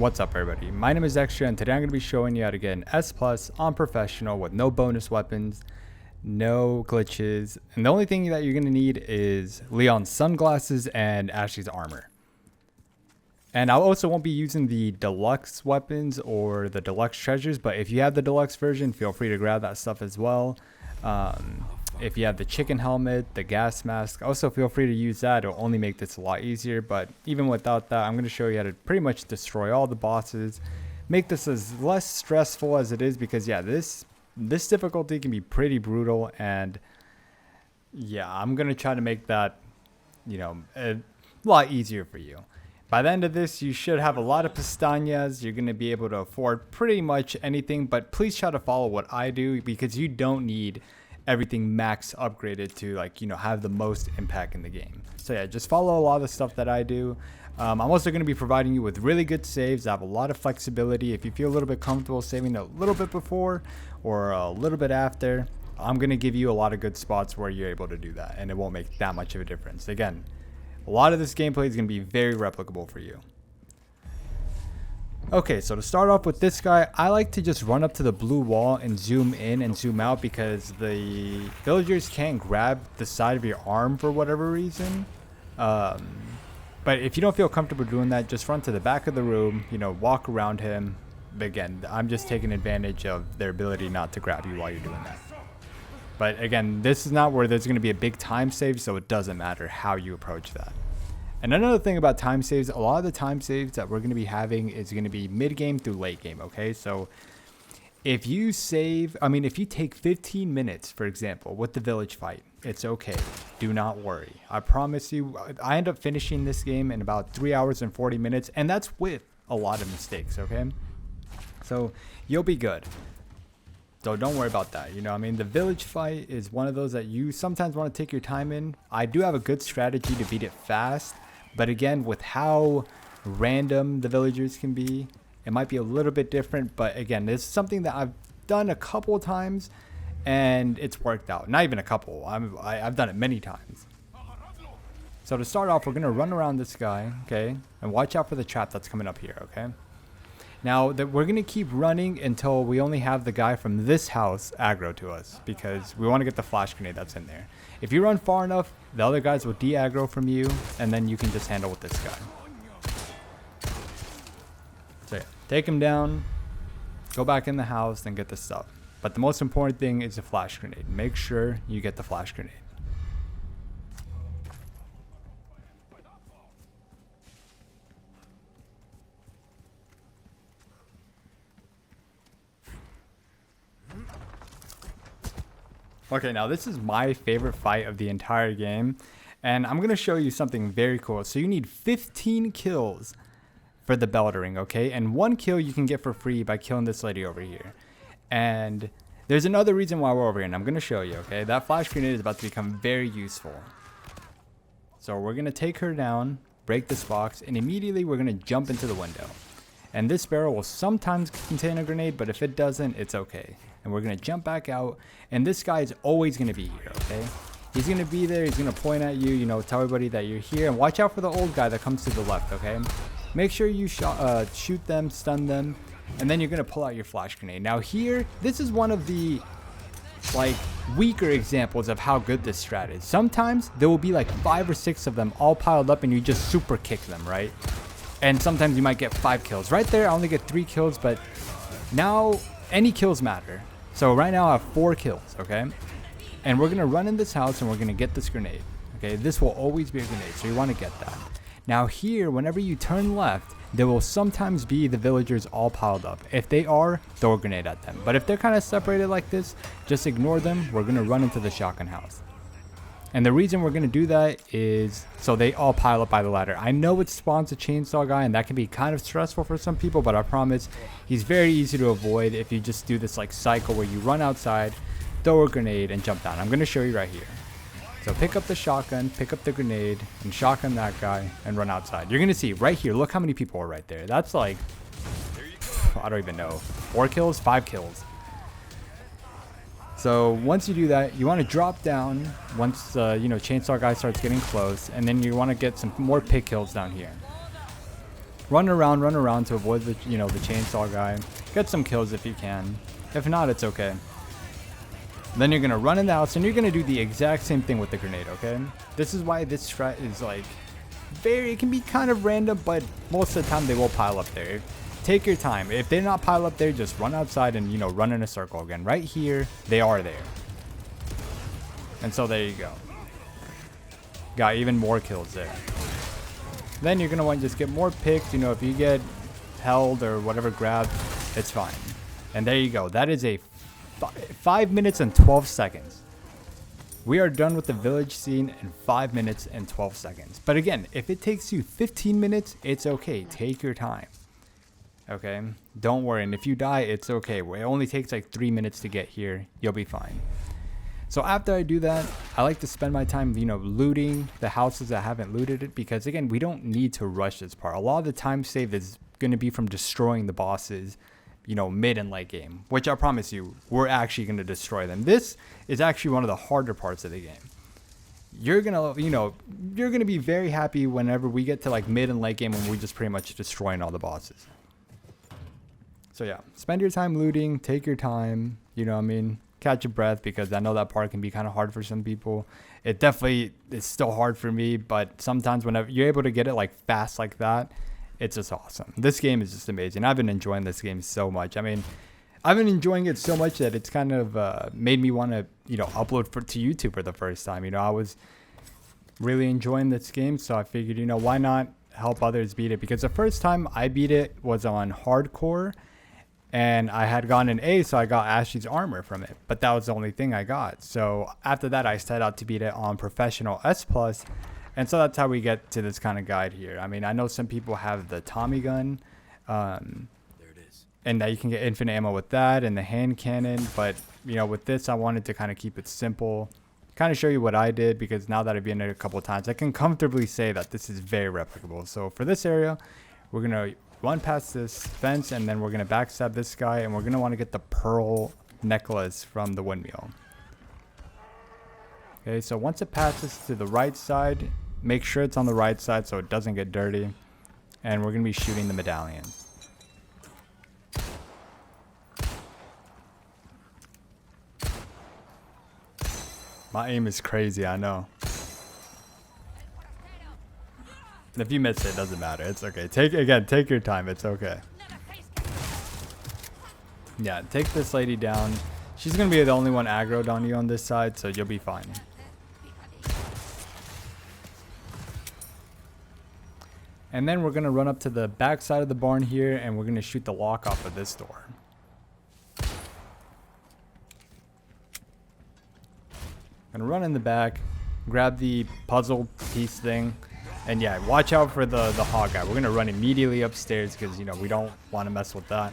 What's up everybody, my name is Extriaa and today I'm going to be showing you how to get an S plus on professional with no bonus weapons, no glitches, and the only thing that you're going to need is Leon's sunglasses and Ashley's armor. And I also won't be using the deluxe weapons or the deluxe treasures, but if you have the deluxe version, feel free to grab that stuff as well. If you have the chicken helmet, the gas mask, also feel free to use that. It'll only make this a lot easier, but even without that, I'm going to show you how to pretty much destroy all the bosses, make this as less stressful as it is, because yeah, this difficulty can be pretty brutal, and yeah, I'm going to try to make that, you know, a lot easier for you. By the end of this, you should have a lot of pestañas. You're going to be able to afford pretty much anything, but please try to follow what I do, because you don't need everything max upgraded to, like, you know, have the most impact in the game. So yeah, just follow a lot of the stuff that I do. I'm also going to be providing you with really good saves. I have a lot of flexibility. If you feel a little bit comfortable saving a little bit before or a little bit after, I'm going to give you a lot of good spots where you're able to do that, and it won't make that much of a difference. Again, a lot of this gameplay is going to be very replicable for you. Okay, so to start off with this guy, I like to just run up to the blue wall and zoom in and zoom out, because the villagers can't grab the side of your arm for whatever reason. But if you don't feel comfortable doing that, just run to the back of the room, you know, walk around him. But again, I'm just taking advantage of their ability not to grab you while you're doing that. But again, this is not where there's going to be a big time save, so it doesn't matter how you approach that. And another thing about time saves, a lot of the time saves that we're going to be having is going to be mid game through late game, okay? So if you save, if you take 15 minutes, for example, with the village fight, it's okay. Do not worry. I promise you, I end up finishing this game in about 3 hours and 40 minutes, and that's with a lot of mistakes, okay? So you'll be good. So don't worry about that. You know, the village fight is one of those that you sometimes want to take your time in. I do have a good strategy to beat it fast, but again, with how random the villagers can be, it might be a little bit different. But again, this is something that I've done a couple of times and it's worked out. Not even a couple. I've done it many times. So to start off, we're going to run around this guy, okay? And watch out for the trap that's coming up here, okay? Now, we're going to keep running until we only have the guy from this house aggro to us, because we want to get the flash grenade that's in there. If you run far enough, the other guys will de-aggro from you, and then you can just handle with this guy. So yeah, take him down, go back in the house, and get the stuff. But the most important thing is the flash grenade. Make sure you get the flash grenade. Okay, now this is my favorite fight of the entire game, and I'm going to show you something very cool. So you need 15 kills for the bell to ring, okay? And 1 kill you can get for free by killing this lady over here. And there's another reason why we're over here, and I'm going to show you, okay? That flash grenade is about to become very useful. So we're going to take her down, break this box, and immediately we're going to jump into the window. And this barrel will sometimes contain a grenade, but if it doesn't, it's okay. And we're going to jump back out, and this guy is always going to be here, okay? He's going to be there, he's going to point at you, you know, tell everybody that you're here, and watch out for the old guy that comes to the left, okay? Make sure you shoot them, stun them, and then you're going to pull out your flash grenade. Now here, this is one of the, like, weaker examples of how good this strat is. Sometimes there will be like 5 or 6 of them all piled up, and you just super kick them, right? And sometimes you might get 5 kills. Right there, I only get 3 kills, but now any kills matter. So right now I have 4 kills, okay? And we're going to run in this house and we're going to get this grenade, okay? This will always be a grenade, so you want to get that. Now here, whenever you turn left, there will sometimes be the villagers all piled up. If they are, throw a grenade at them. But if they're kind of separated like this, just ignore them. We're going to run into the shotgun house. And the reason we're going to do that is so they all pile up by the ladder. I know it spawns a chainsaw guy, and that can be kind of stressful for some people, but I promise he's very easy to avoid if you just do this like cycle where you run outside, throw a grenade, and jump down. I'm going to show you right here. So pick up the shotgun, pick up the grenade, and shotgun that guy, and run outside. You're going to see right here, look how many people are right there. That's like, I don't even know, 4 kills, 5 kills. So once you do that, you want to drop down once chainsaw guy starts getting close, and then you want to get some more pick kills down here. Run around to avoid the, you know, the chainsaw guy. Get some kills if you can. If not, it's okay. Then you're gonna run in the house and you're gonna do the exact same thing with the grenade, okay? This is why this strat is like it can be kind of random, but most of the time they will pile up there. Take your time. If they're not pile up there, just run outside and, you know, run in a circle again. Right here, they are there. And so there you go. Got even more kills there. Then you're gonna want to just get more picks. You know, if you get held or whatever grabbed, it's fine. And there you go. That is a 5 minutes and 12 seconds. We are done with the village scene in 5 minutes and 12 seconds. But again, if it takes you 15 minutes, it's okay. Take your time. Okay? Don't worry. And if you die, it's okay. It only takes like 3 minutes to get here. You'll be fine. So after I do that, I like to spend my time, you know, looting the houses that haven't looted it. Because again, we don't need to rush this part. A lot of the time saved is going to be from destroying the bosses, you know, mid and late game, which I promise you, we're actually going to destroy them. This is actually one of the harder parts of the game. You're going to, you know, you're going to be very happy whenever we get to like mid and late game when we just pretty much destroying all the bosses. So yeah, spend your time looting, take your time, you know what I mean? Catch your breath, because I know that part can be kind of hard for some people. It definitely is still hard for me, but sometimes whenever you're able to get it like fast like that, it's just awesome. This game is just amazing. I've been enjoying this game so much. I mean, I've been enjoying it so much that it's kind of made me want to, you know, upload to YouTube for the first time. You know, I was really enjoying this game, so I figured, you know, why not help others beat it? Because the first time I beat it was on hardcore, and I had gotten an A, so I got Ashley's armor from it. But that was the only thing I got. So after that, I set out to beat it on professional S+. And so that's how we get to this kind of guide here. I mean, I know some people have the Tommy gun. There it is. And that you can get infinite ammo with that and the hand cannon. But, you know, with this, I wanted to kind of keep it simple. Kind of show you what I did, because now that I've been in it a couple of times, I can comfortably say that this is very replicable. So for this area, we're going to run past this fence, and then we're going to backstab this guy, and we're going to want to get the pearl necklace from the windmill. Okay, so once it passes to the right side, make sure it's on the right side so it doesn't get dirty, and we're going to be shooting the medallion. My aim is crazy, I know. If you miss it, it doesn't matter. It's okay. Take your time. It's okay. Yeah, take this lady down. She's going to be the only one aggroed on you on this side, so you'll be fine. And then we're going to run up to the back side of the barn here, and we're going to shoot the lock off of this door. Gonna run in the back, grab the puzzle piece thing. And yeah, watch out for the hog guy. We're going to run immediately upstairs because, you know, we don't want to mess with that.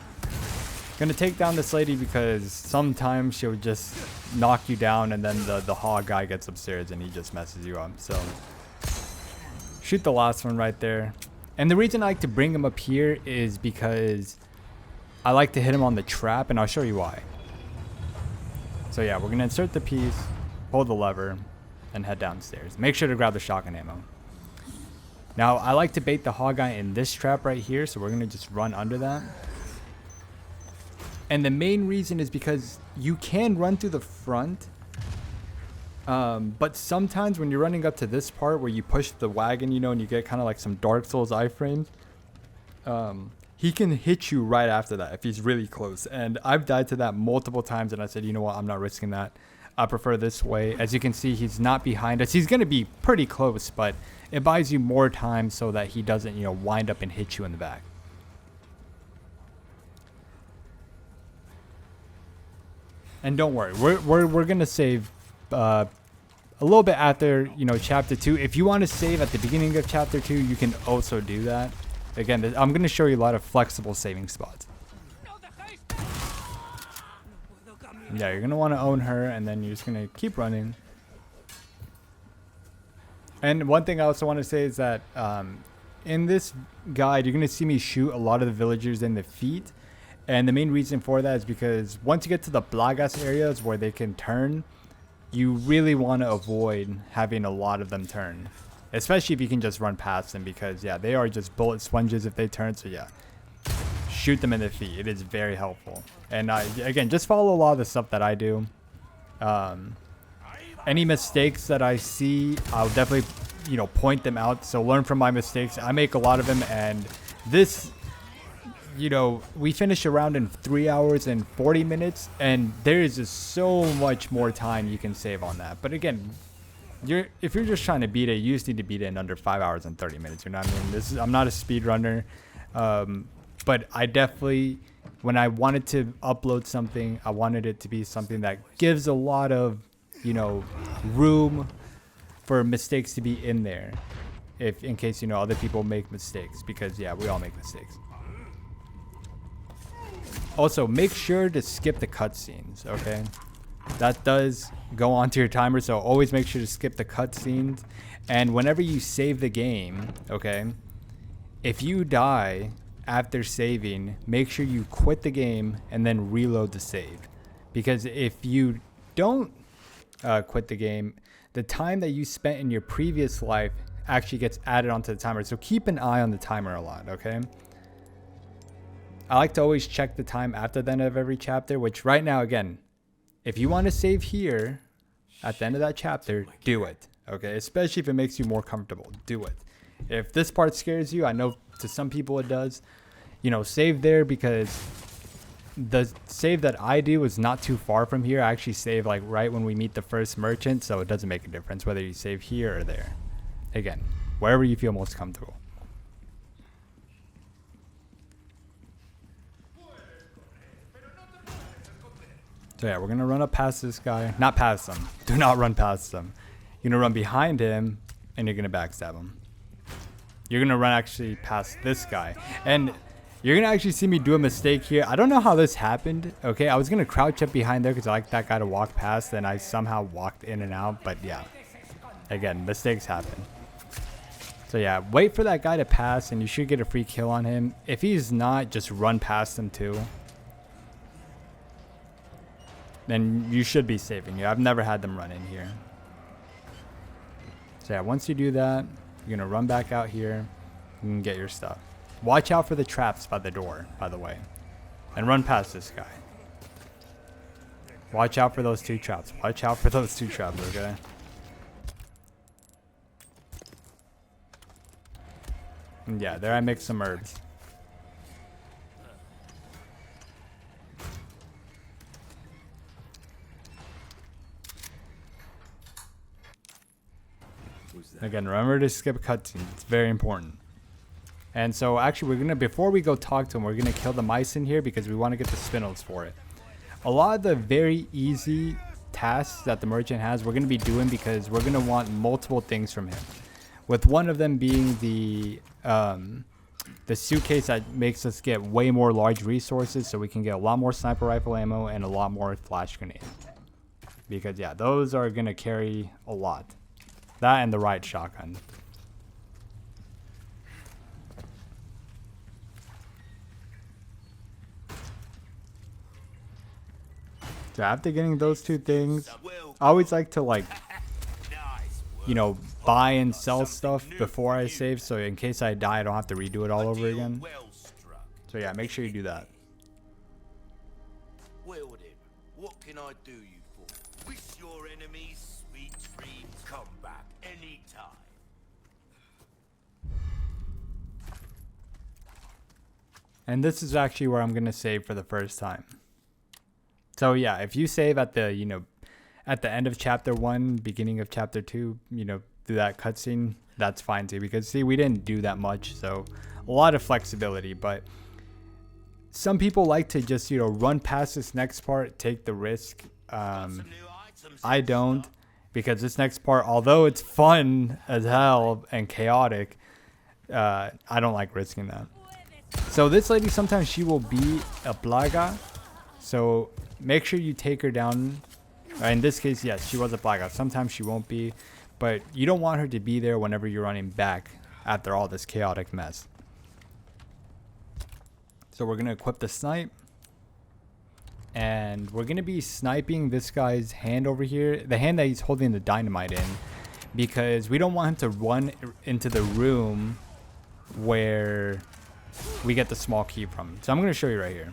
Going to take down this lady because sometimes she'll just knock you down, and then the hog guy gets upstairs and he just messes you up. So shoot the last one right there. And the reason I like to bring him up here is because I like to hit him on the trap, and I'll show you why. So yeah, we're going to insert the piece, pull the lever, and head downstairs. Make sure to grab the shotgun ammo. Now, I like to bait the hog guy in this trap right here, so we're going to just run under that. And the main reason is because you can run through the front, but sometimes when you're running up to this part where you push the wagon, you know, and you get kind of like some Dark Souls iframes, he can hit you right after that if he's really close. And I've died to that multiple times, and I said, you know what, I'm not risking that. I prefer this way. As you can see, he's not behind us. He's going to be pretty close, but it buys you more time so that he doesn't, you know, wind up and hit you in the back. And don't worry, we're going to save a little bit after, you know, chapter 2. If you want to save at the beginning of chapter 2, you can also do that. Again, I'm going to show you a lot of flexible saving spots. Yeah, you're going to want to own her, and then you're just going to keep running. And one thing I also want to say is that in this guide, you're going to see me shoot a lot of the villagers in the feet. And the main reason for that is because once you get to the Blagas areas where they can turn, you really want to avoid having a lot of them turn. especially if you can just run past them, because yeah, they are just bullet sponges if they turn. So yeah, shoot them in the feet. It is very helpful. And again, just follow a lot of the stuff that I do. Any mistakes that I see, I'll definitely, you know, point them out. So learn from my mistakes. I make a lot of them, and this, you know, we finish a round in 3 hours and 40 minutes, and there is just so much more time you can save on that. But again, if you're just trying to beat it, you just need to beat it in under 5 hours and 30 minutes. You know what I mean? I'm not a speed runner, but I definitely, when I wanted to upload something, I wanted it to be something that gives a lot of, you know, room for mistakes to be in there, if in case, you know, other people make mistakes, because yeah, we all make mistakes. Also, make sure to skip the cutscenes, okay? That does go onto your timer, so always make sure to skip the cutscenes. And whenever you save the game, okay, if you die after saving, make sure you quit the game and then reload the save. Because if you don't quit the game, the time that you spent in your previous life actually gets added onto the timer. So keep an eye on the timer a lot, okay? I like to always check the time after the end of every chapter, which right now, again, if you want to save here at the end of that chapter, do it, okay? Especially if it makes you more comfortable, do it. If this part scares you, I know to some people it does, you know, save there, because the save that I do is not too far from here. I actually save like right when we meet the first merchant, so it doesn't make a difference whether you save here or there. Again, wherever you feel most comfortable. So yeah, we're gonna run up past this guy. Not past him. Do not run past him. You're gonna run behind him, and you're gonna backstab him. You're gonna run actually past this guy, and you're gonna actually see me do a mistake here. I don't know how this happened. Okay, I was gonna crouch up behind there because I like that guy to walk past, and I somehow walked in and out. But yeah, again, mistakes happen. So yeah, wait for that guy to pass, and you should get a free kill on him. If he's not, just run past him too. Then you should be saving you. I've never had them run in here. So yeah, once you do that, you're gonna run back out here and get your stuff. Watch out for the traps by the door, by the way, and run past this guy. Watch out for those two traps. Watch out for those two traps, okay? And yeah, there I mixed some herbs. Again, remember to skip cutscenes. It's very important. And so actually, we're gonna, before we go talk to him, we're gonna kill the mice in here because we want to get the spindles for it. A lot of the very easy tasks that the merchant has, we're gonna be doing because we're gonna want multiple things from him. With one of them being the suitcase that makes us get way more large resources, so we can get a lot more sniper rifle ammo and a lot more flash grenades. Because yeah, those are gonna carry a lot. That and the riot shotgun. So after getting those two things, I always like to, like, you know, buy and sell stuff before I save, so in case I die I don't have to redo it all over again. So yeah, make sure you do that. Well then, what can I do you for? Wish your enemies sweet dreams come back anytime. And this is actually where I'm gonna save for the first time. So yeah, if you save at the, you know, at the end of chapter 1, beginning of chapter 2, you know, do that cutscene, that's fine too, because see, we didn't do that much, so a lot of flexibility. But some people like to just, you know, run past this next part, take the risk. I don't, because this next part, although it's fun as hell and chaotic, I don't like risking that. So this lady, sometimes she will be a plaga, so make sure you take her down. In this case, yes, she was a plaga. Sometimes she won't be, but you don't want her to be there whenever you're running back after all this chaotic mess. So we're gonna equip the snipe, and we're gonna be sniping this guy's hand over here, the hand that he's holding the dynamite in, because we don't want him to run into the room where we get the small key from. So I'm going to show you right here.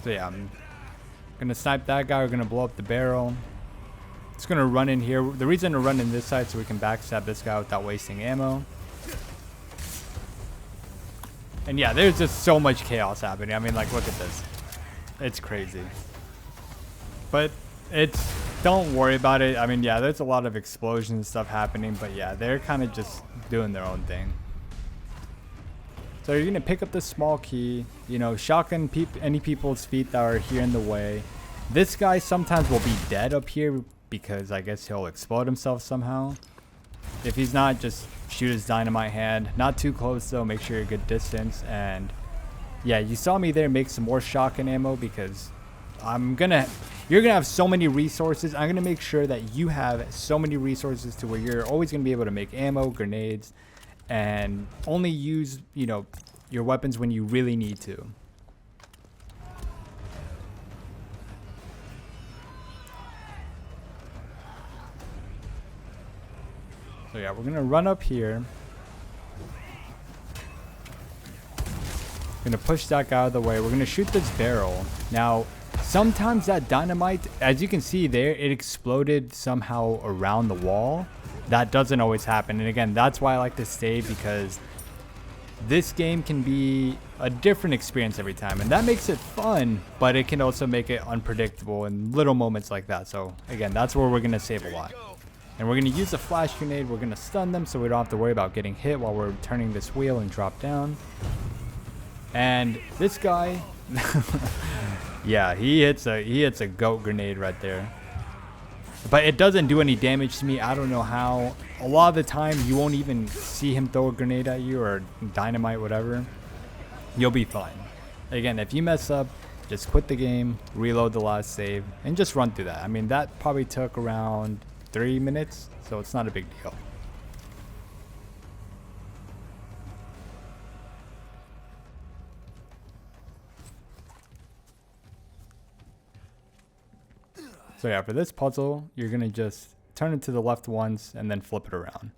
So yeah, I'm going to snipe that guy. We're going to blow up the barrel. It's going to run in here. The reason to run in this side so we can backstab this guy without wasting ammo. And yeah, there's just so much chaos happening. I mean, like, look at this. It's crazy. But don't worry about it. I mean, yeah, there's a lot of explosions and stuff happening. But yeah, they're kind of just doing their own thing. So you're going to pick up the small key. You know, shotgun any people's feet that are here in the way. This guy sometimes will be dead up here because I guess he'll explode himself somehow. If he's not, just shoot his dynamite hand. Not too close though, make sure you're a good distance. And yeah, you saw me there make some more shotgun ammo because you're gonna have so many resources. I'm gonna make sure that you have so many resources to where you're always gonna be able to make ammo, grenades, and only use, you know, your weapons when you really need to. So yeah, we're gonna run up here. Gonna push that guy out of the way. We're gonna shoot this barrel. Now, sometimes that dynamite, as you can see there, it exploded somehow around the wall. That doesn't always happen. And again, that's why I like to save, because this game can be a different experience every time. And that makes it fun, but it can also make it unpredictable in little moments like that. So again, that's where we're gonna save a lot. And we're going to use a flash grenade. We're going to stun them so we don't have to worry about getting hit while we're turning this wheel and drop down. And this guy, yeah, he hits a goat grenade right there. But it doesn't do any damage to me. I don't know how. A lot of the time, you won't even see him throw a grenade at you or dynamite, whatever. You'll be fine. Again, if you mess up, just quit the game, reload the last save, and just run through that. I mean, that probably took around 3 minutes, so it's not a big deal. So yeah, for this puzzle, you're gonna just turn it to the left once and then flip it around.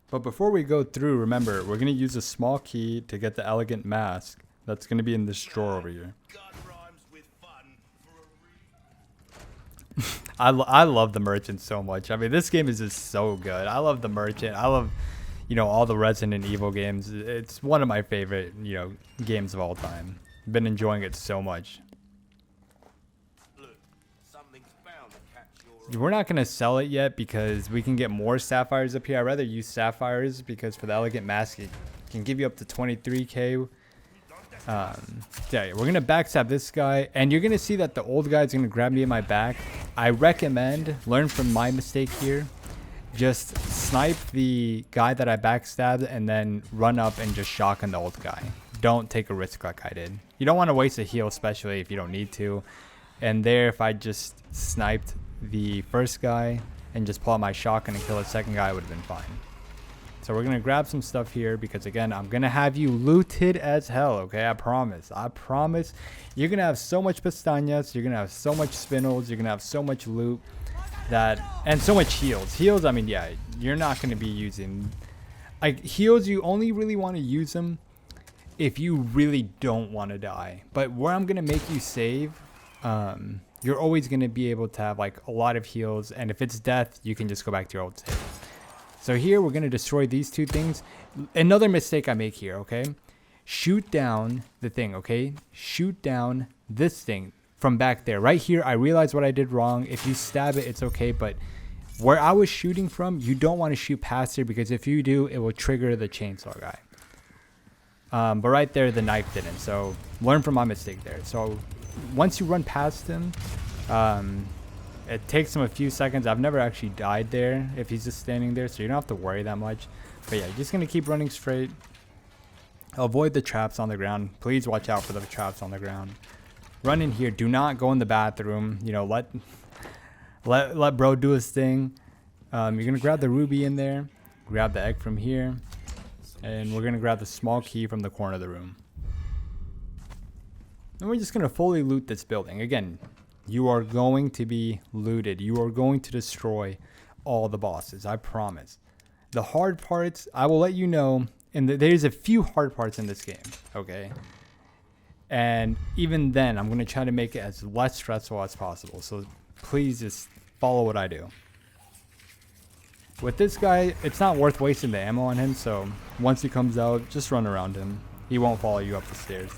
But before we go through, remember, we're going to use a small key to get the elegant mask that's going to be in this drawer over here. I love the merchant so much. I mean, this game is just so good. I love the merchant. I love, you know, all the Resident Evil games. It's one of my favorite, you know, games of all time. Been enjoying it so much. We're not going to sell it yet because we can get more sapphires up here. I'd rather use sapphires because for the elegant mask, it can give you up to 23k. Yeah, we're going to backstab this guy. And you're going to see that the old guy is going to grab me in my back. I recommend, learn from my mistake here. Just snipe the guy that I backstabbed and then run up and just shotgun the old guy. Don't take a risk like I did. You don't want to waste a heal, especially if you don't need to. And there, if I just sniped the first guy and just pull out my shotgun and kill the second guy, would have been fine. So we're gonna grab some stuff here because again, I'm gonna have you looted as hell. Okay, I promise. You're gonna have so much pestañas, you're gonna have so much spinels, you're gonna have so much loot that, and so much heals. I mean, yeah, you're not gonna be using like heals. You only really want to use them if you really don't want to die. But where I'm gonna make you save, you're always going to be able to have like a lot of heals, and if it's death, you can just go back to your old save. So here we're going to destroy these two things. Another mistake I make here, okay? Shoot down the thing, okay? Shoot down this thing from back there. Right here, I realized what I did wrong. If you stab it, it's okay, but where I was shooting from, you don't want to shoot past here because if you do, it will trigger the chainsaw guy. But right there, the knife didn't, so learn from my mistake there. So once you run past him, it takes him a few seconds. I've never actually died there if he's just standing there, so you don't have to worry that much. But yeah, you're just going to keep running straight. Avoid the traps on the ground. Please watch out for the traps on the ground. Run in here. Do not go in the bathroom. You know, let bro do his thing. You're gonna grab the ruby in there, grab the egg from here, and we're gonna grab the small key from the corner of the room. And we're just gonna fully loot this building. Again, you are going to be looted. You are going to destroy all the bosses, I promise. The hard parts, I will let you know, and there's a few hard parts in this game, okay? And even then, I'm gonna try to make it as less stressful as possible. So please just follow what I do. With this guy, it's not worth wasting the ammo on him, so once he comes out, just run around him. He won't follow you up the stairs.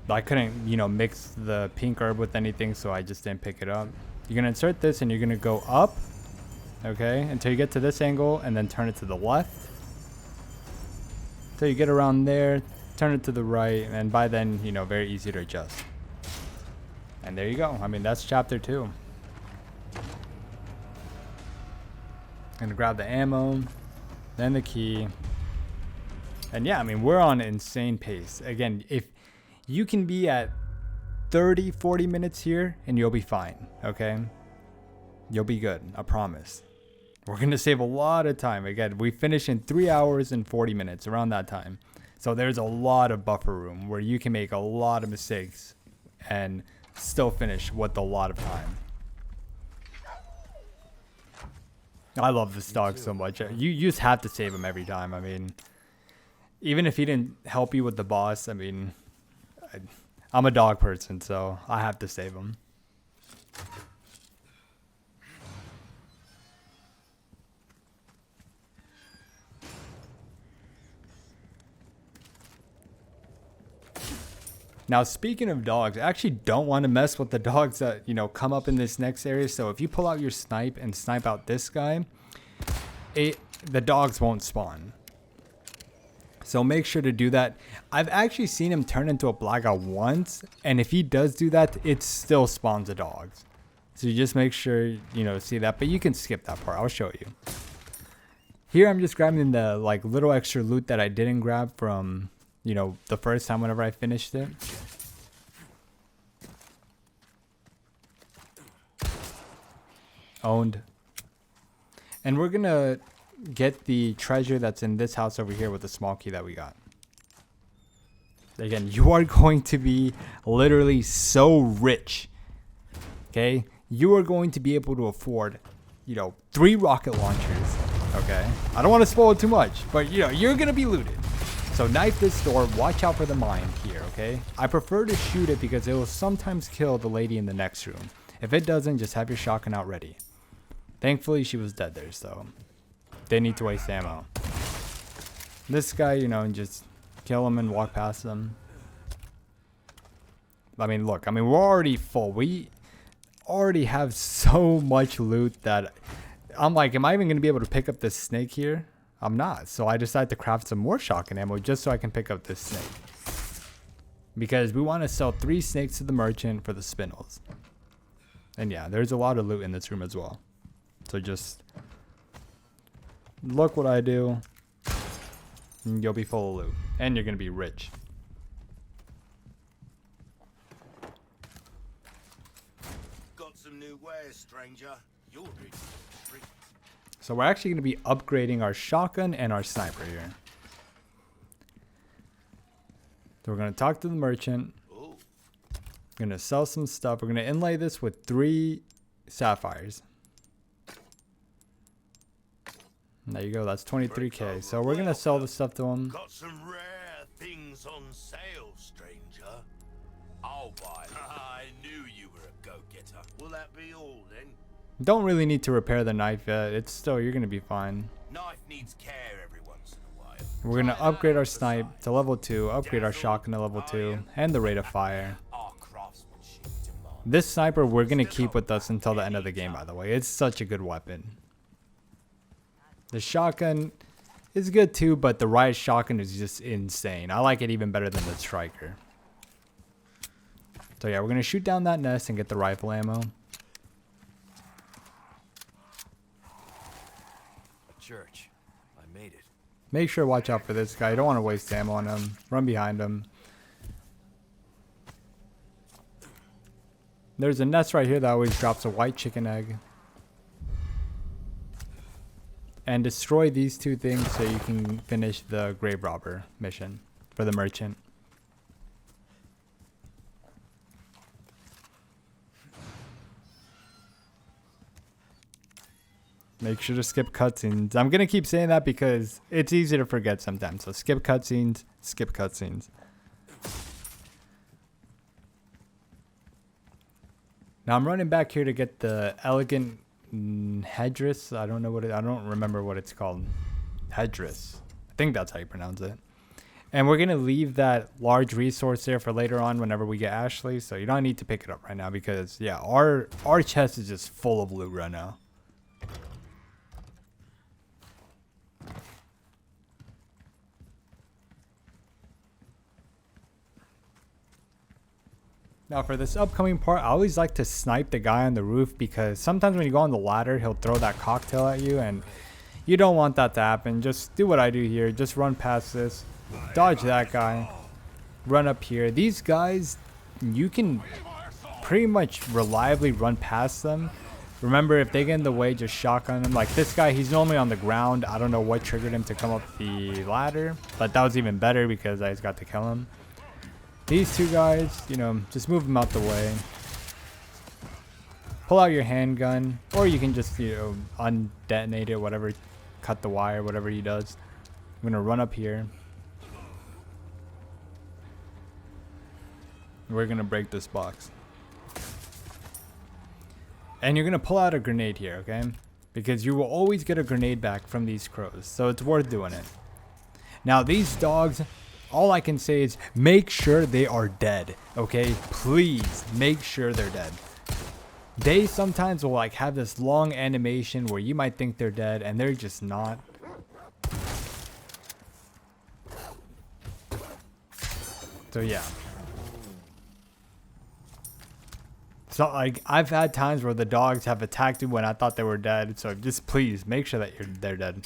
I couldn't, mix the pink herb with anything, so I just didn't pick it up. You're going to insert this, and you're going to go up, okay, until you get to this angle, and then turn it to the left. Until you get around there, turn it to the right, and by then, very easy to adjust. And there you go. I mean, that's chapter 2. Gonna grab the ammo, then the key. And yeah, I mean, we're on an insane pace. Again, if you can be at 30, 40 minutes here and you'll be fine, okay? You'll be good, I promise. We're gonna save a lot of time. Again, we finish in 3 hours and 40 minutes, around that time. So there's a lot of buffer room where you can make a lot of mistakes and still finish with a lot of time. I love this dog so much. You just have to save him every time. I mean, even if he didn't help you with the boss, I mean, I'm a dog person, so I have to save him. Now, speaking of dogs, I actually don't want to mess with the dogs that, come up in this next area. So if you pull out your snipe and snipe out this guy, the dogs won't spawn. So make sure to do that. I've actually seen him turn into a blackout once, and if he does do that, it still spawns the dogs. So you just make sure, see that, but you can skip that part. I'll show you. Here I'm just grabbing the little extra loot that I didn't grab from, the first time whenever I finished it. Owned. And we're gonna get the treasure that's in this house over here with the small key that we got. Again, you are going to be literally so rich. Okay? You are going to be able to afford, 3 rocket launchers. Okay? I don't want to spoil it too much, but you're gonna be looted. So knife this door, watch out for the mine here, okay? I prefer to shoot it because it will sometimes kill the lady in the next room. If it doesn't, just have your shotgun out ready. Thankfully, she was dead there, so didn't need to waste ammo. This guy, just kill him and walk past him. I mean, look, we're already full. We already have so much loot that I'm like, am I even going to be able to pick up this snake here? I'm not. So I decided to craft some more shotgun ammo just so I can pick up this snake. Because we want to sell 3 snakes to the merchant for the spindles. And yeah, there's a lot of loot in this room as well. So just look what I do. And you'll be full of loot. And you're going to be rich. Got some new wares, stranger. You're rich. So we're actually going to be upgrading our shotgun and our sniper here. So we're going to talk to the merchant. We're going to sell some stuff. We're going to inlay this with 3 sapphires. There you go. That's 23k. So we're going to sell the stuff to him. Got some rare things on sale, stranger. I'll buy. I knew you were a go-getter. Will that be all then? Don't really need to repair the knife yet. It's still, you're going to be fine. Knife needs care every once in a while. We're going to upgrade our snipe to level 2, upgrade our shotgun to level 2, and the rate of fire. This sniper we're going to keep with us until the end of the game, by the way. It's such a good weapon. The shotgun is good too, but the riot shotgun is just insane. I like it even better than the striker. So yeah, we're going to shoot down that nest and get the rifle ammo. Church. I made it. Make sure to watch out for this guy. You don't want to waste ammo on him. Run behind him. There's a nest right here that always drops a white chicken egg. And destroy these 2 things so you can finish the grave robber mission for the merchant. Make sure to skip cutscenes. I'm going to keep saying that because it's easy to forget sometimes. So skip cutscenes, skip cutscenes. Now I'm running back here to get the elegant headdress. I don't remember what it's called. Headdress. I think that's how you pronounce it. And we're going to leave that large resource there for later on whenever we get Ashley. So you don't need to pick it up right now because, yeah, our chest is just full of loot right now. Now for this upcoming part, I always like to snipe the guy on the roof because sometimes when you go on the ladder, he'll throw that cocktail at you and you don't want that to happen. Just do what I do here. Just run past this, dodge that guy, run up here. These guys, you can pretty much reliably run past them. Remember, if they get in the way, just shotgun them. Like this guy, he's normally on the ground. I don't know what triggered him to come up the ladder, but that was even better because I just got to kill him. These 2 guys, you know, just move them out the way. Pull out your handgun, or you can just, you know, undetonate it, whatever, cut the wire, whatever he does. I'm gonna run up here. We're gonna break this box. And you're gonna pull out a grenade here, okay? Because you will always get a grenade back from these crows, so it's worth doing it. Now these dogs, all I can say is make sure they are dead, okay? Please make sure they're dead. They sometimes will like have this long animation where you might think they're dead and they're just not. So yeah. So like I've had times where the dogs have attacked me when I thought they were dead, so just please make sure that they're dead.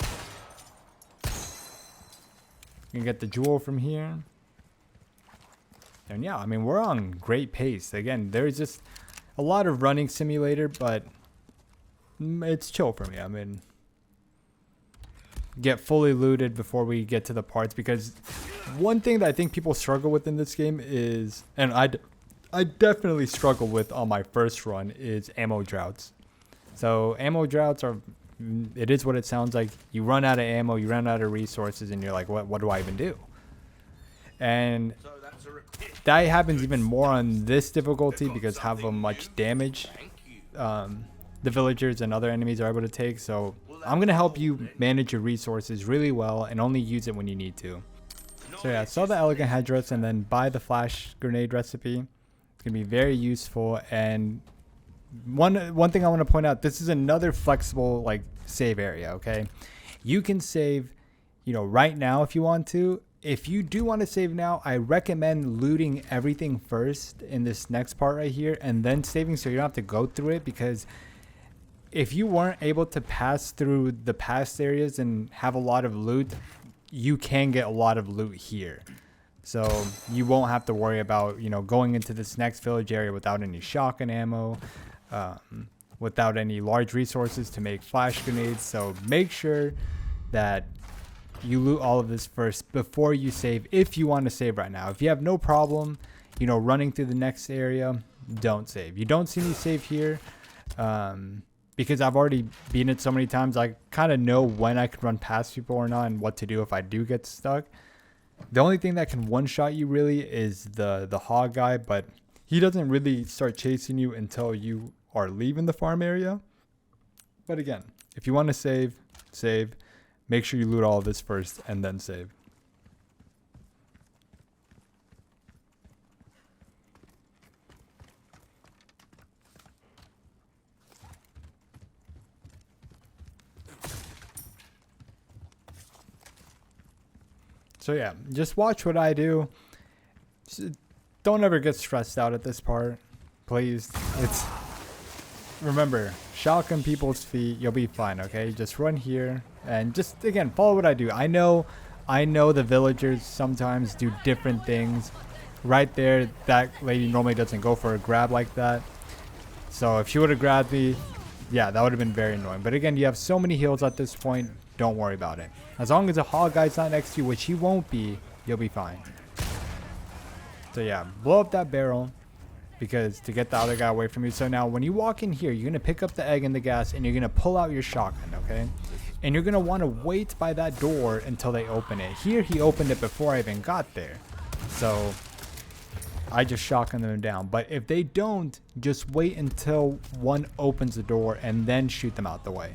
You can get the jewel from here. And yeah, I mean, we're on great pace. Again, there's just a lot of running simulator, but it's chill for me. I mean, get fully looted before we get to the parts, because one thing that I think people struggle with in this game is, and I definitely struggle with on my first run, is ammo droughts. So ammo droughts are, it is what it sounds like. You run out of ammo, you run out of resources, and you're like, what do I even do? And that happens even more on this difficulty because how much damage the villagers and other enemies are able to take. So I'm going to help you manage your resources really well and only use it when you need to. So yeah, sell the elegant headdress and then buy the flash grenade recipe. It's going to be very useful. And one thing I want to point out, this is another flexible like save area, okay? You can save, you know, right now if you want to. If you do want to save now, I recommend looting everything first in this next part right here and then saving so you don't have to go through it, because if you weren't able to pass through the past areas and have a lot of loot, you can get a lot of loot here. So you won't have to worry about, you know, going into this next village area without any shotgun ammo, without any large resources to make flash grenades. So make sure that you loot all of this first before you save, if you want to save right now. If you have no problem, you know, running through the next area, don't save. You don't see me save here because I've already been it so many times. I kind of know when I can run past people or not and what to do if I do get stuck. The only thing that can one-shot you really is the hog guy, but he doesn't really start chasing you until you are leaving the farm area. But again, if you want to save, save. Make sure you loot all of this first and then save. So yeah, just watch what I do. Don't ever get stressed out at this part, please. Remember, shotgun people's feet, you'll be fine, okay? Just run here and just, again, follow what I do. I know the villagers sometimes do different things. Right there, that lady normally doesn't go for a grab like that. So if she would have grabbed me, yeah, that would have been very annoying. But again, you have so many heals at this point, don't worry about it. As long as the hog guy's not next to you, which he won't be, you'll be fine. So yeah, blow up that barrel because to get the other guy away from you. So now when you walk in here, you're going to pick up the egg and the gas and you're going to pull out your shotgun, okay? And you're going to want to wait by that door until they open it. Here he opened it before I even got there. So I just shotgun them down. But if they don't, just wait until one opens the door and then shoot them out the way.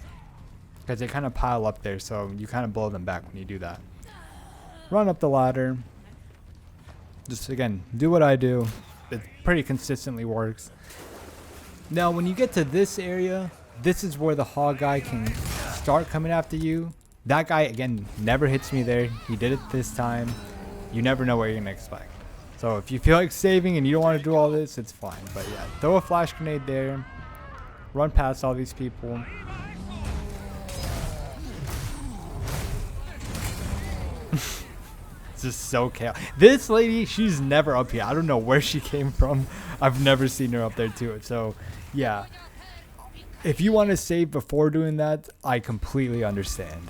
Because they kind of pile up there, so you kind of blow them back when you do that. Run up the ladder. Just, again, do what I do. It pretty consistently works. Now, when you get to this area, this is where the hog guy can start coming after you. That guy, again, never hits me there. He did it this time. You never know what you're going to expect. So if you feel like saving and you don't want to do all this, it's fine. But yeah, throw a flash grenade there. Run past all these people. It's just so chaotic. This lady, she's never up here. I don't know where she came from. I've never seen her up there too. So yeah, if you want to save before doing that, I completely understand.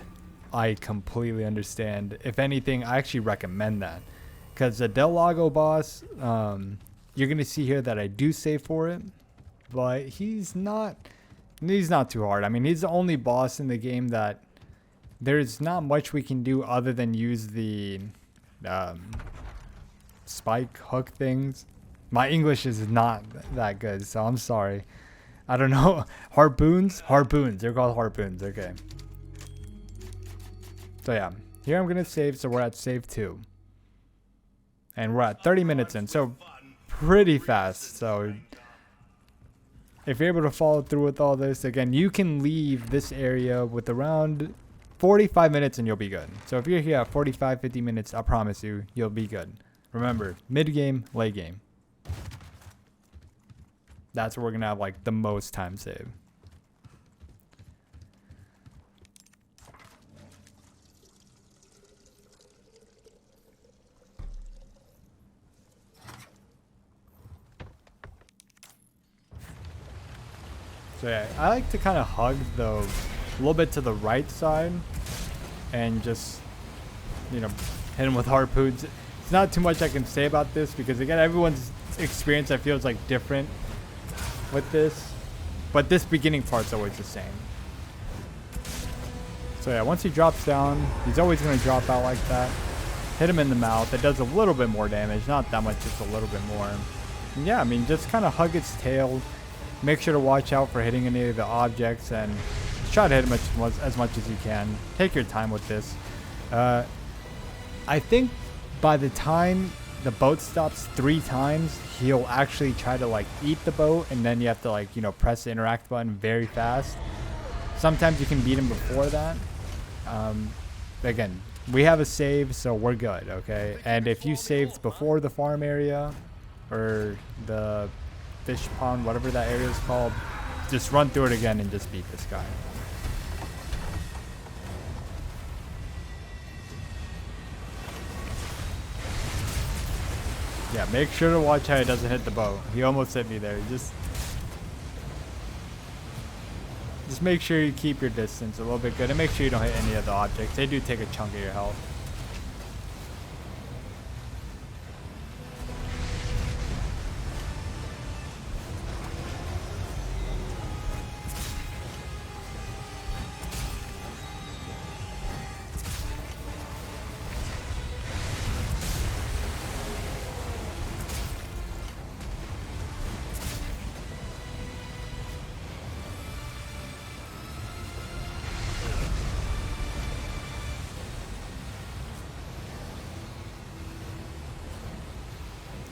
I completely understand. If anything, I actually recommend that. Because the Del Lago boss, you're going to see here that I do save for it. But he's not too hard. I mean, he's the only boss in the game that there's not much we can do other than use the spike hook things. My English is not that good, so I'm sorry. I don't know. Harpoons? Harpoons. They're called harpoons. Okay. So yeah, here I'm going to save. So we're at save 2. And we're at 30 minutes in. So pretty fast. So if you're able to follow through with all this, again, you can leave this area with around 45 minutes and you'll be good. So if you're here at 45, 50 minutes, I promise you, you'll be good. Remember, mid game, late game. That's where we're going to have like the most time saved. So yeah, I like to kind of hug a little bit to the right side and just, you know, hit him with harpoons. It's not too much I can say about this because again, everyone's experience I feel is like different with this, but this beginning part's always the same. So yeah, once he drops down, he's always going to drop out like that. Hit him in the mouth. It does a little bit more damage, not that much, just a little bit more. And yeah, I mean, just kind of hug its tail. Make sure to watch out for hitting any of the objects and try to hit him as much as you can. Take your time with this. I think by the time the boat stops 3 times, he'll actually try to like eat the boat, and then you have to like, you know, press the interact button very fast. Sometimes you can beat him before that. Again, we have a save, so we're good, okay? And if you saved before the farm area or the fish pond, whatever that area is called, just run through it again and just beat this guy. Yeah, make sure to watch how he doesn't hit the boat. He almost hit me there. Just make sure you keep your distance a little bit good and make sure you don't hit any of the objects. They do take a chunk of your health.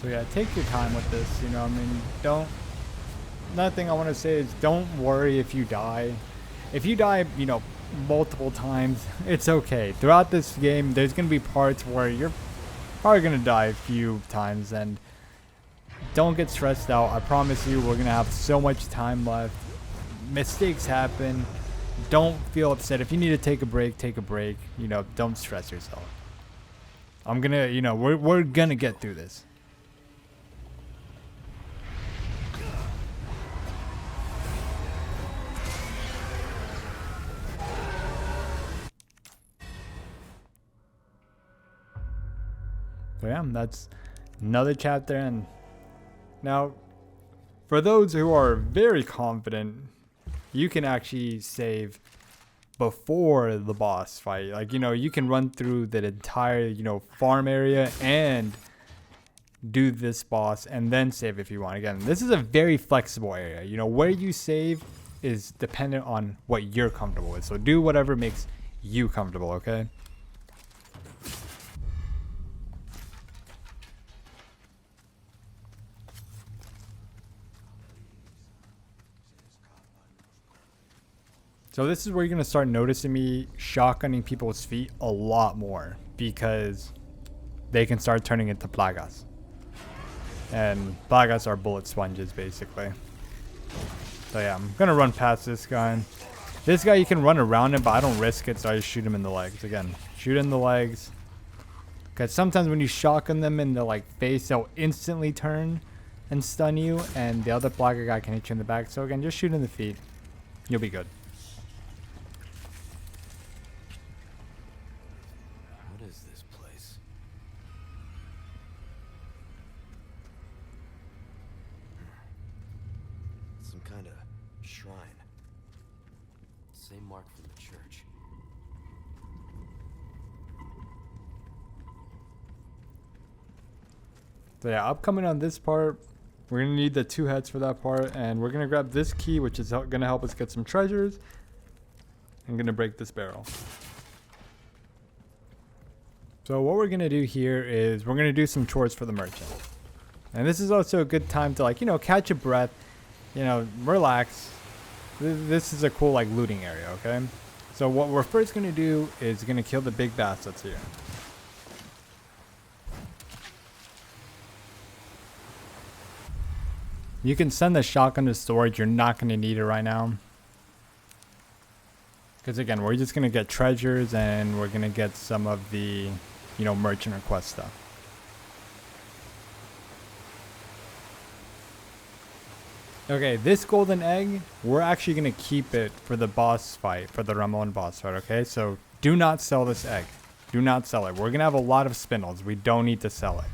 So yeah, take your time with this, you know, I mean, another thing I want to say is don't worry if you die. If you die, you know, multiple times, it's okay. Throughout this game, there's going to be parts where you're probably going to die a few times, and don't get stressed out. I promise you, we're going to have so much time left. Mistakes happen. Don't feel upset. If you need to take a break, take a break. You know, don't stress yourself. I'm going to, you know, we're going to get through this. So yeah, that's another chapter. And now, for those who are very confident, you can actually save before the boss fight. Like, you know, you can run through that entire, you know, farm area and do this boss and then save if you want. Again, this is a very flexible area. You know, where you save is dependent on what you're comfortable with. So do whatever makes you comfortable, okay? So this is where you're going to start noticing me shotgunning people's feet a lot more, because they can start turning into plagas. And plagas are bullet sponges, basically. So yeah, I'm going to run past this guy. This guy, you can run around him, but I don't risk it, so I just shoot him in the legs. Again, shoot in the legs. Because sometimes when you shotgun them in the like face, they'll instantly turn and stun you, and the other plaga guy can hit you in the back. So again, just shoot in the feet. You'll be good. What is this place? Some kind of shrine. Same mark from the church. So yeah, upcoming on this part, we're going to need the 2 heads for that part. And we're going to grab this key, which is going to help us get some treasures. I'm going to break this barrel. So what we're going to do here is we're going to do some chores for the merchant. And this is also a good time to, like, you know, catch a breath, you know, relax. This is a cool, like, looting area, okay? So what we're first going to do is going to kill the big bass that's here. You can send the shotgun to storage. You're not going to need it right now. Because again, we're just going to get treasures and we're going to get some of the, you know, merchant request stuff. Okay, this golden egg, we're actually going to keep it for the boss fight, for the Ramon boss fight, okay? So do not sell this egg. Do not sell it. We're going to have a lot of spindles. We don't need to sell it.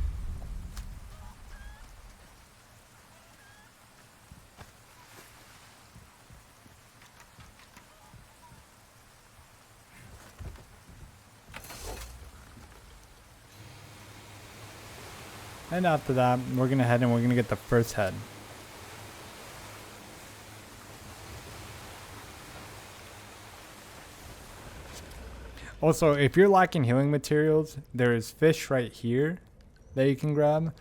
And after that, we're going to head and we're going to get the first head. Also, if you're lacking healing materials, there is fish right here that you can grab.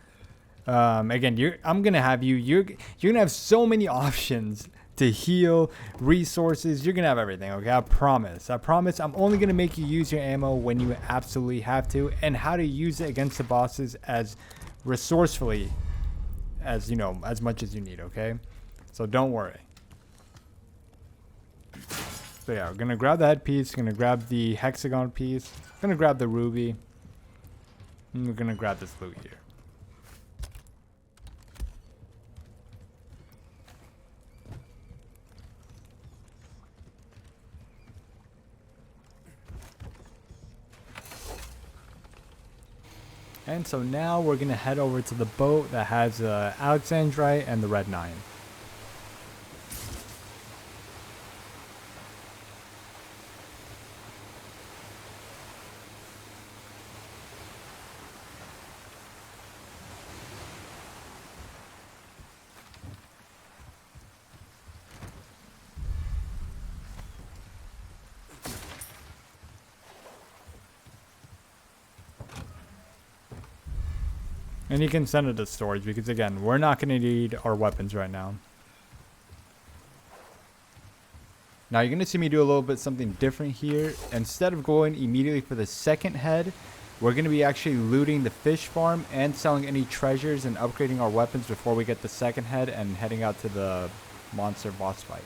Again, I'm going to have you're going to have so many options to heal, resources. You're going to have everything, okay? I promise. I promise I'm only going to make you use your ammo when you absolutely have to, and how to use it against the bosses as resourcefully as, you know, as much as you need, okay? So don't worry. So yeah, we're gonna grab the headpiece, gonna grab the hexagon piece, gonna grab the ruby, and we're gonna grab this loot here. And so now we're gonna head over to the boat that has Alexandrite and the Red 9. And you can send it to storage because, again, we're not going to need our weapons right now. Now, you're going to see me do a little bit something different here. Instead of going immediately for the second head, we're going to be actually looting the fish farm and selling any treasures and upgrading our weapons before we get the second head and heading out to the monster boss fight.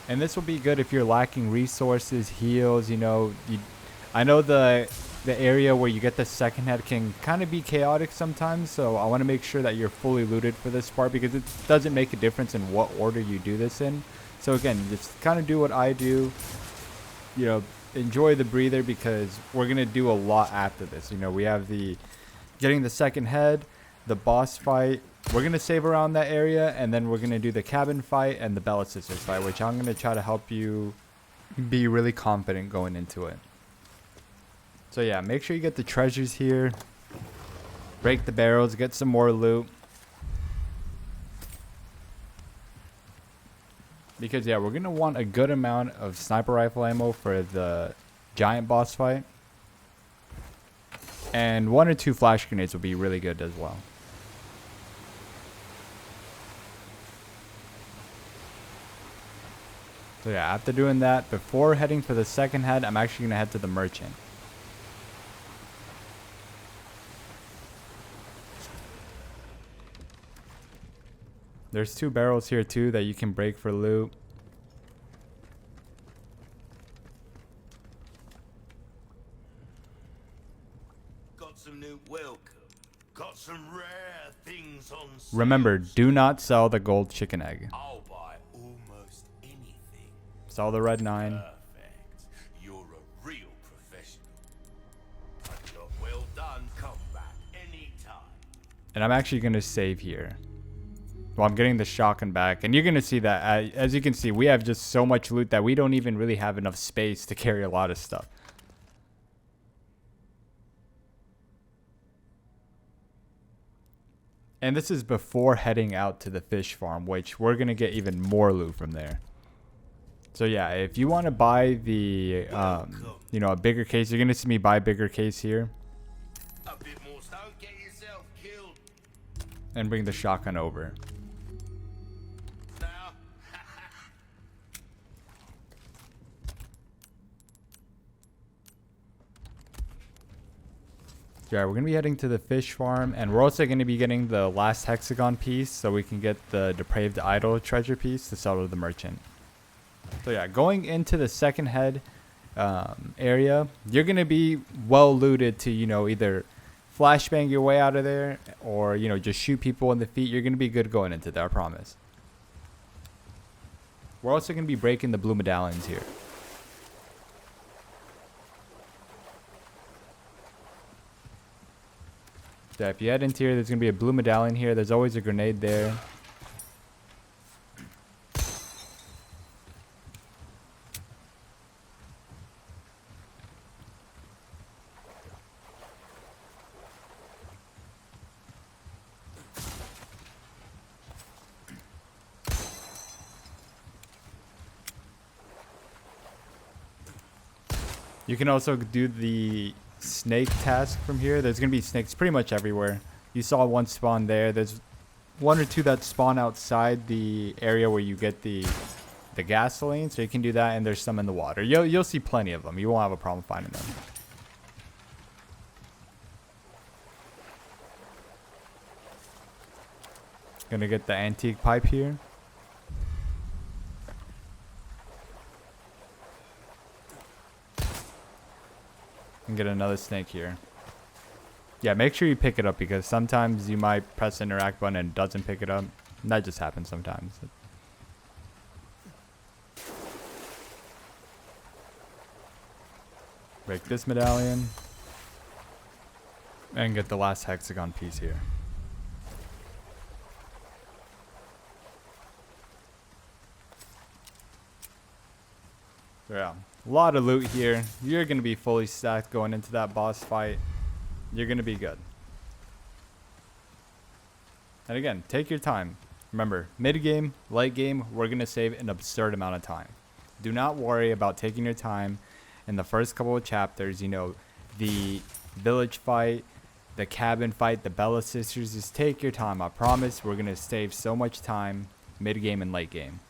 And this will be good if you're lacking resources, heals, you know. I know the area where you get the second head can kind of be chaotic sometimes, so I want to make sure that you're fully looted for this part because it doesn't make a difference in what order you do this in. So again, just kind of do what I do. You know, enjoy the breather because we're going to do a lot after this. You know, we have the getting the second head, the boss fight. We're going to save around that area, and then we're going to do the cabin fight and the Bella Sisters fight, which I'm going to try to help you be really confident going into it. So yeah, make sure you get the treasures here. Break the barrels, get some more loot. Because yeah, we're going to want a good amount of sniper rifle ammo for the giant boss fight. And 1 or 2 flash grenades will be really good as well. So yeah, after doing that, before heading for the second head, I'm actually going to head to the merchant. There's 2 barrels here too that you can break for loot. Got some new welcome. Got some rare things on sale. Remember, do not sell the gold chicken egg. I'll buy almost anything. Sell the red 9. Perfect. You're a real professional. A job well done. Come back anytime. And I'm actually going to save here. Well, I'm getting the shotgun back. And you're going to see that, as you can see, we have just so much loot that we don't even really have enough space to carry a lot of stuff. And this is before heading out to the fish farm, which we're going to get even more loot from there. So yeah, if you want to buy the, you know, a bigger case, you're going to see me buy a bigger case here. A bit more stone, get yourself killed. And bring the shotgun over. Now. Yeah, we're going to be heading to the fish farm, and we're also going to be getting the last hexagon piece so we can get the depraved idol treasure piece to sell to the merchant. So yeah, going into the second head area, you're going to be well looted to, you know, either flashbang your way out of there or, you know, just shoot people in the feet. You're going to be good going into there, I promise. We're also going to be breaking the blue medallions here. Yeah, if you head into here, there's going to be a blue medallion here. There's always a grenade there. You can also do the snake task from here. There's going to be snakes pretty much everywhere. You saw one spawn there. There's 1 or 2 that spawn outside the area where you get the gasoline. So you can do that, and there's some in the water. You'll see plenty of them. You won't have a problem finding them. Gonna get the antique pipe here. And get another snake here. Yeah, make sure you pick it up because sometimes you might press the interact button and it doesn't pick it up. And that just happens sometimes. Break this medallion. And get the last hexagon piece here. So yeah, a lot of loot here. You're going to be fully stacked going into that boss fight. You're going to be good. And again, take your time. Remember, mid-game, late game, we're going to save an absurd amount of time. Do not worry about taking your time in the first couple of chapters. You know, the village fight, the cabin fight, the Bella Sisters. Just take your time. I promise we're going to save so much time mid-game and late game.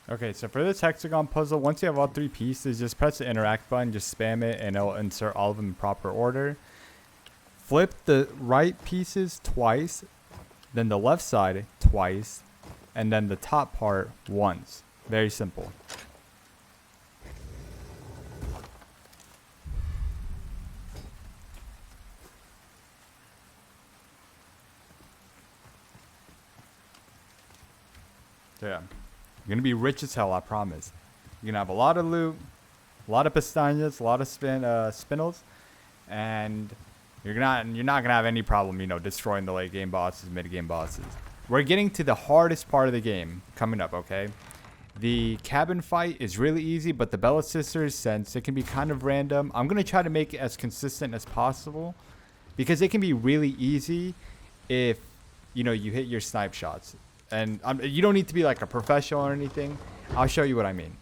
Okay, so for this hexagon puzzle, once you have all 3 pieces, just press the interact button, just spam it, and it'll insert all of them in proper order. Flip the right pieces twice, then the left side twice, and then the top part once. Very simple. So yeah, you're gonna be rich as hell, I promise. You're gonna have a lot of loot, a lot of pestañas, a lot of spinels, and you're not gonna have any problem, you know, destroying the late game bosses, mid game bosses. We're getting to the hardest part of the game coming up, okay? The cabin fight is really easy, but the Bella Sisters, since it can be kind of random, I'm gonna try to make it as consistent as possible, because it can be really easy if, you know, you hit your snipe shots. And you don't need to be like a professional or anything. I'll show you what I mean.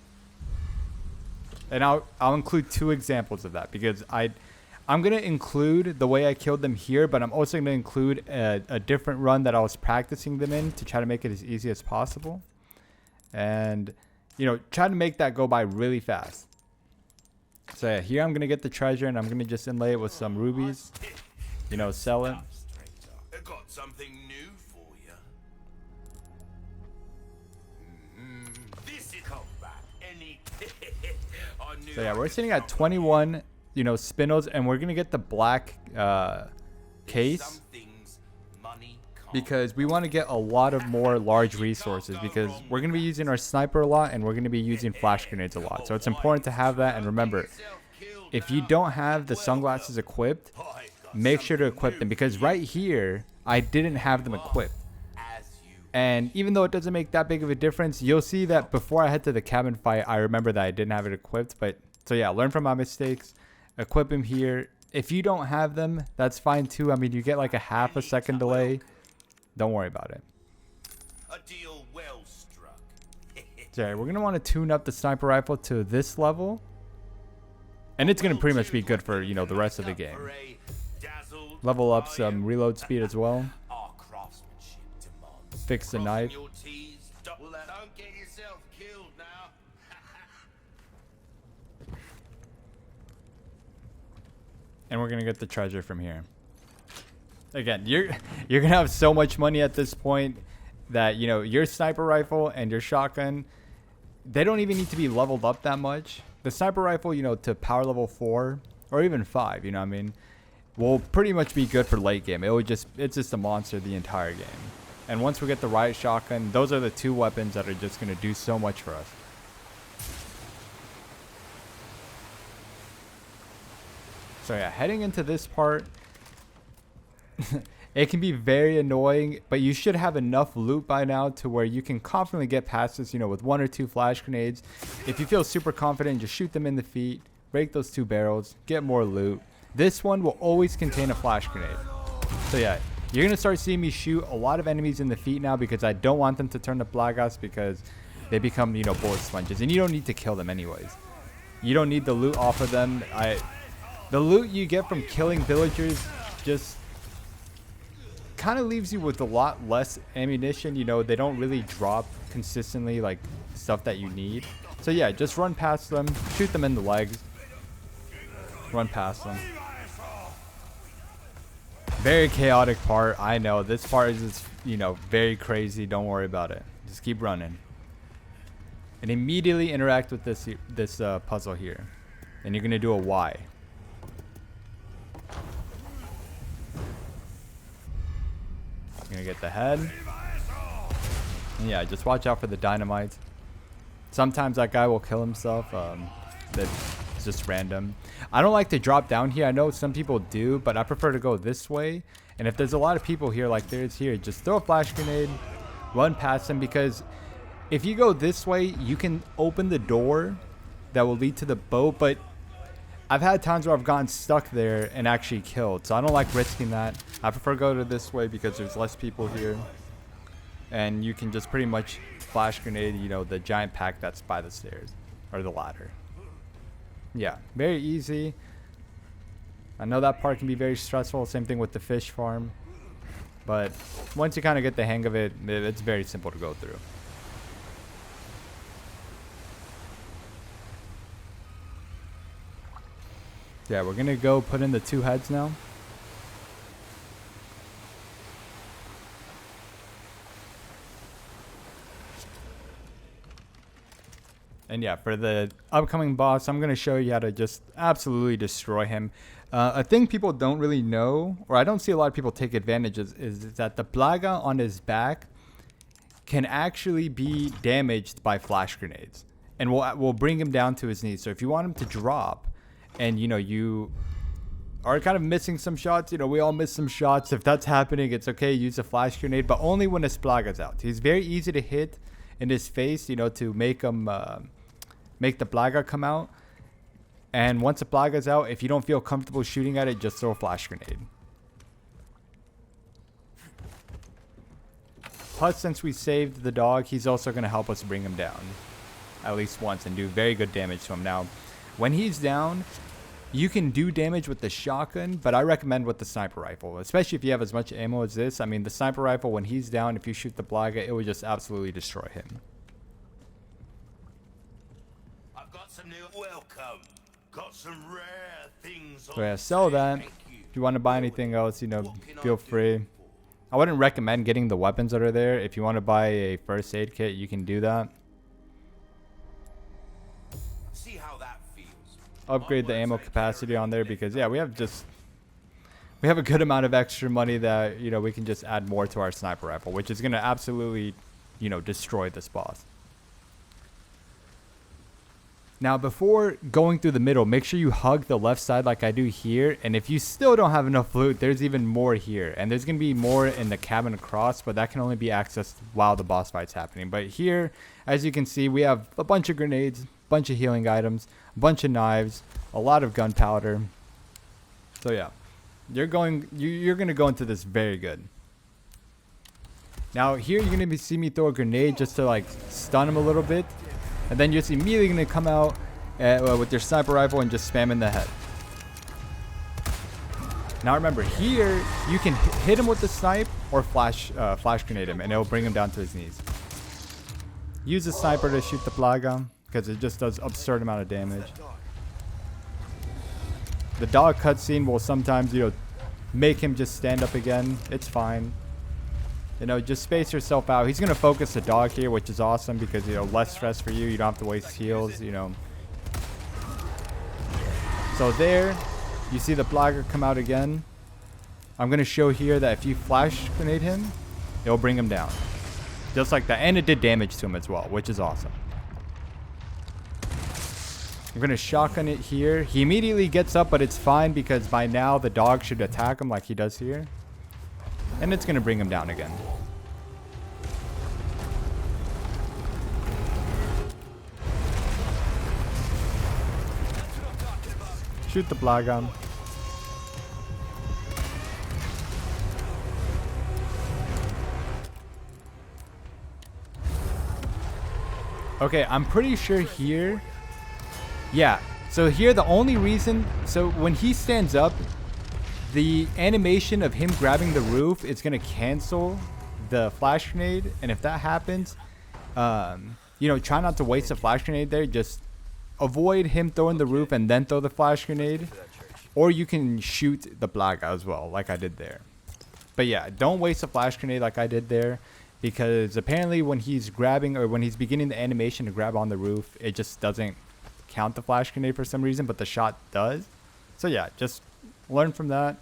And I'll include 2 examples of that, because I'm going to include the way I killed them here, but I'm also going to include a different run that I was practicing them in to try to make it as easy as possible. And, you know, try to make that go by really fast. So yeah, here I'm going to get the treasure, and I'm going to just inlay it with some rubies. You know, sell it. I got something new for you. This is come back any. So yeah, we're sitting at 21, you know, spinels, and we're gonna get the black case because we want to get a lot of more large resources, because we're gonna be using our sniper a lot, and we're gonna be using flash grenades a lot. So it's important to have that. And remember, if you don't have the sunglasses equipped, make sure to equip them, because right here I didn't have them equipped. And even though it doesn't make that big of a difference, you'll see that before I head to the cabin fight, I remember that I didn't have it equipped. But so yeah, learn from my mistakes, equip them here. If you don't have them, that's fine too. I mean, you get like a half a second delay. Don't worry about it. A deal well struck. So yeah, we're gonna want to tune up the sniper rifle to this level, and it's gonna pretty much be good for, you know, the rest of the game. Level up some reload speed as well. Fix the knife. Don't get yourself killed now. And we're gonna get the treasure from here. Again, you're gonna have so much money at this point that, you know, your sniper rifle and your shotgun, they don't even need to be leveled up that much. The sniper rifle, you know, to power level 4 or even 5, you know what I mean, will pretty much be good for late game. It's just a monster the entire game. And once we get the riot shotgun, those are the 2 weapons that are just going to do so much for us. So yeah, heading into this part, it can be very annoying, but you should have enough loot by now to where you can confidently get past this, you know, with 1 or 2 flash grenades. If you feel super confident, just shoot them in the feet, break those 2 barrels, get more loot. This one will always contain a flash grenade. So yeah, you're going to start seeing me shoot a lot of enemies in the feet now, because I don't want them to turn to black ops, because they become, you know, bullet sponges. And you don't need to kill them anyways. You don't need the loot off of them. The loot you get from killing villagers just kind of leaves you with a lot less ammunition. You know, they don't really drop consistently like stuff that you need. So yeah, just run past them, shoot them in the legs, run past them. Very chaotic part, I know. This part is just, you know, very crazy. Don't worry about it. Just keep running. And immediately interact with this puzzle here. And you're going to do a Y. You're going to get the head. And yeah, just watch out for the dynamite. Sometimes that guy will kill himself. That's just random. I don't like to drop down here. I know some people do, but I prefer to go this way. And if there's a lot of people here like there is here, just throw a flash grenade, run past them, because if you go this way, you can open the door that will lead to the boat. But I've had times where I've gotten stuck there and actually killed, so I don't like risking that. I prefer go to this way because there's less people here, and you can just pretty much flash grenade, you know, the giant pack that's by the stairs or the ladder. Yeah, very easy. I know that part can be very stressful. Same thing with the fish farm. But once you kind of get the hang of it, it's very simple to go through. Yeah, we're gonna go put in the 2 heads now. And yeah, for the upcoming boss, I'm going to show you how to just absolutely destroy him. A thing people don't really know, or I don't see a lot of people take advantage of, is that the plaga on his back can actually be damaged by flash grenades. And we'll bring him down to his knees. So if you want him to drop, and you know, you are kind of missing some shots, you know, we all miss some shots. If that's happening, it's okay, use a flash grenade, but only when his plaga's out. He's very easy to hit in his face, you know, to make him... make the plaga come out. And once the plaga's out, if you don't feel comfortable shooting at it, just throw a flash grenade. Plus, since we saved the dog, he's also going to help us bring him down at least once and do very good damage to him. Now, when he's down, you can do damage with the shotgun, but I recommend with the sniper rifle, especially if you have as much ammo as this. I mean, the sniper rifle, when he's down, if you shoot the plaga, it will just absolutely destroy him. Some new welcome. Got some rare things. So yeah, sell that. If you want to buy anything else, you know, feel free. I wouldn't recommend getting the weapons that are there. If you want to buy a first aid kit, you can do that. See how that feels. Upgrade the ammo capacity on there because yeah, we have a good amount of extra money that, you know, we can just add more to our sniper rifle, which is going to absolutely, you know, destroy this boss. Now, before going through the middle, make sure you hug the left side like I do here. And if you still don't have enough loot, there's even more here. And there's going to be more in the cabin across, but that can only be accessed while the boss fight's happening. But here, as you can see, we have a bunch of grenades, a bunch of healing items, a bunch of knives, a lot of gunpowder. So yeah, you're going to go into this very good. Now, here you're going to see me throw a grenade just to like stun him a little bit. And then you're just immediately going to come out with your sniper rifle and just spam in the head. Now remember, here you can hit him with the snipe or flash grenade him, and it'll bring him down to his knees. Use the sniper to shoot the plaga because it just does absurd amount of damage. The dog cutscene will sometimes, you know, make him just stand up again. It's fine. You know, just space yourself out. He's going to focus the dog here, which is awesome because, you know, less stress for you. You don't have to waste heals, you know. So there, you see the plaga come out again. I'm going to show here that if you flash grenade him, it'll bring him down. Just like that. And it did damage to him as well, which is awesome. I'm going to shotgun it here. He immediately gets up, but it's fine because by now the dog should attack him like he does here. And it's going to bring him down again. Shoot the plaga. Okay, I'm pretty sure here. Yeah, so here the only reason. So when he stands up, the animation of him grabbing the roof is going to cancel the flash grenade. And if that happens, you know, try not to waste a flash grenade there. Just avoid him throwing the roof and then throw the flash grenade. Or you can shoot the plaga as well, like I did there. But yeah, don't waste a flash grenade like I did there. Because apparently when he's grabbing or when he's beginning the animation to grab on the roof, it just doesn't count the flash grenade for some reason, but the shot does. So yeah, just learn from that.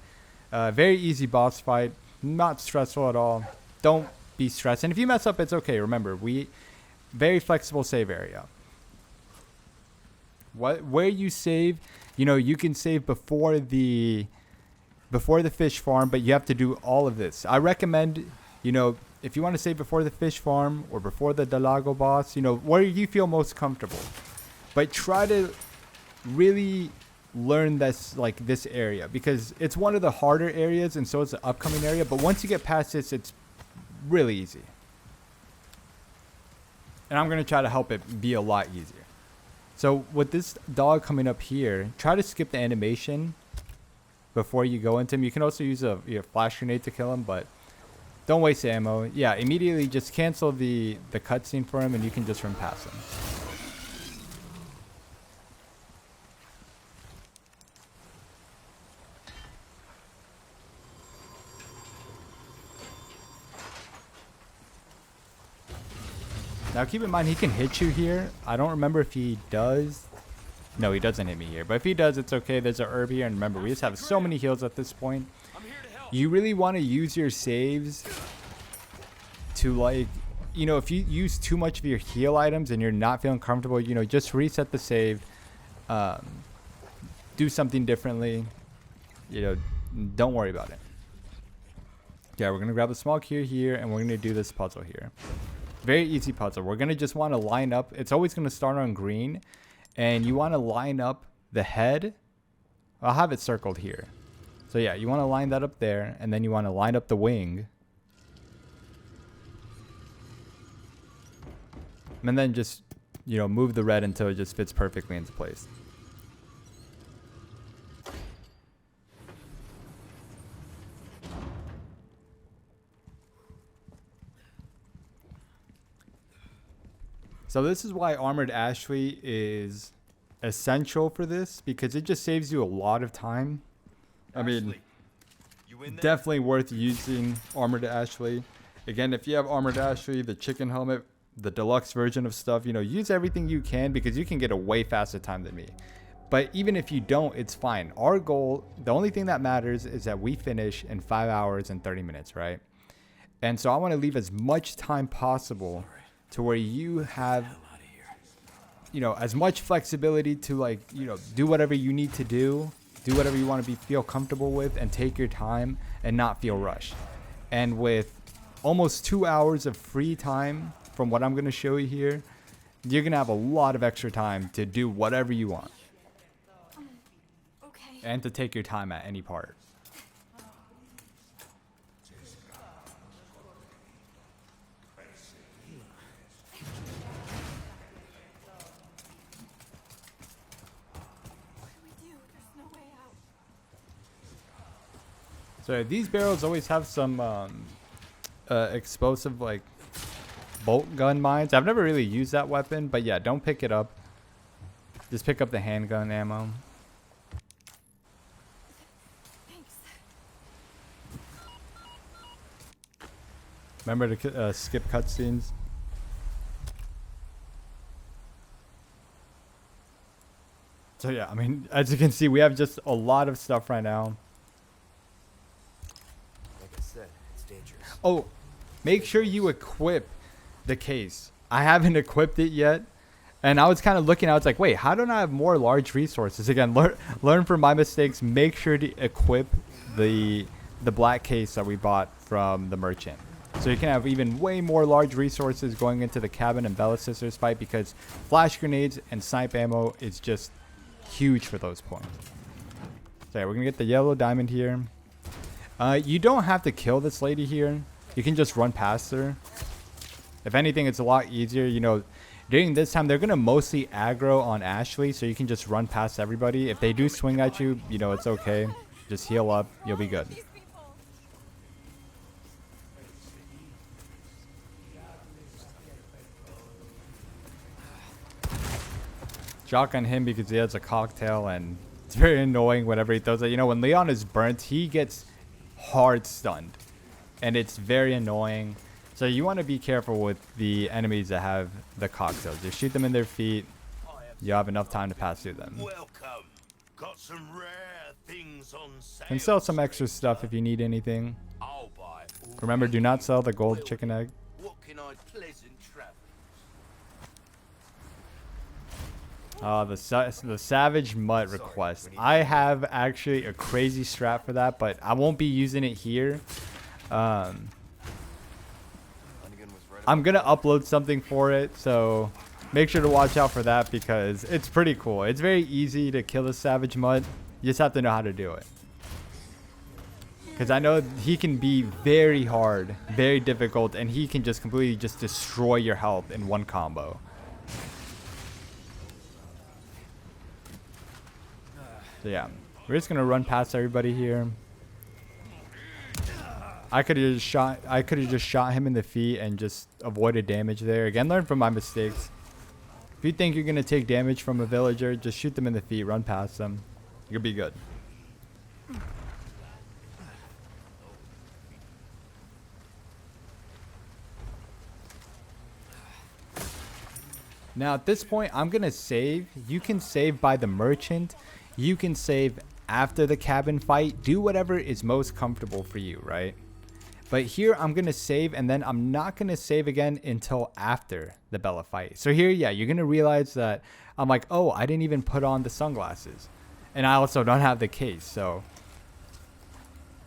Very easy boss fight, not stressful at all. Don't be stressed, and if you mess up, it's okay. Remember, very flexible save area. Where you save, you know, you can save before the fish farm, but you have to do all of this. I recommend, you know, if you want to save before the fish farm or before the Dalago boss, you know, where you feel most comfortable, but try to really learn this area because it's one of the harder areas, and so it's the upcoming area, but once you get past this, it's really easy, and I'm going to try to help it be a lot easier. So with this dog coming up here, try to skip the animation before you go into him. You can also use a flash grenade to kill him, but don't waste ammo. Yeah, immediately just cancel the cutscene for him and you can just run past him. Now keep in mind he can hit you here. I don't remember if he does. No, he doesn't hit me here. But if he does, it's okay. There's a herb here. And remember, we just have so many heals at this point. You really want to use your saves to, like, you know, if you use too much of your heal items and you're not feeling comfortable, you know, just reset the save. Do something differently. You know, don't worry about it. Yeah, we're going to grab a small cure here, and we're going to do this puzzle here. Very easy puzzle. We're going to just want to line up. It's always going to start on green, and you want to line up the head. I'll have it circled here. So yeah, you want to line that up there, and then you want to line up the wing. And then just, you know, move the red until it just fits perfectly into place. So this is why Armored Ashley is essential for this, because it just saves you a lot of time. I mean, definitely worth using Armored Ashley. Again, if you have Armored Ashley, the chicken helmet, the deluxe version of stuff, you know, use everything you can, because you can get a way faster time than me. But even if you don't, it's fine. Our goal, the only thing that matters is that we finish in 5 hours and 30 minutes, right? And so I want to leave as much time possible to where you have, you know, as much flexibility to, like, you know, do whatever you need to do whatever you want to feel comfortable with, and take your time and not feel rushed. And with almost 2 hours of free time from what I'm going to show you here, you're going to have a lot of extra time to do whatever you want. Okay. And to take your time at any part. So these barrels always have some explosive, like, bolt gun mines. I've never really used that weapon, but yeah, don't pick it up. Just pick up the handgun ammo. Thanks. Remember to skip cutscenes. So yeah, I mean, as you can see, we have just a lot of stuff right now. Like I said, it's dangerous. Oh, make sure you equip the case. I haven't equipped it yet. And I was kind of looking, I was like, wait, how don't I have more large resources? Again, learn from my mistakes. Make sure to equip the black case that we bought from the merchant. So you can have even way more large resources going into the cabin and Bella Sisters fight, because flash grenades and snipe ammo is just huge for those points. So yeah, we're going to get the yellow diamond here. You don't have to kill this lady here. You can just run past her. If anything, it's a lot easier. You know, during this time, they're going to mostly aggro on Ashley, so you can just run past everybody. If they do swing at you, you know, it's okay. Just heal up. You'll be good. Shotgun him because he has a cocktail, and it's very annoying whenever he throws it. You know, when Leon is burnt, he gets hard stunned, and it's very annoying. So you want to be careful with the enemies that have the cocktails. Just shoot them in their feet. You'll have enough time to pass through them. Welcome. Got some rare things on sale. And sell some extra stuff if you need anything. I'll buy all. Remember, do not sell the gold chicken egg. What can I pleasant travel? The Savage Mutt request. I have actually a crazy strat for that, but I won't be using it here. I'm going to upload something for it, so make sure to watch out for that, because it's pretty cool. It's very easy to kill the Savage Mutt. You just have to know how to do it. Because I know he can be very hard, very difficult, and he can just completely just destroy your health in one combo. So yeah, we're just gonna run past everybody here. I could have just shot him in the feet and just avoided damage there. Again, learn from my mistakes. If you think you're gonna take damage from a villager, just shoot them in the feet, run past them. You'll be good. Now at this point, I'm going to save. You can save by the merchant. You can save after the cabin fight. Do whatever is most comfortable for you, right? But here I'm going to save, and then I'm not going to save again until after the Bella fight. So here, yeah, you're going to realize that I'm like, oh, I didn't even put on the sunglasses. And I also don't have the case, so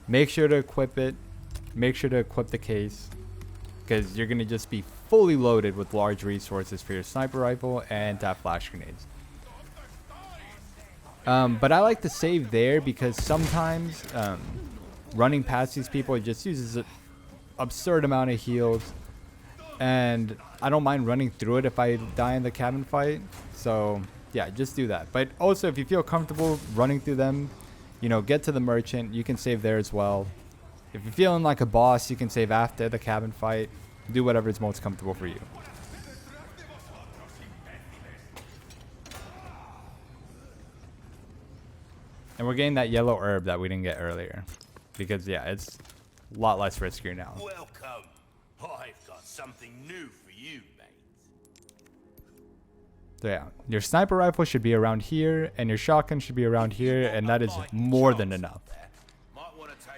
make sure to equip it. Make sure to equip the case, because you're going to just be fully loaded with large resources for your sniper rifle and flash grenades. But I like to save there because sometimes running past these people, it just uses an absurd amount of heals, and I don't mind running through it if I die in the cabin fight. So yeah, just do that. But also, if you feel comfortable running through them, you know, get to the merchant. You can save there as well. If you're feeling like a boss, you can save after the cabin fight. Do whatever is most comfortable for you. And we're getting that yellow herb that we didn't get earlier, because yeah, it's a lot less riskier now. Welcome. I've got something new for you, mate. So yeah, your sniper rifle should be around here, and your shotgun should be around here, and that is more than enough.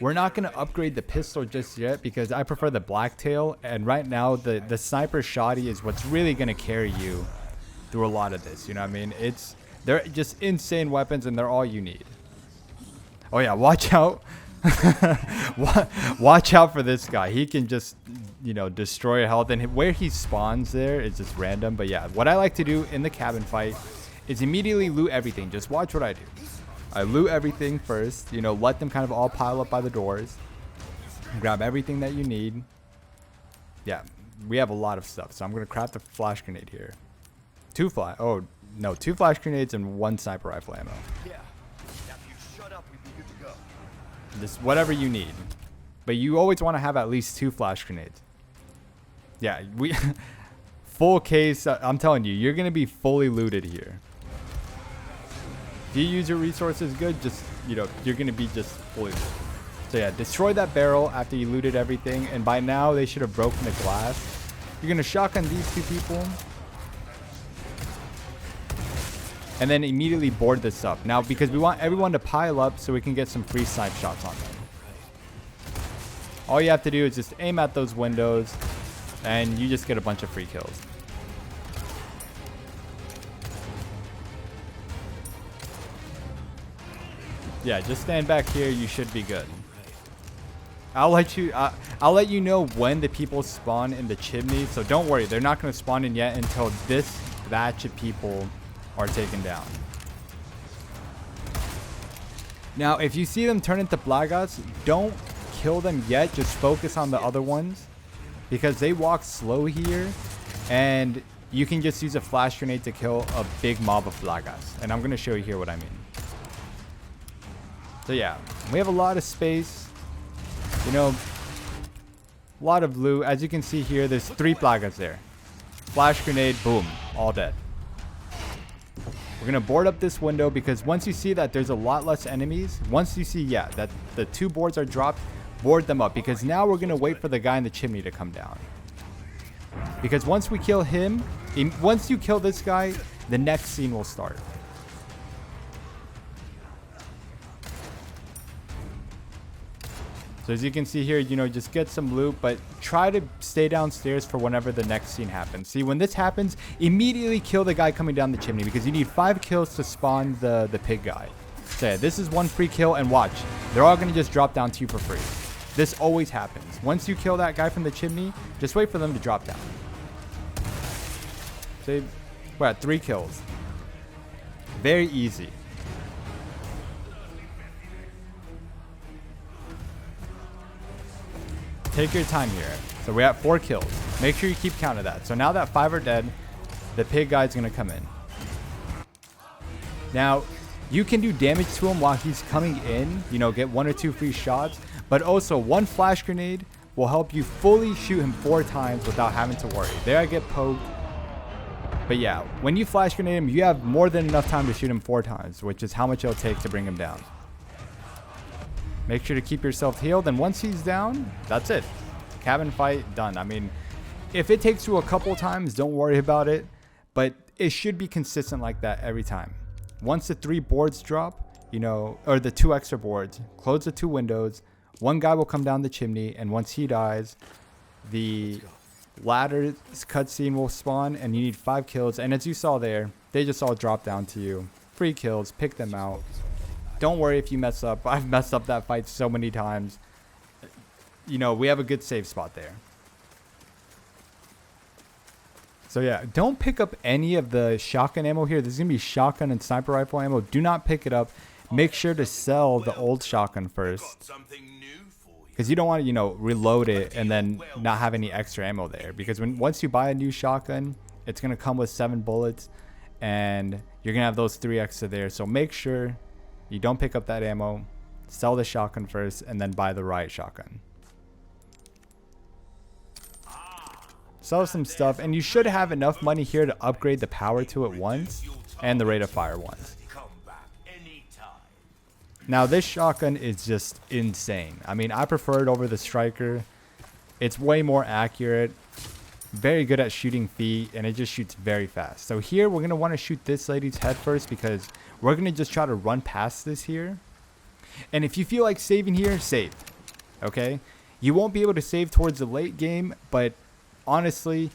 We're not going to upgrade the pistol just yet because I prefer the blacktail, and right now the sniper shoddy is what's really going to carry you through a lot of this. You know what I mean? They're just insane weapons, and they're all you need. Oh yeah, watch out. Watch out for this guy. He can just, you know, destroy health, and where he spawns there is just random. But yeah, what I like to do in the cabin fight is immediately loot everything. Just watch what I do. I loot everything first, you know, let them kind of all pile up by the doors. Grab everything that you need. Yeah, we have a lot of stuff, so I'm going to craft a flash grenade here. Two flash grenades and one sniper rifle ammo. Yeah. Now if you shut up, we'd be good to go. Just whatever you need. But you always want to have at least 2 flash grenades. Yeah, full case, I'm telling you, you're going to be fully looted here. If you use your resources good, just, you know, you're going to be just fully looted. So yeah, destroy that barrel after you looted everything, and by now they should have broken the glass. You're going to shotgun these 2 people, and then immediately board this up. Now, because we want everyone to pile up so we can get some free snipe shots on them. All you have to do is just aim at those windows, and you just get a bunch of free kills. Yeah, just stand back here. You should be good. I'll let you know when the people spawn in the chimney. So don't worry, they're not going to spawn in yet until this batch of people are taken down. Now, if you see them turn into blackouts, don't kill them yet. Just focus on the other ones, because they walk slow here, and you can just use a flash grenade to kill a big mob of blackouts. And I'm going to show you here what I mean. So yeah, we have a lot of space, you know, a lot of loot. As you can see here, there's 3 plagas there. Flash grenade, boom, all dead. We're going to board up this window, because once you see that there's a lot less enemies, once you see, yeah, that the 2 boards are dropped, board them up, because now we're going to wait for the guy in the chimney to come down. Because once we kill him, once you kill this guy, the next scene will start. So as you can see here, you know, just get some loot, but try to stay downstairs for whenever the next scene happens. See, when this happens, immediately kill the guy coming down the chimney, because you need 5 kills to spawn the pig guy. So yeah, this is 1 free kill, and watch. They're all going to just drop down to you for free. This always happens. Once you kill that guy from the chimney, just wait for them to drop down. So we're at 3 kills. Very easy. Take your time here. So we're at 4 kills. Make sure you keep count of that. So now that 5 are dead, the pig guy's going to come in. Now, you can do damage to him while he's coming in. You know, get 1 or 2 free shots. But also, 1 flash grenade will help you fully shoot him 4 times without having to worry. There I get poked. But yeah, when you flash grenade him, you have more than enough time to shoot him 4 times, which is how much it'll take to bring him down. Make sure to keep yourself healed, and once he's down, that's it. Cabin fight, done. I mean, if it takes you a couple times, don't worry about it. but it should be consistent like that every time. Once the 3 boards drop, you know, or the 2 extra boards, close the 2 windows. 1 guy will come down the chimney, and once he dies, the ladder cutscene will spawn, and you need 5 kills. And as you saw there, they just all drop down to you. Free kills, pick them out. Don't worry if you mess up. I've messed up that fight so many times. You know, we have a good save spot there. So yeah, don't pick up any of the shotgun ammo here. There's going to be shotgun and sniper rifle ammo. Do not pick it up. Make sure to sell the old shotgun first. Because you don't want to, you know, reload it and then not have any extra ammo there. Because once you buy a new shotgun, it's going to come with 7 bullets. And you're going to have those 3 extra there. So make sure you don't pick up that ammo. Sell the shotgun first and then buy the riot shotgun. Sell some stuff. And you should have enough money here to upgrade the power to it once. And the rate of fire once. Now this shotgun is just insane. I mean, I prefer it over the striker. It's way more accurate. Very good at shooting feet, and it just shoots very fast. So here we're going to want to shoot this lady's head first because we're going to just try to run past this here. And if you feel like saving here, save. Okay? You won't be able to save towards the late game, but honestly,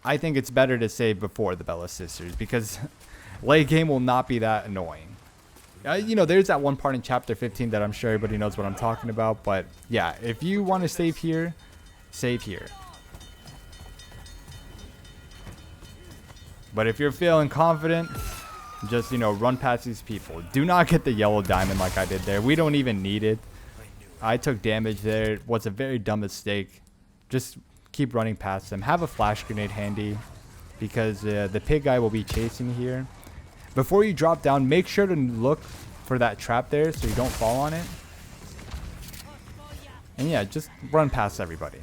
I think it's better to save before the Bella Sisters because late game will not be that annoying. You know, there's that one part in chapter 15 that I'm sure everybody knows what I'm talking about. But yeah, if you want to save here, save here. But if you're feeling confident, just, you know, run past these people. Do not get the yellow diamond like I did there. We don't even need it. I took damage there. It was a very dumb mistake. Just keep running past them. Have a flash grenade handy because the pig guy will be chasing here. Before you drop down, make sure to look for that trap there so you don't fall on it. And yeah, just run past everybody.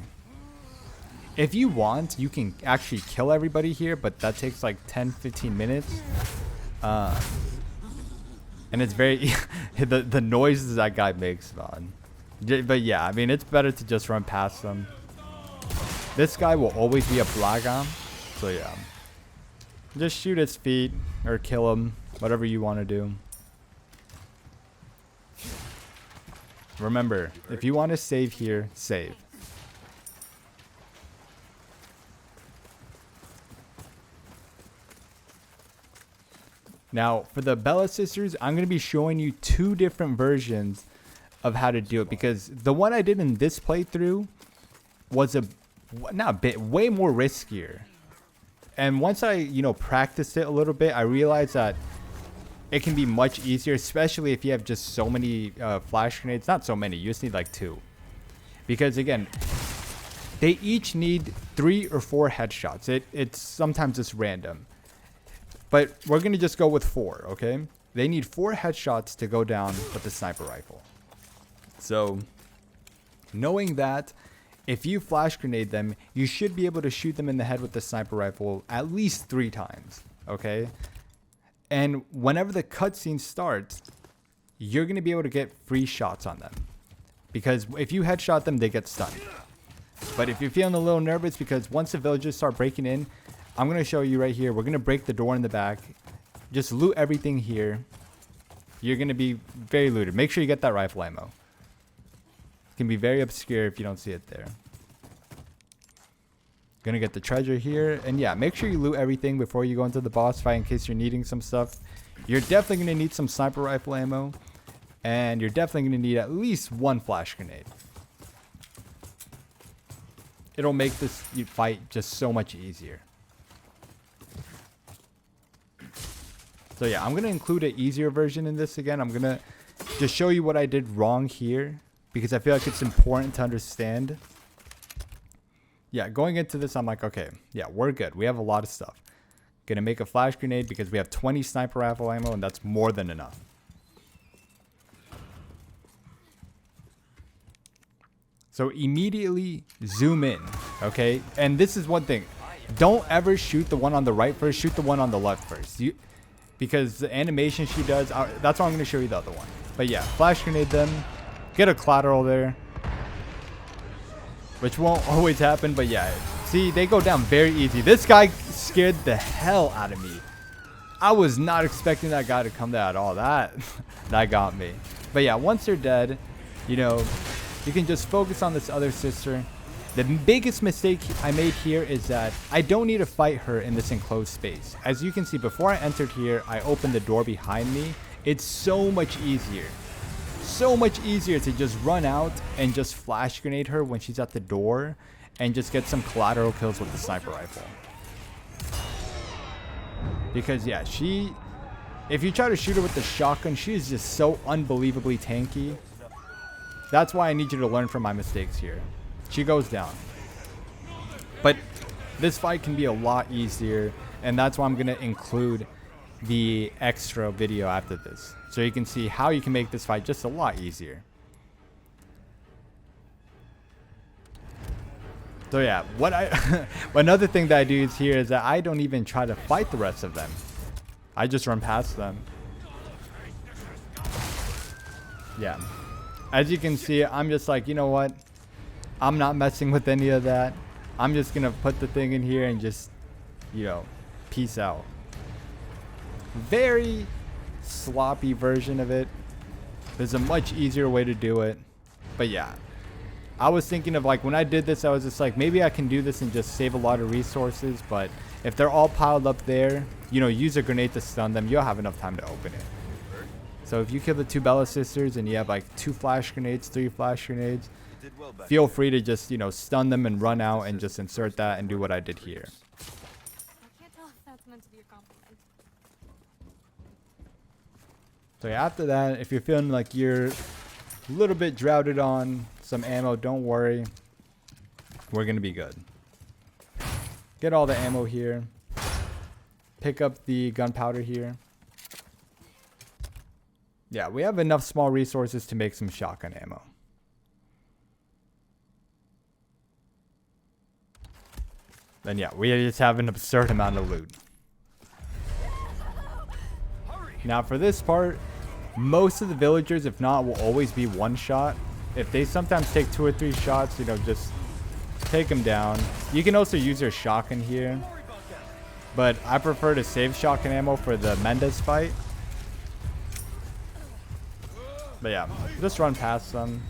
If you want, you can actually kill everybody here, but that takes like 10-15 minutes. And it's very... the noises that guy makes, man. But yeah, I mean, it's better to just run past them. This guy will always be a blagan. So yeah. Just shoot his feet or kill him, whatever you want to do. Remember, if you want to save here, save. Now, for the Bella Sisters, I'm going to be showing you 2 different versions of how to do it because the one I did in this playthrough was way more riskier. And once I, you know, practiced it a little bit, I realized that it can be much easier, especially if you have just so many flash grenades. Not so many, you just need like 2. Because again, they each need 3 or 4 headshots. It's sometimes just random. But we're going to just go with 4, okay? They need 4 headshots to go down with the sniper rifle. So, knowing that, if you flash grenade them, you should be able to shoot them in the head with the sniper rifle at least 3 times, okay? And whenever the cutscene starts, you're going to be able to get free shots on them. Because if you headshot them, they get stunned. But if you're feeling a little nervous, because once the villagers start breaking in, I'm going to show you right here. We're going to break the door in the back. Just loot everything here. You're going to be very looted. Make sure you get that rifle ammo. It can be very obscure if you don't see it there. Gonna get the treasure here. And yeah, make sure you loot everything before you go into the boss fight in case you're needing some stuff. You're definitely going to need some sniper rifle ammo. And you're definitely going to need at least 1 flash grenade. It'll make this fight just so much easier. So yeah, I'm going to include an easier version in this again. I'm going to just show you what I did wrong here, because I feel like it's important to understand. Yeah, going into this, I'm like, okay, yeah, we're good. We have a lot of stuff. Going to make a flash grenade because we have 20 sniper rifle ammo, and that's more than enough. So immediately zoom in, okay? And this is one thing. Don't ever shoot the one on the right first. Shoot the one on the left first. Because the animation she does, that's why I'm going to show you the other one. But yeah, flash grenade them. Get a collateral there. Which won't always happen, but yeah, See, they go down very easy. This guy scared the hell out of me. I was not expecting that guy to come there at all. That got me. But yeah, once they're dead, you know, you can just focus on this other sister. The biggest mistake I made here is that I don't need to fight her in this enclosed space. As you can see, before I entered here, I opened the door behind me. It's so much easier. So much easier to just run out and just flash grenade her when she's at the door and just get some collateral kills with the sniper rifle. Because yeah, if you try to shoot her with the shotgun, she is just so unbelievably tanky. That's why I need you to learn from my mistakes here. She goes down. But this fight can be a lot easier, and that's why I'm going to include the extra video after this, so you can see how you can make this fight just a lot easier. So yeah, another thing that I do here is that I don't even try to fight the rest of them. I just run past them. Yeah. As you can see, I'm just like, you know what? I'm not messing with any of that. I'm just going to put the thing in here and just, you know, peace out. Very sloppy version of it. There's a much easier way to do it. But yeah, I was thinking of like when I did this, I was just like, maybe I can do this and just save a lot of resources. But if they're all piled up there, you know, use a grenade to stun them. You'll have enough time to open it. So if you kill the 2 Bella sisters and you have like 2 flash grenades, 3 flash grenades, feel free to just, you know, stun them and run out and just insert that and do what I did here. I can't tell if that's meant to be a compliment. So yeah, after that, if you're feeling like you're a little bit droughted on some ammo, don't worry. We're going to be good. Get all the ammo here. Pick up the gunpowder here. Yeah, we have enough small resources to make some shotgun ammo. Then yeah, we just have an absurd amount of loot. Now for this part, most of the villagers, if not, will always be one shot. If they sometimes take 2 or 3 shots, you know, just take them down. You can also use your shotgun here, but I prefer to save shotgun ammo for the Mendes fight. But yeah, just run past them.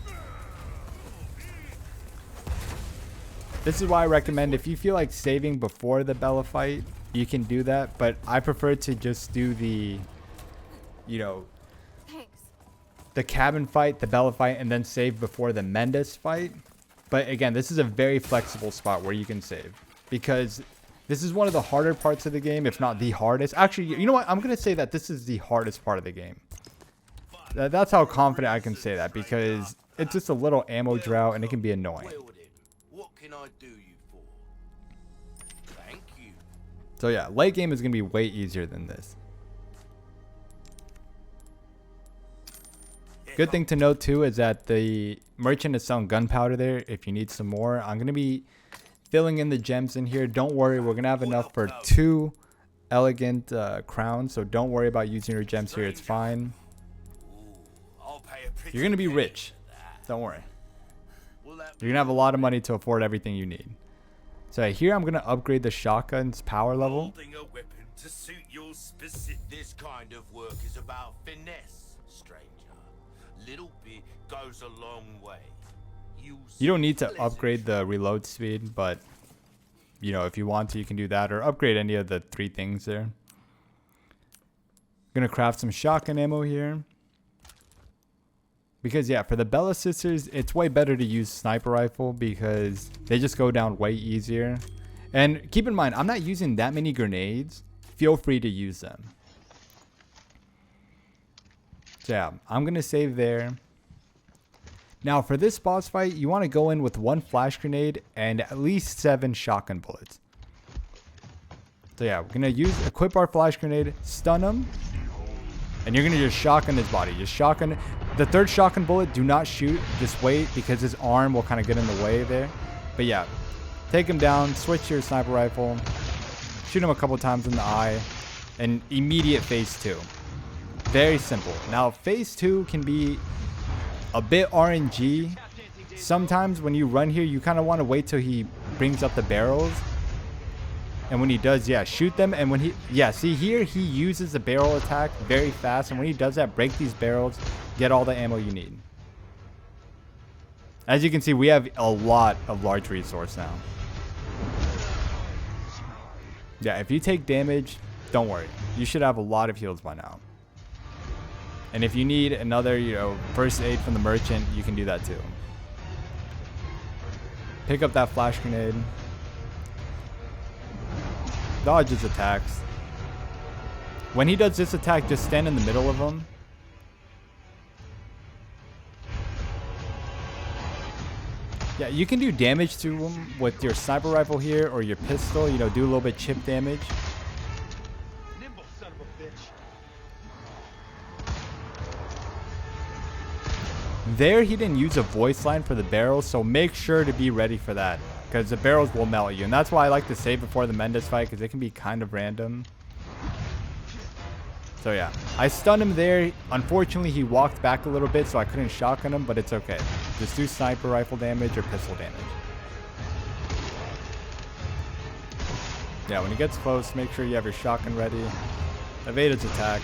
This is why I recommend, if you feel like saving before the Bella fight, you can do that. But I prefer to just do the, you know, the cabin fight, the Bella fight, and then save before the Mendes fight. But again, this is a very flexible spot where you can save, because this is one of the harder parts of the game, if not the hardest. Actually, you know what? I'm going to say that this is the hardest part of the game. That's how confident I can say that, because it's just a little ammo drought and it can be annoying. What can I do you for? Thank you. So yeah, late game is going to be way easier than this. Good thing to note too is that the merchant is selling gunpowder there if you need some more. I'm going to be filling in the gems in here. Don't worry, we're going to have enough for 2 elegant crowns, so don't worry about using your gems here. It's fine. You're going to be rich. Don't worry. You're going to have a lot of money to afford everything you need. So here I'm going to upgrade the shotgun's power level. This kind of work is about finesse, stranger. Little bit goes a long way. You don't need to upgrade the reload speed, but you know, if you want to, you can do that, or upgrade any of the 3 things there. I'm going to craft some shotgun ammo here. Because yeah, for the Bella sisters, it's way better to use sniper rifle because they just go down way easier. And keep in mind, I'm not using that many grenades. Feel free to use them. So yeah, I'm going to save there. Now for this boss fight, you want to go in with 1 flash grenade and at least 7 shotgun bullets. So yeah, we're going to equip our flash grenade, stun him, and you're going to just shotgun his body. Just shotgun. The 3rd shotgun bullet, do not shoot. Just wait, because his arm will kind of get in the way there. But yeah, take him down, switch to your sniper rifle, shoot him a couple times in the eye, and immediate phase 2. Very simple. Now phase 2 can be a bit RNG. Sometimes when you run here, you kind of want to wait till he brings up the barrels. And when he does, yeah, shoot them. And when he, yeah, see here, he uses the barrel attack very fast. And when he does that, break these barrels, get all the ammo you need. As you can see, we have a lot of large resource now. Yeah, if you take damage, don't worry. You should have a lot of heals by now. And if you need another, you know, first aid from the merchant, you can do that too. Pick up that flash grenade. Dodge his attacks. When he does this attack, just stand in the middle of him. Yeah, you can do damage to him with your sniper rifle here or your pistol. You know, do a little bit chip damage. Nimble son of a bitch. There, he didn't use a voice line for the barrels, so make sure to be ready for that. Because the barrels will melt you. And that's why I like to save before the Mendes fight, because it can be kind of random. So yeah, I stunned him there. Unfortunately, he walked back a little bit, so I couldn't shotgun him, but it's okay. Just do sniper rifle damage or pistol damage. Yeah, when he gets close, make sure you have your shotgun ready. Evade his attacks.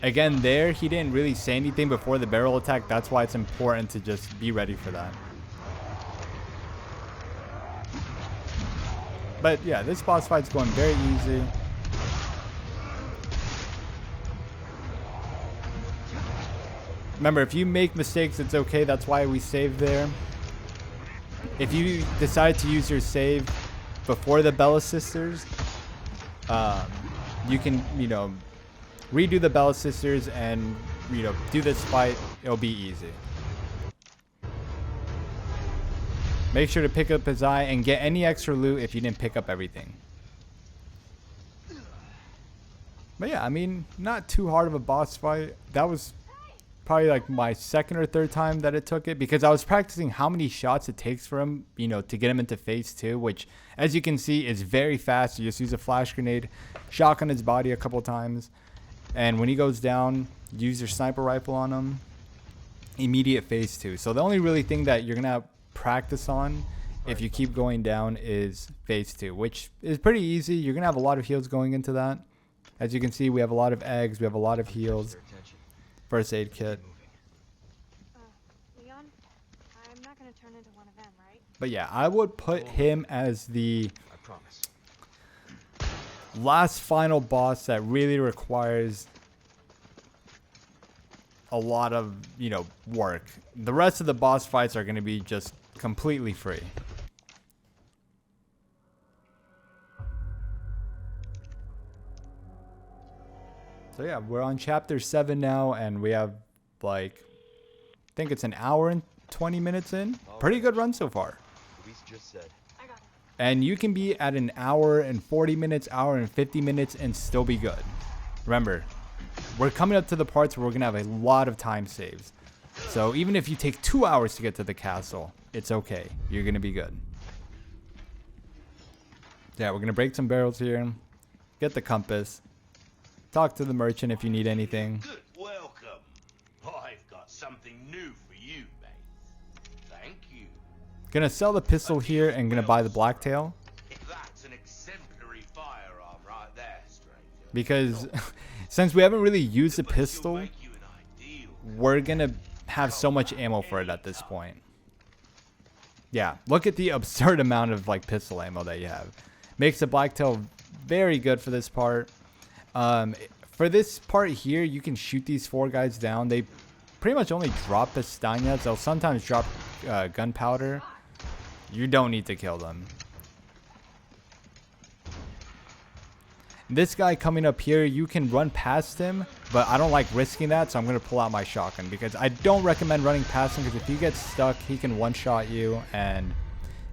Again, there, he didn't really say anything before the barrel attack. That's why it's important to just be ready for that. But yeah, this boss fight's going very easy. Remember, if you make mistakes, it's okay. That's why we save there. If you decide to use your save before the Bella Sisters, you can, you know, redo the Bella Sisters and, you know, do this fight. It'll be easy. Make sure to pick up his eye and get any extra loot if you didn't pick up everything. But yeah, I mean, not too hard of a boss fight. That was probably like my second or third time that it took it, because I was practicing how many shots it takes for him, you know, to get him into phase 2, which, as you can see, is very fast. You just use a flash grenade, shotgun his body a couple times, and when he goes down, use your sniper rifle on him. Immediate phase 2. So the only really thing that you're gonna practice on if you keep going down is phase 2, which is pretty easy. You're gonna have a lot of heals going into that. As you can see, we have a lot of eggs, we have a lot of heals. First aid kit. Leon, I'm not gonna turn into one of them, right? But yeah, I would put him as the last final boss that really requires a lot of, you know, work. The rest of the boss fights are going to be just completely free. So yeah, we're on chapter 7 now, and we have like, I think it's an hour and 20 minutes in. Pretty good run so far. I got it. And you can be at an hour and 40 minutes, hour and 50 minutes and still be good. Remember, we're coming up to the parts where we're going to have a lot of time saves. So even if you take 2 hours to get to the castle, it's okay. You're going to be good. Yeah, we're going to break some barrels here. Get the compass. Talk to the merchant if you need anything. Good welcome. I've got something new for you, mate. Thank you. Gonna sell the pistol here and gonna buy the blacktail. That's an exemplary firearm right there, stranger. Because since we haven't really used the pistol, Make you an ideal. we're gonna have so much ammo for it at this point. Yeah, look at the absurd amount of like pistol ammo that you have. Makes the blacktail very good for this part. For this part here, you can shoot these 4 guys down. They pretty much only drop pestañas. They'll sometimes drop gunpowder. You don't need to kill them. This guy coming up here, you can run past him, but I don't like risking that, so I'm going to pull out my shotgun, because I don't recommend running past him, because if you get stuck, he can one-shot you, and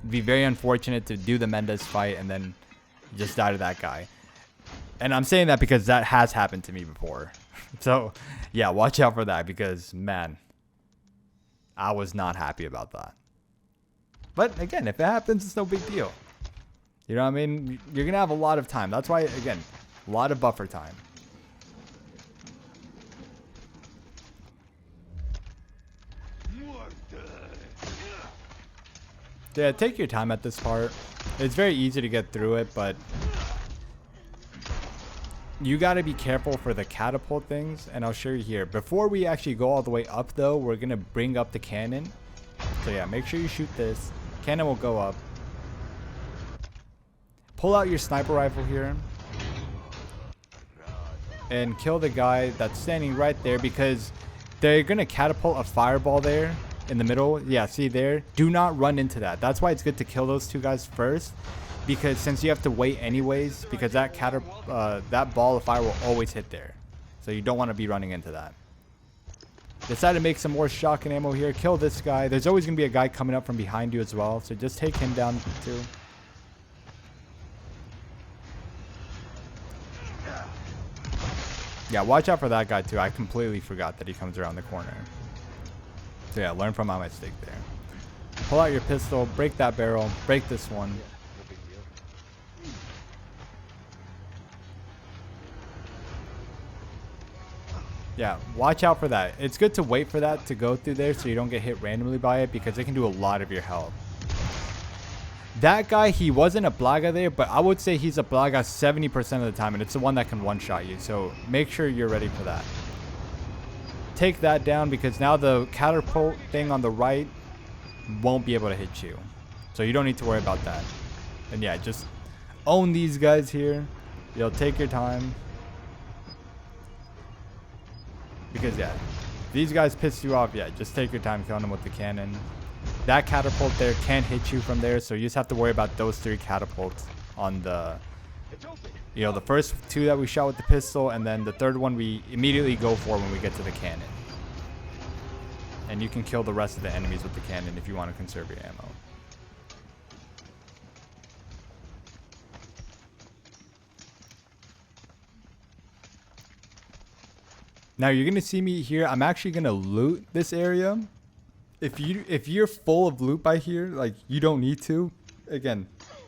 it'd be very unfortunate to do the Mendes fight and then just die to that guy. And I'm saying that because that has happened to me before. So, yeah, watch out for that, because, man, I was not happy about that. But, again, if it happens, it's no big deal. You know what I mean? You're going to have a lot of time. That's why, again, a lot of buffer time. Yeah, take your time at this part. It's very easy to get through it, but you got to be careful for the catapult things, and I'll show you here. Before we actually go all the way up though, we're going to bring up the cannon. So yeah, make sure you shoot this. Cannon will go up. Pull out your sniper rifle here and kill the guy that's standing right there, because they're going to catapult a fireball there in the middle. Yeah, see there? Do not run into that. That's why it's good to kill those two guys first, because since you have to wait anyways, because that that ball of fire will always hit there. So you don't want to be running into that. Decide to make some more shotgun ammo here. Kill this guy. There's always going to be a guy coming up from behind you as well, so just take him down too. Yeah, watch out for that guy too. I completely forgot that he comes around the corner. So yeah, learn from my mistake there. Pull out your pistol, break that barrel, break this one. Yeah, watch out for that. It's good to wait for that to go through there so you don't get hit randomly by it, because it can do a lot of your health. That guy, he wasn't a Blaga there, but I would say he's a Blaga 70% of the time, and it's the one that can one-shot you. So make sure you're ready for that. Take that down, because now the catapult thing on the right won't be able to hit you. So you don't need to worry about that. And yeah, just own these guys here. You'll take your time. Because yeah, these guys piss you off. Yeah, just take your time killing them with the cannon. That catapult there can't hit you from there, so you just have to worry about those 3 catapults on the, you know, the first 2 that we shot with the pistol, and then the 3rd one we immediately go for when we get to the cannon. And you can kill the rest of the enemies with the cannon if you want to conserve your ammo. Now you're gonna see me here. I'm actually gonna loot this area. If you're full of loot by here, like, you don't need to. Again,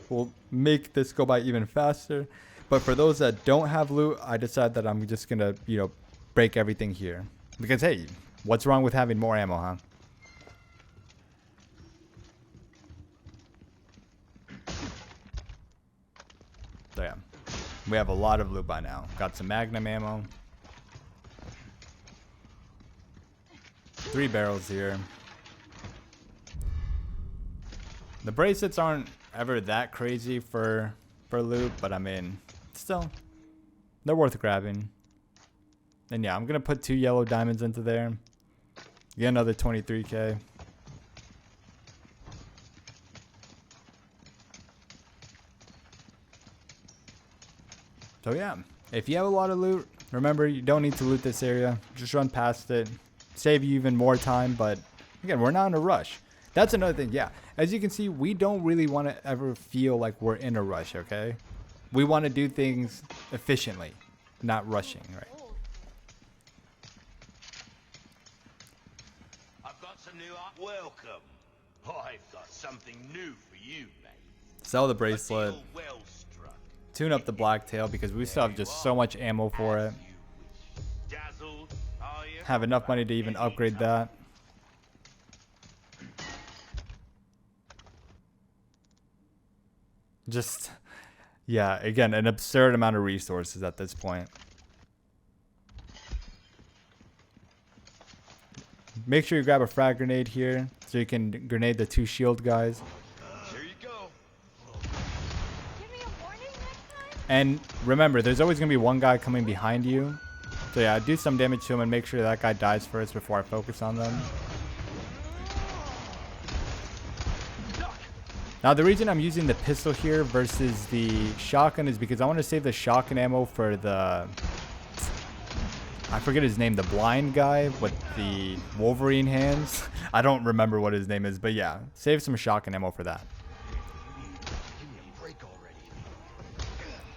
we'll make this go by even faster. But for those that don't have loot, I decide that I'm just gonna, you know, break everything here. Because hey, what's wrong with having more ammo, huh? So yeah, we have a lot of loot by now. Got some magnum ammo. 3 barrels here. The bracelets aren't ever that crazy for loot, but I mean, still, they're worth grabbing. And yeah, I'm gonna put 2 yellow diamonds into there. Get another 23k. So yeah, if you have a lot of loot, remember, you don't need to loot this area. Just run past it. Save you even more time, but again, we're not in a rush. That's another thing. Yeah, as you can see, we don't really want to ever feel like we're in a rush. Okay, we want to do things efficiently, not rushing, right? I've got some new art. Welcome. I've got something new for you, mate. Sell the bracelet. A deal well struck. Tune up the blacktail, because we still have just so much ammo for it. Dazzled, are you? Have enough money to even upgrade that. Just, yeah, again, an absurd amount of resources at this point. Make sure you grab a frag grenade here so you can grenade the 2 shield guys. Here you go. Give me a warning next time? And remember, there's always going to be one guy coming behind you. So yeah, do some damage to him and make sure that guy dies first before I focus on them. Now the reason I'm using the pistol here versus the shotgun is because I want to save the shotgun ammo for the, I forget his name, the blind guy with the Wolverine hands. I don't remember what his name is, but yeah, save some shotgun ammo for that. Give me a break already.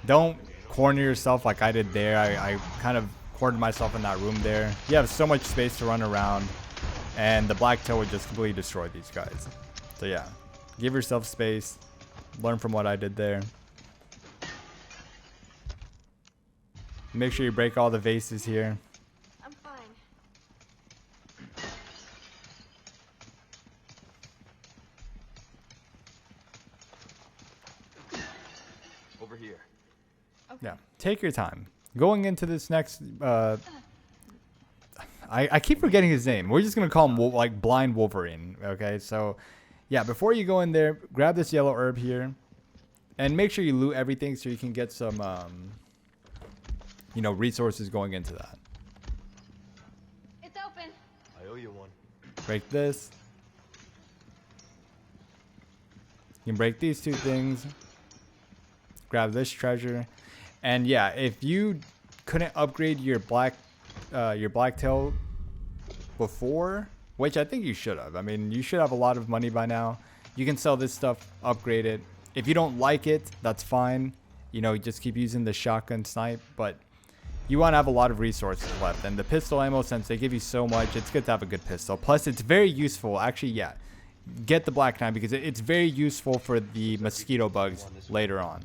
Don't corner yourself like I did there. I kind of cornered myself in that room there. You have so much space to run around, and the blacktail would just completely destroy these guys. So yeah, give yourself space. Learn from what I did there. Make sure you break all the vases here. I'm fine. over here. Yeah, take your time. Going into this next, I keep forgetting his name. We're just gonna call him like Blind Wolverine. Okay, so yeah, before you go in there, grab this yellow herb here, and make sure you loot everything so you can get some, you know, resources going into that. It's open. I owe you one. Break this. You can break these two things. Grab this treasure, and yeah, if you couldn't upgrade your blacktail before, which I think you should have. I mean, you should have a lot of money by now. You can sell this stuff, upgrade it. If you don't like it, that's fine. You know, just keep using the shotgun snipe, but you want to have a lot of resources left. And the pistol ammo, since they give you so much, it's good to have a good pistol. Plus, it's very useful. Actually, yeah, get the black knife because it's very useful for the mosquito bugs later on.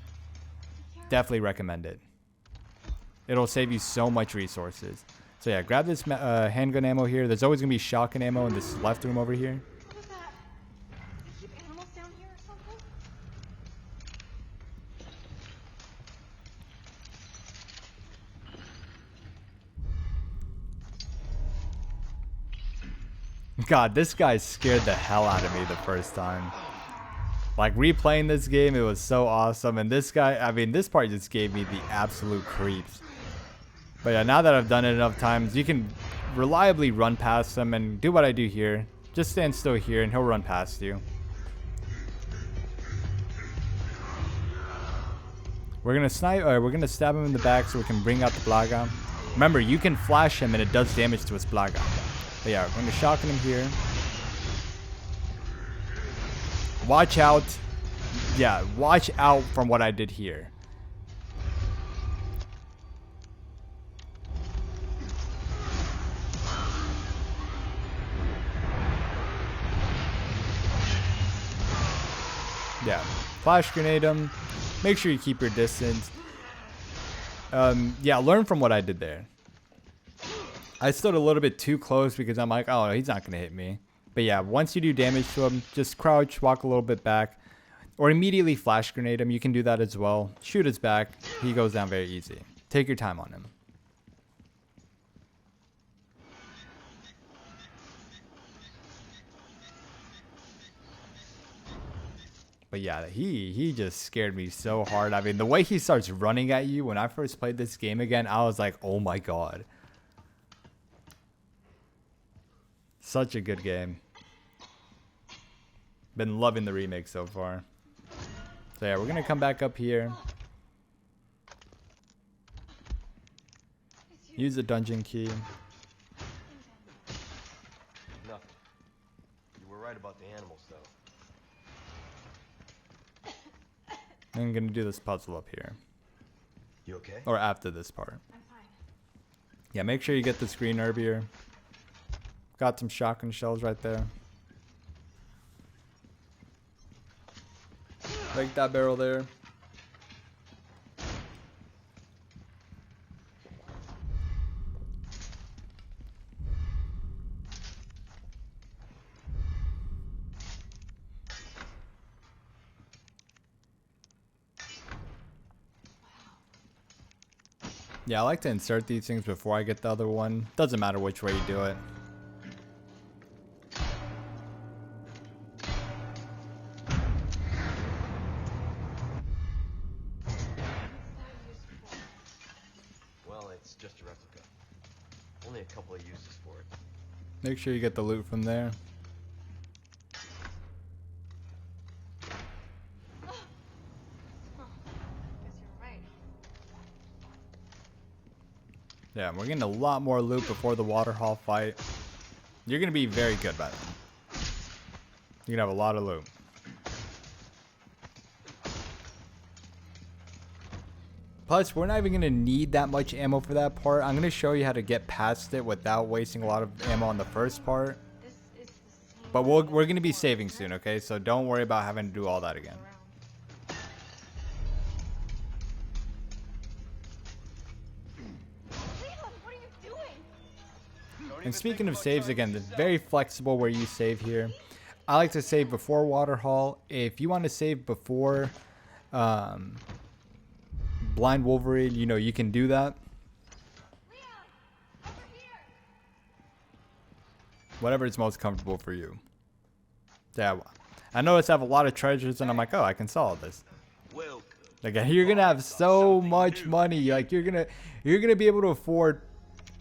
Definitely recommend it. It'll save you so much resources. So yeah, grab this handgun ammo here. There's always gonna be shotgun ammo in this left room over here. What was that? They keep animals down here or something? God, this guy scared the hell out of me the first time. Like, replaying this game, it was so awesome. And this guy, I mean, this part just gave me the absolute creeps. But yeah, now that I've done it enough times, you can reliably run past him and do what I do here. Just stand still here and he'll run past you. We're gonna stab him in the back so we can bring out the Blaga. Remember, you can flash him and it does damage to his Blaga. But yeah, we're gonna shotgun him here. Watch out. Yeah, watch out from what I did here. Yeah, flash grenade him. Make sure you keep your distance. Yeah, learn from what I did there. I stood a little bit too close because I'm like, oh, he's not going to hit me. But yeah, once you do damage to him, just crouch, walk a little bit back, or immediately flash grenade him. You can do that as well. Shoot his back. He goes down very easy. Take your time on him. But yeah, he just scared me so hard. I mean, the way he starts running at you, when I first played this game again, I was like, oh my god. Such a good game. Been loving the remake so far. So yeah, we're going to come back up here. Use the dungeon key. Nothing. You were right about the animals, though. I'm going to do this puzzle up here. You okay? Or after this part. I'm fine. Yeah, make sure you get this green herb here. Got some shotgun shells right there. Break that barrel there. Yeah, I like to insert these things before I get the other one. Doesn't matter which way you do it. Well, it's just a replica. Only a couple of uses for it. Make sure you get the loot from there. Guess you're right. Yeah, we're getting a lot more loot before the water hall fight. You're going to be very good by then. You're going to have a lot of loot. Plus, we're not even going to need that much ammo for that part. I'm going to show you how to get past it without wasting a lot of ammo on the first part. This is the same. But we're going to be saving soon, okay? So don't worry about having to do all that again. Leon, what are you doing? And speaking of saves, again, it's very flexible where you save here. I like to save before water hall. If you want to save before blind Wolverine, you know, you can do that. Whatever is most comfortable for you. Yeah, I noticed I have a lot of treasures, and I'm like, oh, I can sell all this. Welcome. Like, you're gonna have so much money. Like, you're gonna be able to afford.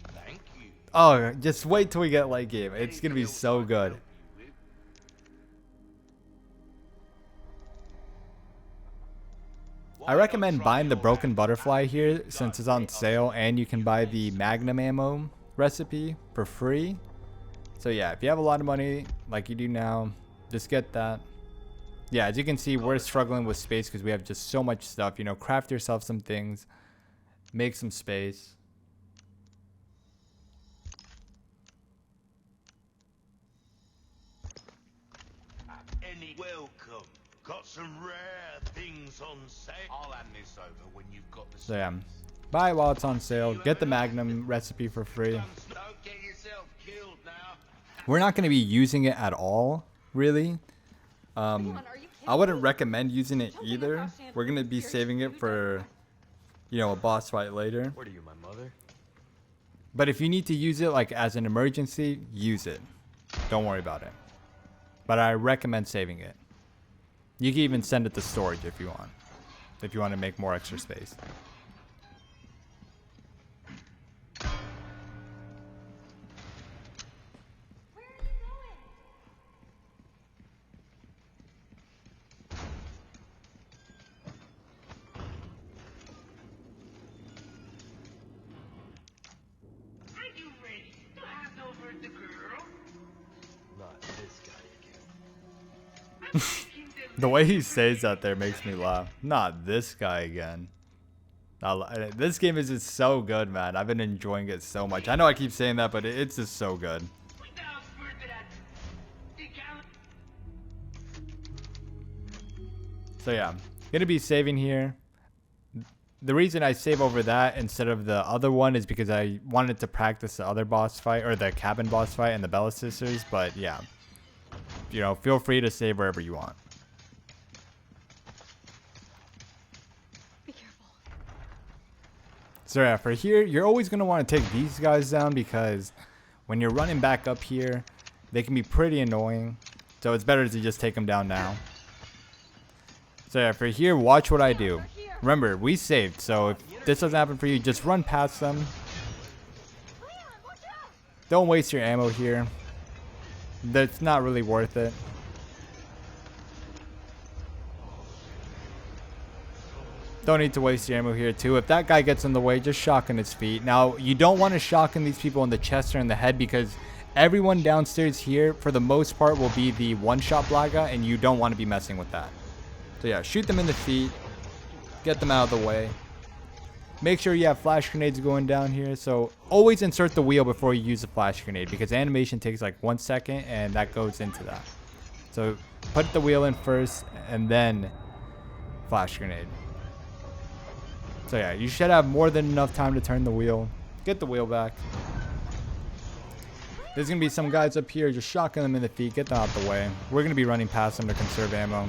Thank you. Oh, just wait till we get late game. It's gonna be so good. I recommend buying the broken butterfly here since it's on sale, and you can buy the magnum ammo recipe for free. So yeah, if you have a lot of money like you do now, just get that. Yeah, as you can see, we're struggling with space because we have just so much stuff. You know, craft yourself some things, make some space. Any welcome. Got some rare things on sale. I'll hand this over when you've got the So yeah, buy it while it's on sale. Get the magnum recipe for free. Don't get yourself killed now. We're not going to be using it at all, really. I wouldn't recommend using it either. We're going to be saving it for, you know, a boss fight later. What are you, my mother? But if you need to use it like as an emergency, use it. Don't worry about it. But I recommend saving it. You can even send it to storage if you want. If you want to make more extra space. Not this guy again. The way he says that there makes me laugh. Not this guy again. This game is just so good, man. I've been enjoying it so much. I know I keep saying that, but it's just so good. So yeah, gonna be saving here. The reason I save over that instead of the other one is because I wanted to practice the other boss fight, or the cabin boss fight and the Bella Sisters. But yeah, you know, feel free to save wherever you want. Be careful. So yeah, for here, you're always going to want to take these guys down because when you're running back up here, they can be pretty annoying. So it's better to just take them down now. So yeah, for here, watch what I do. Remember, we saved, so if this doesn't happen for you, just run past them. Don't waste your ammo here. That's not really worth it. Don't need to waste your ammo here too. If that guy gets in the way, just shotgun his feet. Now, you don't want to shotgun these people in the chest or in the head because everyone downstairs here, for the most part, will be the one-shot black guy, and you don't want to be messing with that. So yeah, shoot them in the feet. Get them out of the way. Make sure you have flash grenades going down here. So always insert the wheel before you use the flash grenade because animation takes like 1 second and that goes into that. So put the wheel in first and then flash grenade. So yeah, you should have more than enough time to turn the wheel. Get the wheel back. There's going to be some guys up here. Just shotgun them in the feet. Get them out the way. We're going to be running past them to conserve ammo.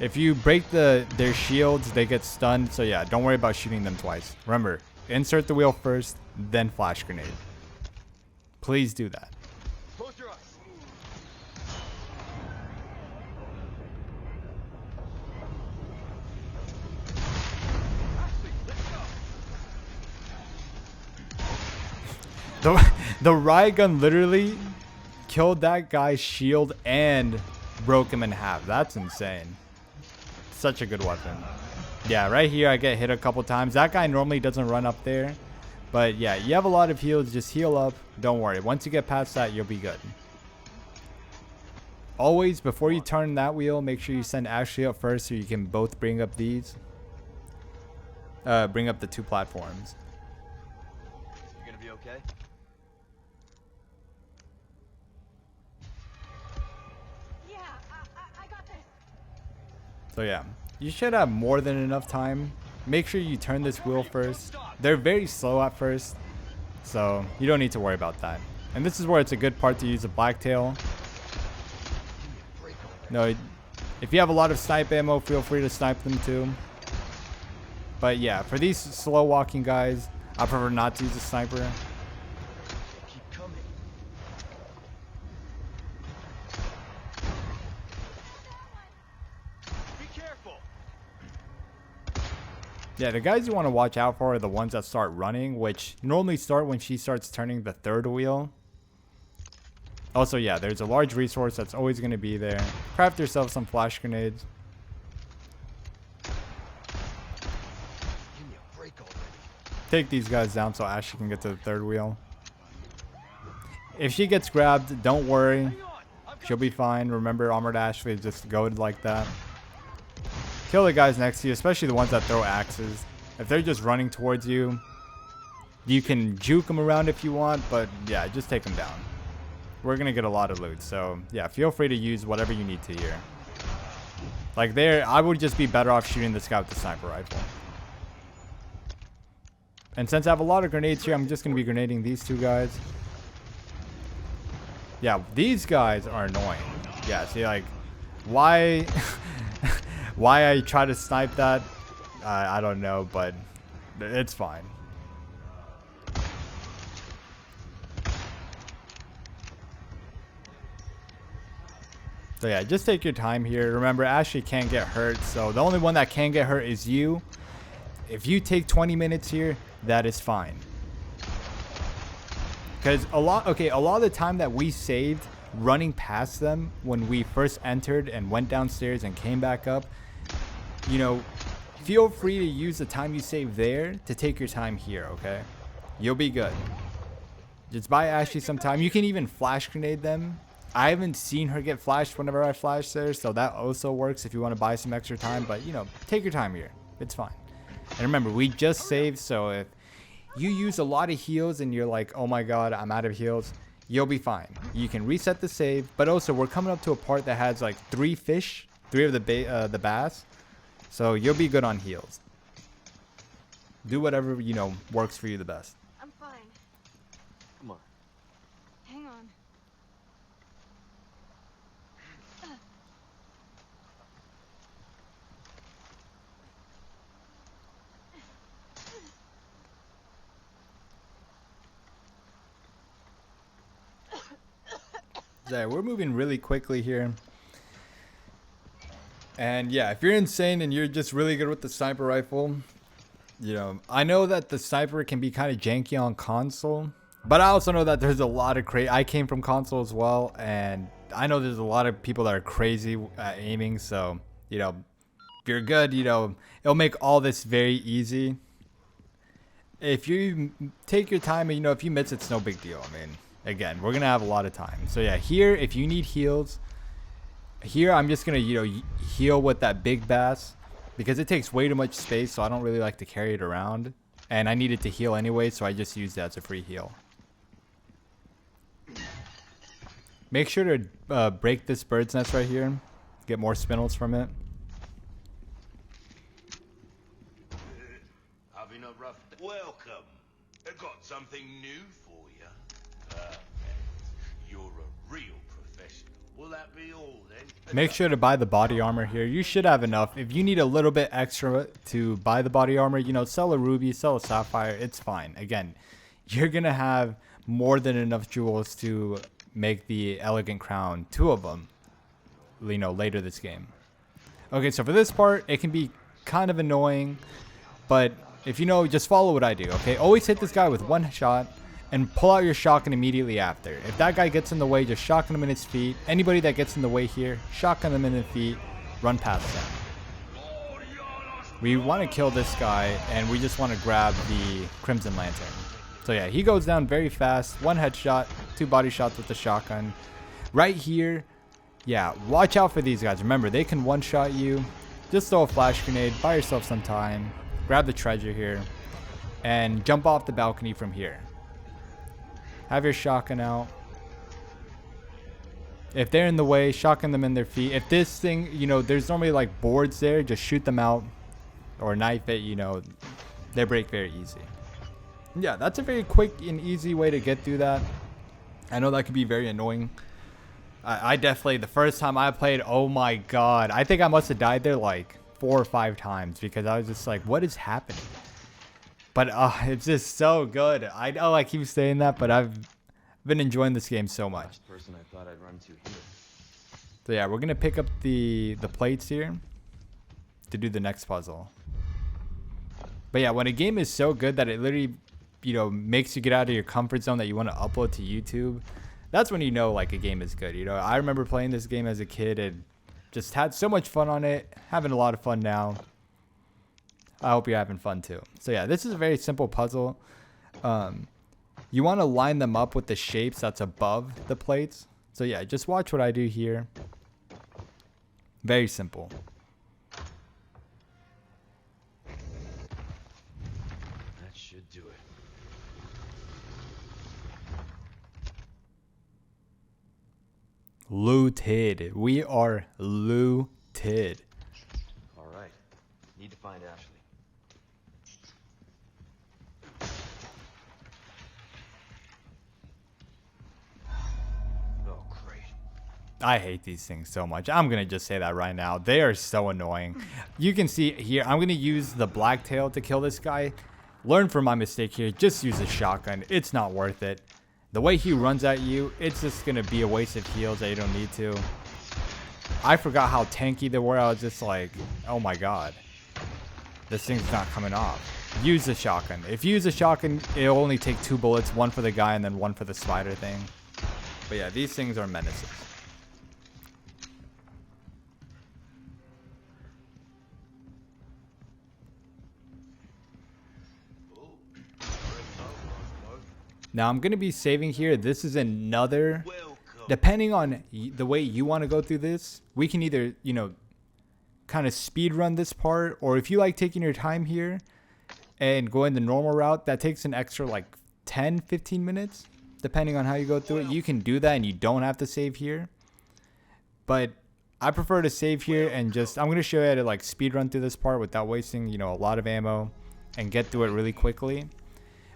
If you break their shields, they get stunned. So yeah, don't worry about shooting them twice. Remember, insert the wheel first, then flash grenade. Please do that. Close your eyes. The riot gun literally killed that guy's shield and broke him in half. That's insane. Such a good weapon. Yeah, right here I get hit a couple times. That guy normally doesn't run up there. But yeah, you have a lot of heals. Just heal up. Don't worry. Once you get past that, you'll be good. Always, before you turn that wheel, make sure you send Ashley up first so you can both bring up these. Bring up the 2 platforms. You gonna be okay? Yeah, I got this. So yeah, you should have more than enough time. Make sure you turn this wheel first. They're very slow at first, so you don't need to worry about that. And this is where it's a good part to use a blacktail. No, If you have a lot of snipe ammo, feel free to snipe them too. But yeah, for these slow walking guys, I prefer not to use a sniper. Keep coming. Be careful. Yeah, the guys you want to watch out for are the ones that start running, which normally start when she starts turning the third wheel. Also, yeah, there's a large resource that's always going to be there. Craft yourself some flash grenades. Give me a break already. Take these guys down so Ashley can get to the third wheel. If she gets grabbed, don't worry. She'll be fine. Remember, Armored Ashley is just goated like that. Kill the guys next to you, especially the ones that throw axes. If they're just running towards you, you can juke them around if you want, but yeah, just take them down. We're going to get a lot of loot, so yeah, feel free to use whatever you need to here. Like there, I would just be better off shooting this guy with the sniper rifle. And since I have a lot of grenades here, I'm just going to be grenading these two guys. Yeah, these guys are annoying. Yeah, see, like, why... why I try to snipe that, I don't know, but it's fine. So yeah, just take your time here. Remember, Ashley can't get hurt, so the only one that can get hurt is you. If you take 20 minutes here, that is fine. Because a lot of the time that we saved running past them when we first entered and went downstairs and came back up, you know, feel free to use the time you save there to take your time here, okay? You'll be good. Just buy Ashley some time. You can even flash grenade them. I haven't seen her get flashed whenever I flash there, so that also works if you want to buy some extra time. But, you know, take your time here. It's fine. And remember, we just saved, so if you use a lot of heals and you're like, oh my god, I'm out of heals, you'll be fine. You can reset the save, but also we're coming up to a part that has like 3 fish, 3 of the bass, so you'll be good on heals. Do whatever, you know, works for you the best. I'm fine. Come on. Hang on. Yeah, we're moving really quickly here. And yeah, if you're insane and you're just really good with the sniper rifle, you know, I know that the sniper can be kind of janky on console, but I also know that there's a lot of I came from console as well, and I know there's a lot of people that are crazy at aiming, so, you know, if you're good, you know, it'll make all this very easy. If you take your time and, you know, if you miss, it's no big deal. I mean, again, we're going to have a lot of time. So yeah, here, if you need heals, here I'm just going to, you know, heal with that big bass because it takes way too much space, so I don't really like to carry it around. And I needed to heal anyway, so I just used that as a free heal. Make sure to break this bird's nest right here. Get more spindles from it. Having a rough day? Welcome. I got something new for you. Perfect. You're a real professional. Will that be all then? Make sure to buy the body armor here. You should have enough. If you need a little bit extra to buy the body armor, you know, sell a ruby, sell a sapphire. It's fine. Again, you're going to have more than enough jewels to make the elegant crown, 2 of them, you know, later this game. Okay, so for this part, it can be kind of annoying, but if you know, just follow what I do, okay? Always hit this guy with 1 shot and pull out your shotgun immediately after. If that guy gets in the way, just shotgun him in his feet. Anybody that gets in the way here, shotgun them in the feet, run past them. We want to kill this guy, and we just want to grab the Crimson Lantern. So yeah, he goes down very fast. 1 headshot, 2 body shots with the shotgun. Right here, yeah, watch out for these guys. Remember, they can one-shot you. Just throw a flash grenade, buy yourself some time, grab the treasure here, and jump off the balcony from here. Have your shotgun out. If they're in the way, shotgun them in their feet. If this thing, you know, there's normally like boards there, just shoot them out or knife it, you know, they break very easy. Yeah, that's a very quick and easy way to get through that. I know that can be very annoying, I definitely, the first time I played, oh my god. I think I must have died there like 4 or 5 times because I was just like, what is happening? But it's just so good. I know I keep saying that, but I've been enjoying this game so much. Last person I thought I'd run to here. So yeah, we're going to pick up the plates here to do the next puzzle. But yeah, when a game is so good that it literally, you know, makes you get out of your comfort zone that you want to upload to YouTube, that's when you know like a game is good. You know, I remember playing this game as a kid and just had so much fun on it, having a lot of fun now. I hope you're having fun too. So yeah, this is a very simple puzzle. You want to line them up with the shapes that's above the plates. So yeah, just watch what I do here. Very simple. That should do it. Looted. We are looted. All right. Need to find Ashley. Oh, great. I hate these things so much. I'm going to just say that right now. They are so annoying. You can see here, I'm going to use the blacktail to kill this guy. Learn from my mistake here. Just use a shotgun. It's not worth it. The way he runs at you, it's just going to be a waste of heals that you don't need to. I forgot how tanky they were. I was just like, oh my god. This thing's not coming off. Use the shotgun. If you use a shotgun, it'll only take 2 bullets. 1 for the guy and then 1 for the spider thing. But yeah, these things are menaces. Now I'm going to be saving here. This is another, depending on the way you want to go through this, we can either, you know, kind of speed run this part, or if you like taking your time here and going the normal route, that takes an extra like 10-15 minutes, depending on how you go through it. You can do that and you don't have to save here. But I prefer to save here and just, I'm going to show you how to like speed run through this part without wasting, you know, a lot of ammo and get through it really quickly.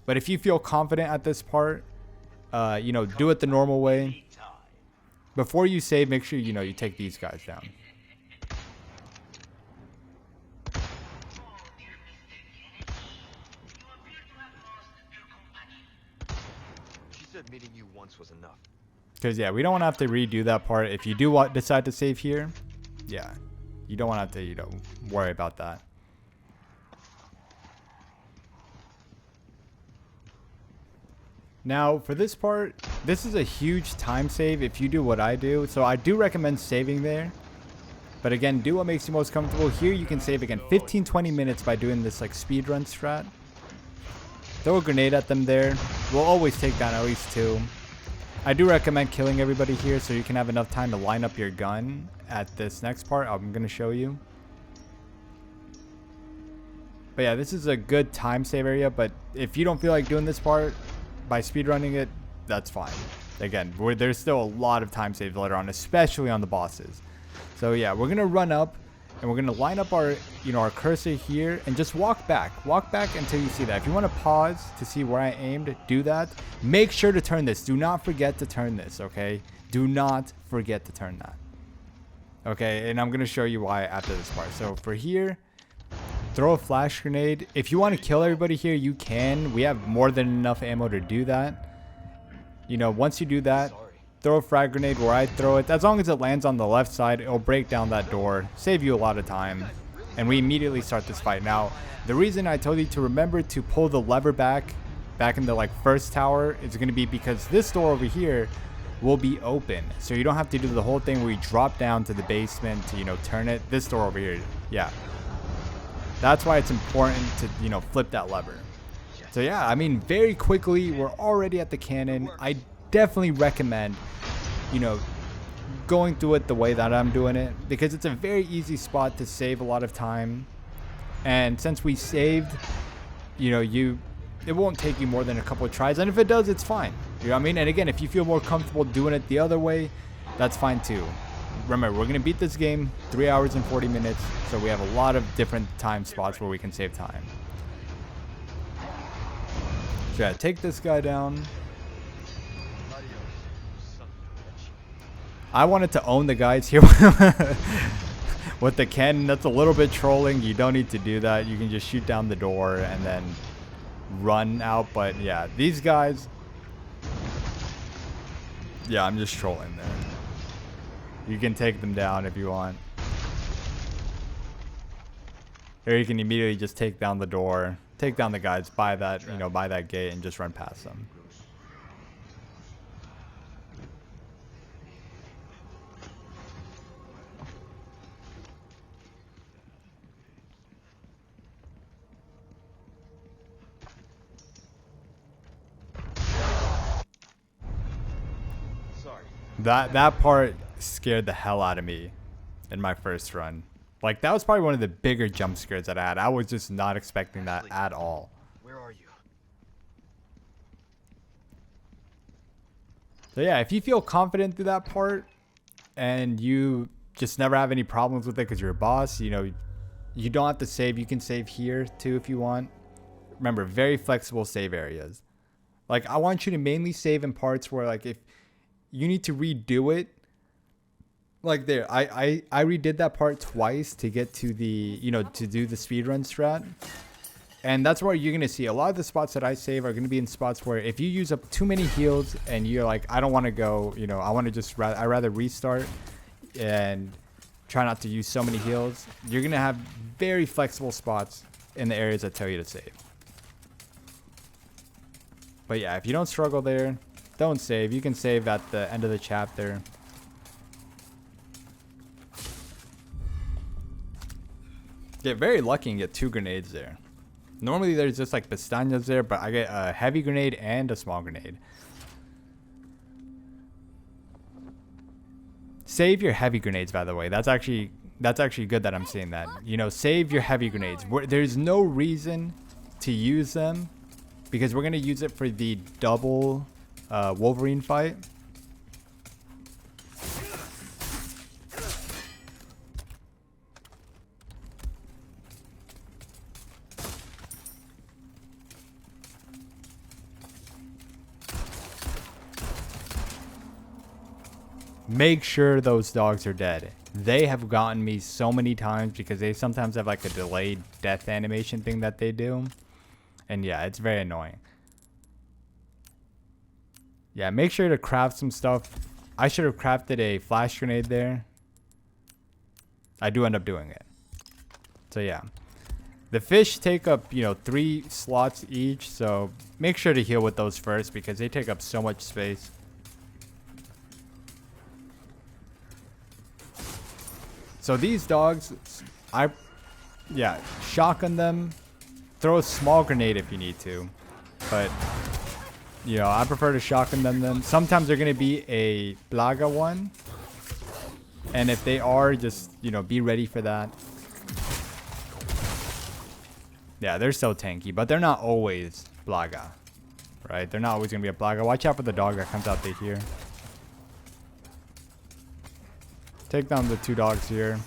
But if you feel confident at this part, you know, do it the normal way. Before you save, make sure, you know, you take these guys down. She said meeting you once was enough. Because, yeah, we don't want to have to redo that part. If you do decide to save here, yeah, you don't want to have to, you know, worry about that. Now, for this part, this is a huge time save if you do what I do. So I do recommend saving there. But again, do what makes you most comfortable. Here you can save again 15-20 minutes by doing this like speed run strat. Throw a grenade at them there. We'll always take down at least 2. I do recommend killing everybody here so you can have enough time to line up your gun at this next part I'm going to show you. But yeah, this is a good time save area. But if you don't feel like doing this part, by speedrunning it, that's fine. Again, there's still a lot of time saves later on, especially on the bosses. So yeah, we're gonna run up and we're gonna line up our, you know, our cursor here and just walk back until you see that. If you want to pause to see where I aimed, do that. Make sure to turn this. Do not forget to turn this. Okay, do not forget to turn that. Okay, and I'm gonna show you why after this part. So for here, throw a flash grenade. If you want to kill everybody here, you can. We have more than enough ammo to do that. You know, once you do that, throw a frag grenade where I throw it. As long as it lands on the left side, it'll break down that door. Save you a lot of time. And we immediately start this fight. Now, the reason I told you to remember to pull the lever back in the like first tower is going to be because this door over here will be open. So you don't have to do the whole thing where you drop down to the basement to, you know, turn it. This door over here, yeah. That's why it's important to, you know, flip that lever. So yeah, I mean, very quickly, we're already at the cannon. I definitely recommend, you know, going through it the way that I'm doing it, because it's a very easy spot to save a lot of time. And since we saved, you know, it won't take you more than a couple of tries. And if it does, it's fine. You know what I mean? And again, if you feel more comfortable doing it the other way, that's fine too. Remember, we're going to beat this game 3 hours and 40 minutes, so we have a lot of different time spots where we can save time. So yeah, take this guy down. I wanted to own the guys here with the cannon. That's a little bit trolling. You don't need to do that. You can just shoot down the door and then run out. But yeah, these guys, yeah, I'm just trolling there. You can take them down if you want. Or you can immediately just take down the door, take down the guys by that, you know, by that gate and just run past them. Sorry. That part scared the hell out of me in my first run. Like, that was probably one of the bigger jump scares that I had. I was just not expecting that at all. Where are you? So yeah, if you feel confident through that part and you just never have any problems with it because you're a boss, you know, you don't have to save. You can save here too if you want. Remember, very flexible save areas. Like, I want you to mainly save in parts where, like, if you need to redo it, like there, I redid that part twice to get to the, you know, to do the speedrun strat. And that's where you're going to see a lot of the spots that I save are going to be in spots where if you use up too many heals and you're like, I don't want to go, you know, I want to just, I'd rather restart and try not to use so many heals. You're going to have very flexible spots in the areas that tell you to save. But yeah, if you don't struggle there, don't save. You can save at the end of the chapter. Get very lucky and get 2 grenades there. Normally there's just like pestañas there, but I get a heavy grenade and a small grenade. Save your heavy grenades, by the way. That's actually good that I'm saying that. You know, save your heavy grenades. There's no reason to use them because we're going to use it for the double Wolverine fight. Make sure those dogs are dead. They have gotten me so many times because they sometimes have like a delayed death animation thing that they do. And yeah, it's very annoying. Yeah, make sure to craft some stuff. I should have crafted a flash grenade there. I do end up doing it. So yeah. The fish take up, you know, 3 slots each. So make sure to heal with those first because they take up so much space. So these dogs, shotgun them, throw a small grenade if you need to, but, you know, I prefer to shotgun them. Sometimes they're going to be a plaga one, and if they are, just, you know, be ready for that. Yeah, they're so tanky, but they're not always plaga, right? They're not always going to be a plaga. Watch out for the dog that comes out there here. Take down the 2 dogs here.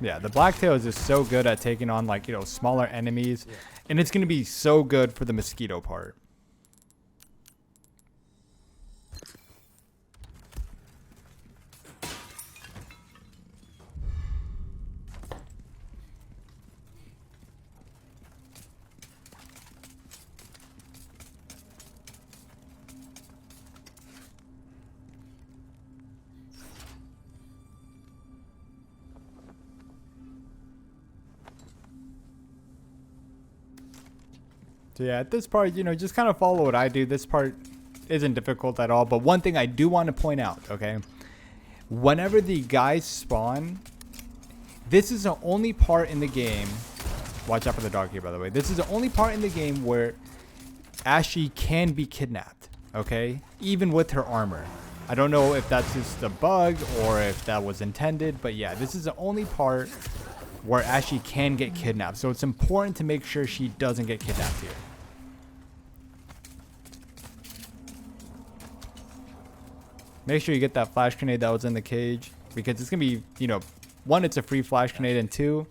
Yeah, the blacktail is just so good at taking on, like, you know, smaller enemies. And it's going to be so good for the mosquito part. So yeah, at this part, you know, just kind of follow what I do. This part isn't difficult at all. But one thing I do want to point out, okay? Whenever the guys spawn, this is the only part in the game. Watch out for the dog here, by the way. This is the only part in the game where Ashley can be kidnapped, okay? Even with her armor. I don't know if that's just a bug or if that was intended. But yeah, this is the only part where Ashley can get kidnapped. So it's important to make sure she doesn't get kidnapped here. Make sure you get that flash grenade that was in the cage. Because it's going to be, you know, 1, it's a free flash grenade. And 2,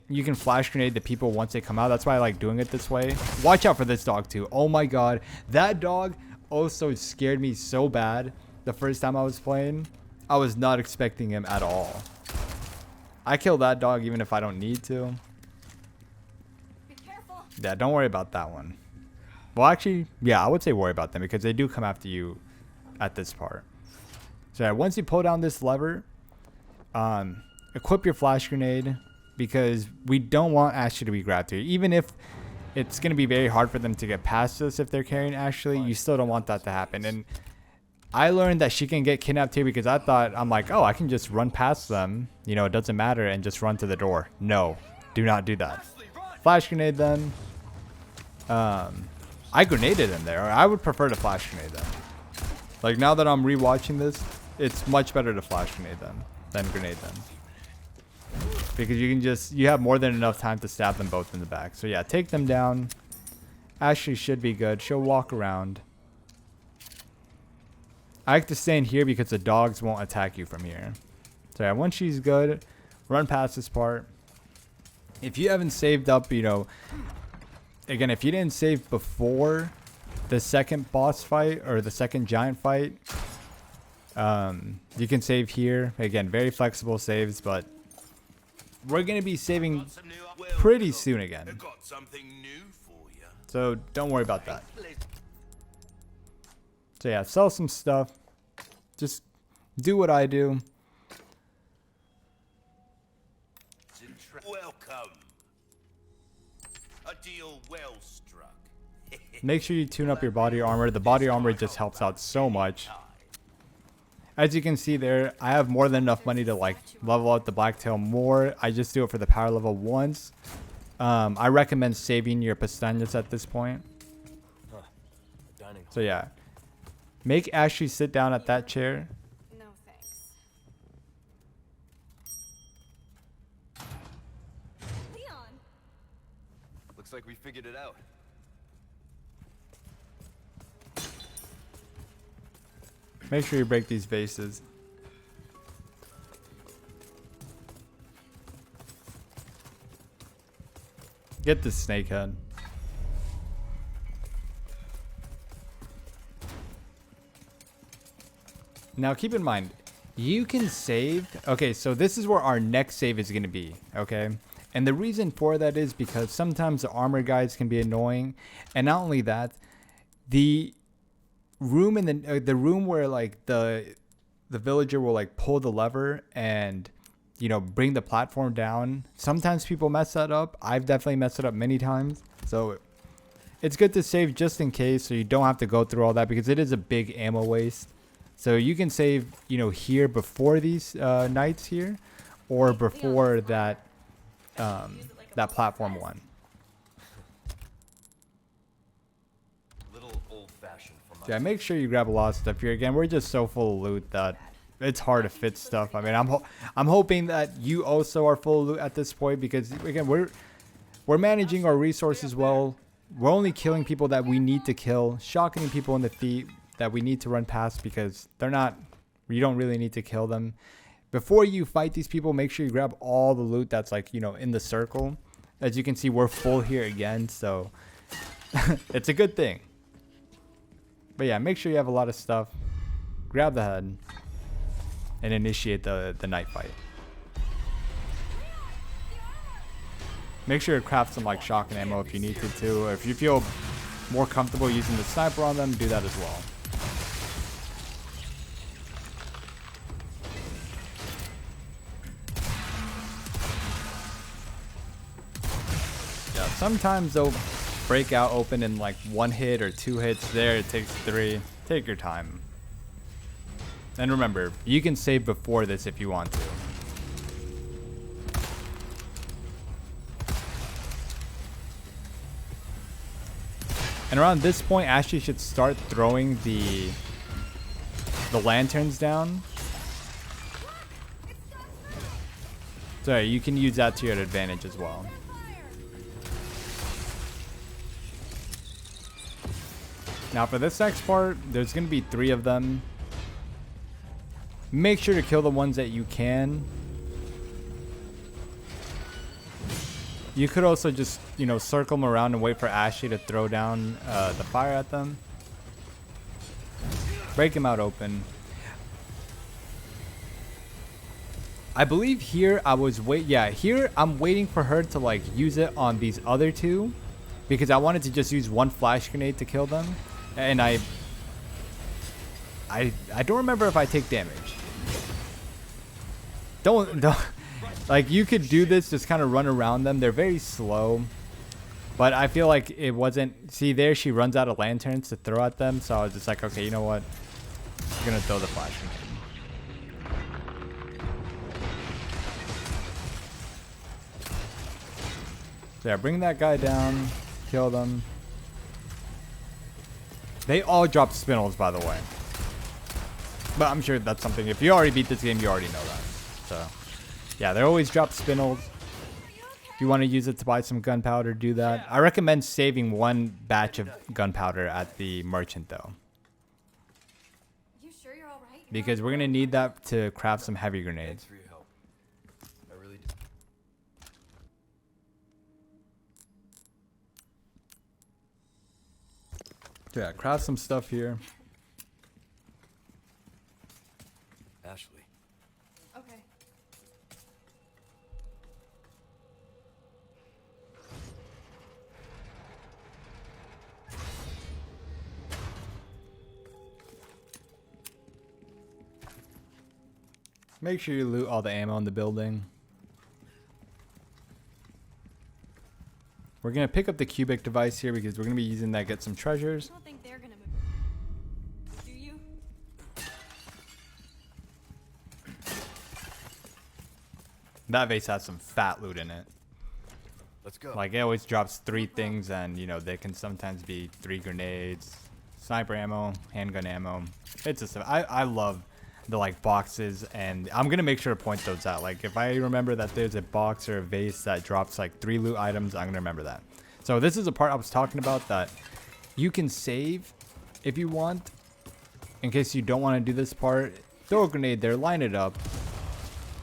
you can flash grenade the people once they come out. That's why I like doing it this way. Watch out for this dog too. Oh my god, that dog also scared me so bad the first time I was playing. I was not expecting him at all. I kill that dog even if I don't need to. Be careful. Yeah, don't worry about that one. Well, actually, yeah, I would say worry about them because they do come after you at this part. So yeah, once you pull down this lever, equip your flash grenade because we don't want Ashley to be grabbed here. Even if it's going to be very hard for them to get past us if they're carrying Ashley, you still don't want that to happen. And I learned that she can get kidnapped here because I'm like, oh, I can just run past them. You know, it doesn't matter and just run to the door. No, do not do that. Flash grenade them. I grenaded in there. I would prefer to flash grenade them. Like now that I'm rewatching this, it's much better to flash grenade them than grenade them. Because you have more than enough time to stab them both in the back. So yeah, take them down. Ashley should be good. She'll walk around. I like to stay in here because the dogs won't attack you from here. So yeah, once she's good, run past this part. If you haven't saved up, you know, again, if you didn't save before the second boss fight or the second giant fight, you can save here. Again, very flexible saves, but we're going to be saving pretty soon again. Got something new for you. So don't worry about that. So yeah, sell some stuff. Just do what I do. Welcome. A deal well struck. Make sure you tune up your body armor. The body armor just helps out so much. As you can see there, I have more than enough money to like level out the blacktail more. I just do it for the power level once. I recommend saving your pestañas at this point. So yeah, make Ashley sit down at that chair. No thanks. Leon. Looks like we figured it out. Make sure you break these vases. Get the snake head. Now keep in mind, you can save. Okay, so this is where our next save is going to be. Okay, and the reason for that is because sometimes the armor guides can be annoying, and not only that, the room in the room where like the villager will like pull the lever and, you know, bring the platform down. Sometimes people mess that up. I've definitely messed it up many times. So it's good to save just in case, so you don't have to go through all that because it is a big ammo waste. So you can save, you know, here before these knights here, or before that that platform one. Yeah, make sure you grab a lot of stuff here. Again, we're just so full of loot that it's hard to fit stuff. I mean, I'm hoping that you also are full of loot at this point because again, we're managing our resources well. We're only killing people that we need to kill, shocking people in the feet that we need to run past because you don't really need to kill them. Before you fight these people, make sure you grab all the loot that's like, you know, in the circle. As you can see, we're full here again, so it's a good thing. But yeah, make sure you have a lot of stuff. Grab the head and initiate the night fight. Make sure to craft some like shotgun ammo if you need to too. Or if you feel more comfortable using the sniper on them, do that as well. Yeah, sometimes they'll break out open in like one hit or two hits. There it takes 3. Take your time. And remember, you can save before this if you want to. And around this point, Ashley should start throwing the lanterns down. So you can use that to your advantage as well. Now for this next part, there's going to be 3 of them. Make sure to kill the ones that you can. You could also just, you know, circle them around and wait for Ashley to throw down the fire at them. Break him out open. I believe here I was here I'm waiting for her to like use it on these other two because I wanted to just use one flash grenade to kill them, and I don't remember if I take damage. Don't like, you could do this, just kind of run around them. They're very slow, but I feel like it wasn't. See there, she runs out of lanterns to throw at them, so I was just like, okay, you know what? I'm gonna throw the flash grenade. So yeah, bring that guy down, kill them. They all drop spinels, by the way. But I'm sure that's something, if you already beat this game, you already know that. So yeah, they always drop spinels. If you want to use it to buy some gunpowder, do that. I recommend saving one batch of gunpowder at the merchant though, You sure you're all right? because we're gonna need that to craft some heavy grenades. Thanks for your help. I really do. Yeah, craft some stuff here. Ashley. Okay. Make sure you loot all the ammo in the building. We're gonna pick up the cubic device here because we're gonna be using that to get some treasures. I don't think they're gonna move. Do you? That vase has some fat loot in it. Let's go. Like, it always drops 3 things, and you know they can sometimes be 3 grenades, sniper ammo, handgun ammo. It's just I love the like boxes, and I'm gonna make sure to point those out. Like, if I remember that there's a box or a vase that drops like 3 loot items, I'm gonna remember that. So this is a part I was talking about that you can save if you want, in case you don't want to do this part. Throw a grenade there, line it up.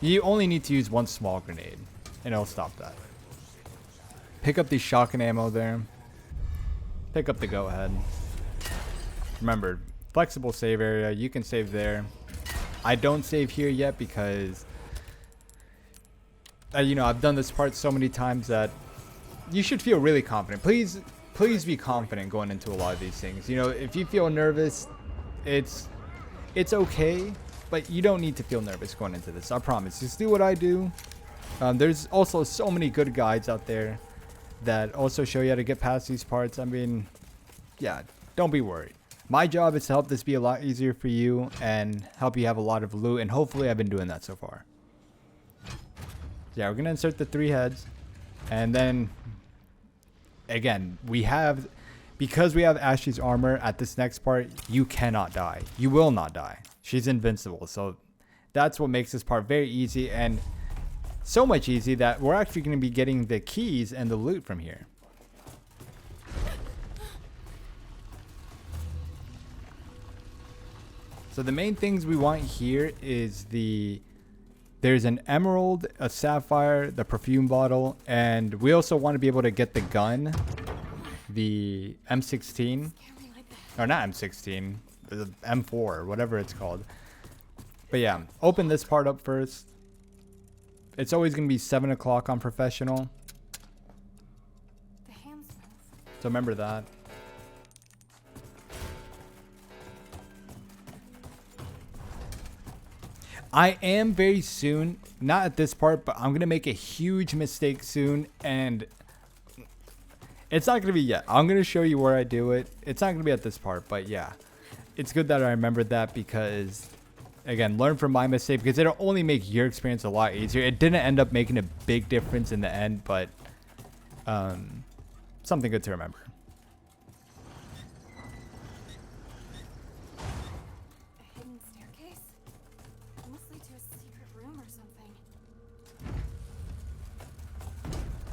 You only need to use 1 small grenade, and it'll stop that. Pick up the shotgun ammo there. Pick up the go ahead. Remember, flexible save area, you can save there. I don't save here yet because you know, I've done this part so many times that you should feel really confident. Please be confident going into a lot of these things. You know, if you feel nervous, it's okay, but you don't need to feel nervous going into this. I promise. Just do what I do. There's also so many good guides out there that also show you how to get past these parts. I mean, yeah, don't be worried. My job is to help this be a lot easier for you and help you have a lot of loot, and hopefully I've been doing that so far. Yeah, we're gonna insert the 3 heads, and then again, because we have Ashley's armor at this next part, you cannot die. You will not die. She's invincible, so that's what makes this part very easy, and so much easy that we're actually going to be getting the keys and the loot from here. So the main things we want here is there's an emerald, a sapphire, the perfume bottle, and we also want to be able to get the gun, the M16, or not M16, the M4, whatever it's called. But yeah, open this part up first. It's always going to be 7 o'clock on professional. The ham smells. So remember that. I am very soon, not at this part, but I'm going to make a huge mistake soon, and it's not going to be yet. I'm going to show you where I do it. It's not going to be at this part, but yeah. It's good that I remembered that because, again, learn from my mistake, because it'll only make your experience a lot easier. It didn't end up making a big difference in the end, but something good to remember. A hidden staircase? It must lead to a secret room or something.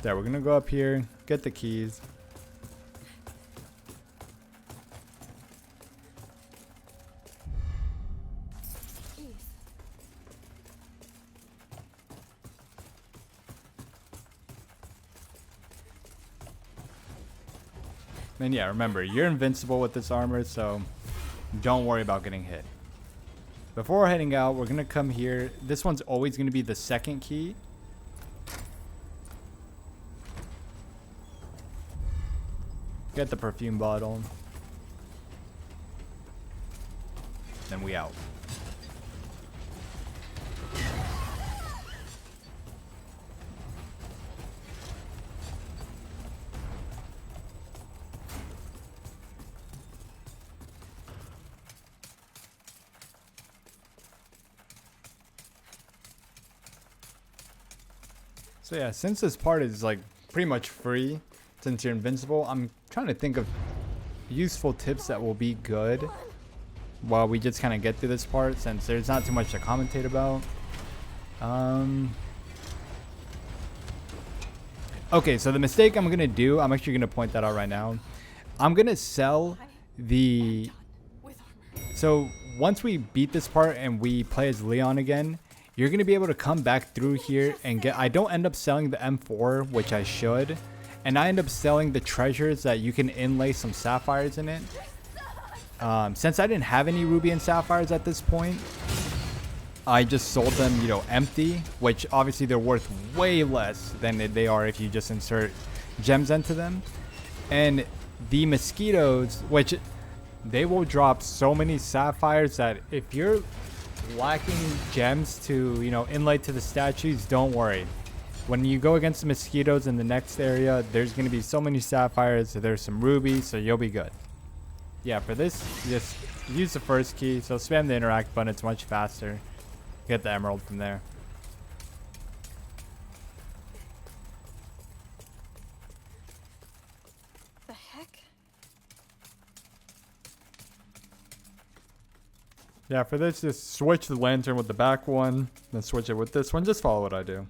There, we're going to go up here, get the keys. Jeez. And yeah, remember, you're invincible with this armor, so don't worry about getting hit. Before heading out, we're going to come here. This one's always going to be the second key. Get the perfume bottle. Then we out. So yeah, since this part is like pretty much free, since you're invincible, I'm trying to think of useful tips that will be good while we just kind of get through this part, since there's not too much to commentate about. Okay, so the mistake I'm gonna do, I'm actually gonna point that out right now. I'm gonna sell the... So once we beat this part and we play as Leon again, you're going to be able to come back through here and get... I don't end up selling the M4, which I should. And I end up selling the treasures that you can inlay some sapphires in it. Since I didn't have any ruby and sapphires at this point, I just sold them, you know, empty. Which obviously they're worth way less than they are if you just insert gems into them. And the mosquitoes, which they will drop so many sapphires that if you're lacking gems to, you know, inlay to the statues, don't worry. When you go against the mosquitoes in the next area, there's going to be so many sapphires, there's some rubies, so you'll be good. Yeah, for this, just use the first key, so spam the interact button, it's much faster. Get the emerald from there. The heck? Yeah, for this, just switch the lantern with the back one, then switch it with this one. Just follow what I do.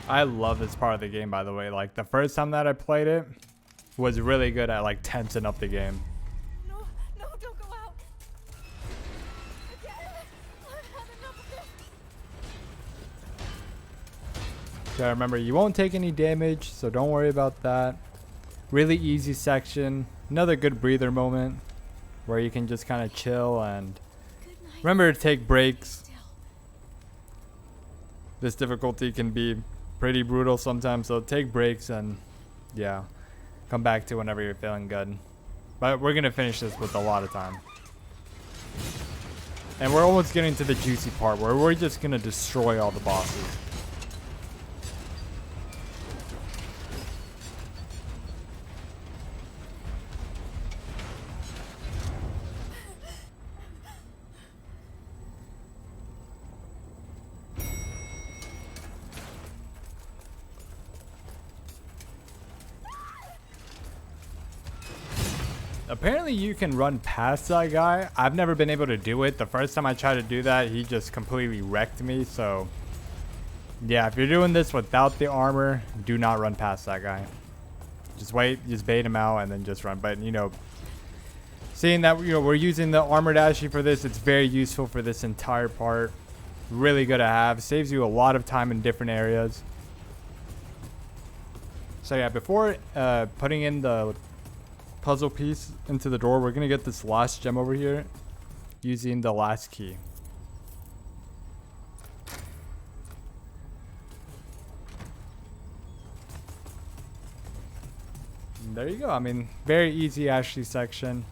I love this part of the game, by the way. Like, the first time that I played it was really good at, like, tensing up the game. No, no, don't go out. I can't. I've had enough of this. So remember, you won't take any damage, so don't worry about that. Really easy section. Another good breather moment where you can just kind of chill and remember to take breaks. This difficulty can be pretty brutal sometimes, so take breaks and yeah, come back to whenever you're feeling good. But we're gonna finish this with a lot of time. And we're almost getting to the juicy part where we're just gonna destroy all the bosses. Apparently you can run past that guy. I've never been able to do it. The first time I tried to do that, he just completely wrecked me. So yeah, if you're doing this without the armor, do not run past that guy. Just wait, just bait him out and then just run. But you know, seeing that, you know, we're using the armored Ashley for this, it's very useful for this entire part. Really good to have. Saves you a lot of time in different areas. So yeah, before putting in the puzzle piece into the door, we're gonna get this last gem over here using the last key. And there you go. I mean, very easy Ashley section.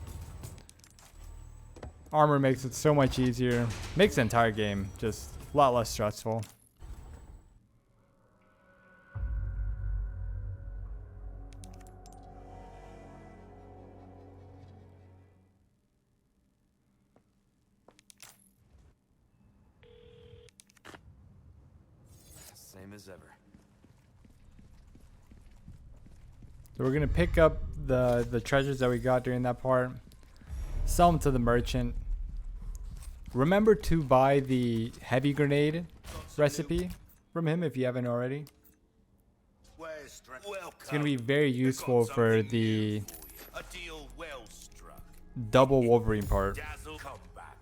Armor makes it so much easier, makes the entire game just a lot less stressful. Same as ever. So we're gonna pick up the treasures that we got during that part, sell them to the merchant. Remember to buy the heavy grenade recipe from him if you haven't already. It's gonna be very useful for the double Wolverine part. Dazzle combat.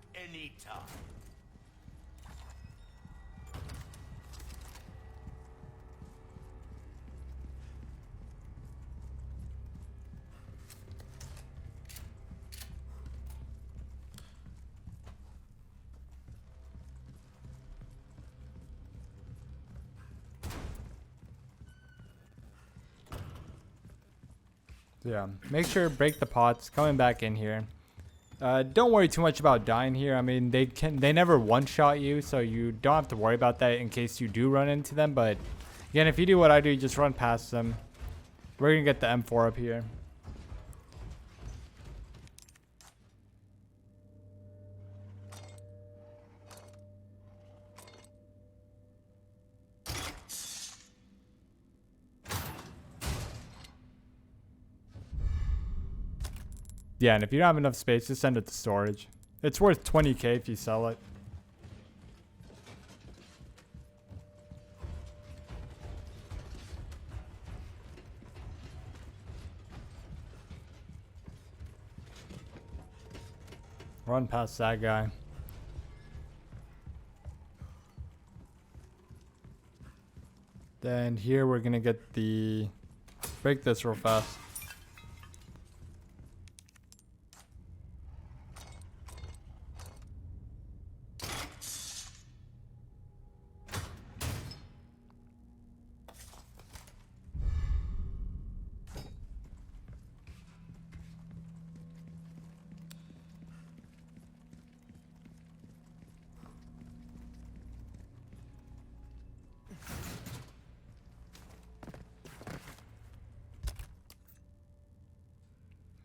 Yeah, make sure break the pots. Coming back in here. Don't worry too much about dying here. I mean, they never one-shot you, so you don't have to worry about that in case you do run into them. But again, if you do what I do, you just run past them. We're gonna get the M4 up here. Yeah, and if you don't have enough space, just send it to storage. It's worth 20k if you sell it. Run past that guy. Then here we're gonna get the... break this real fast.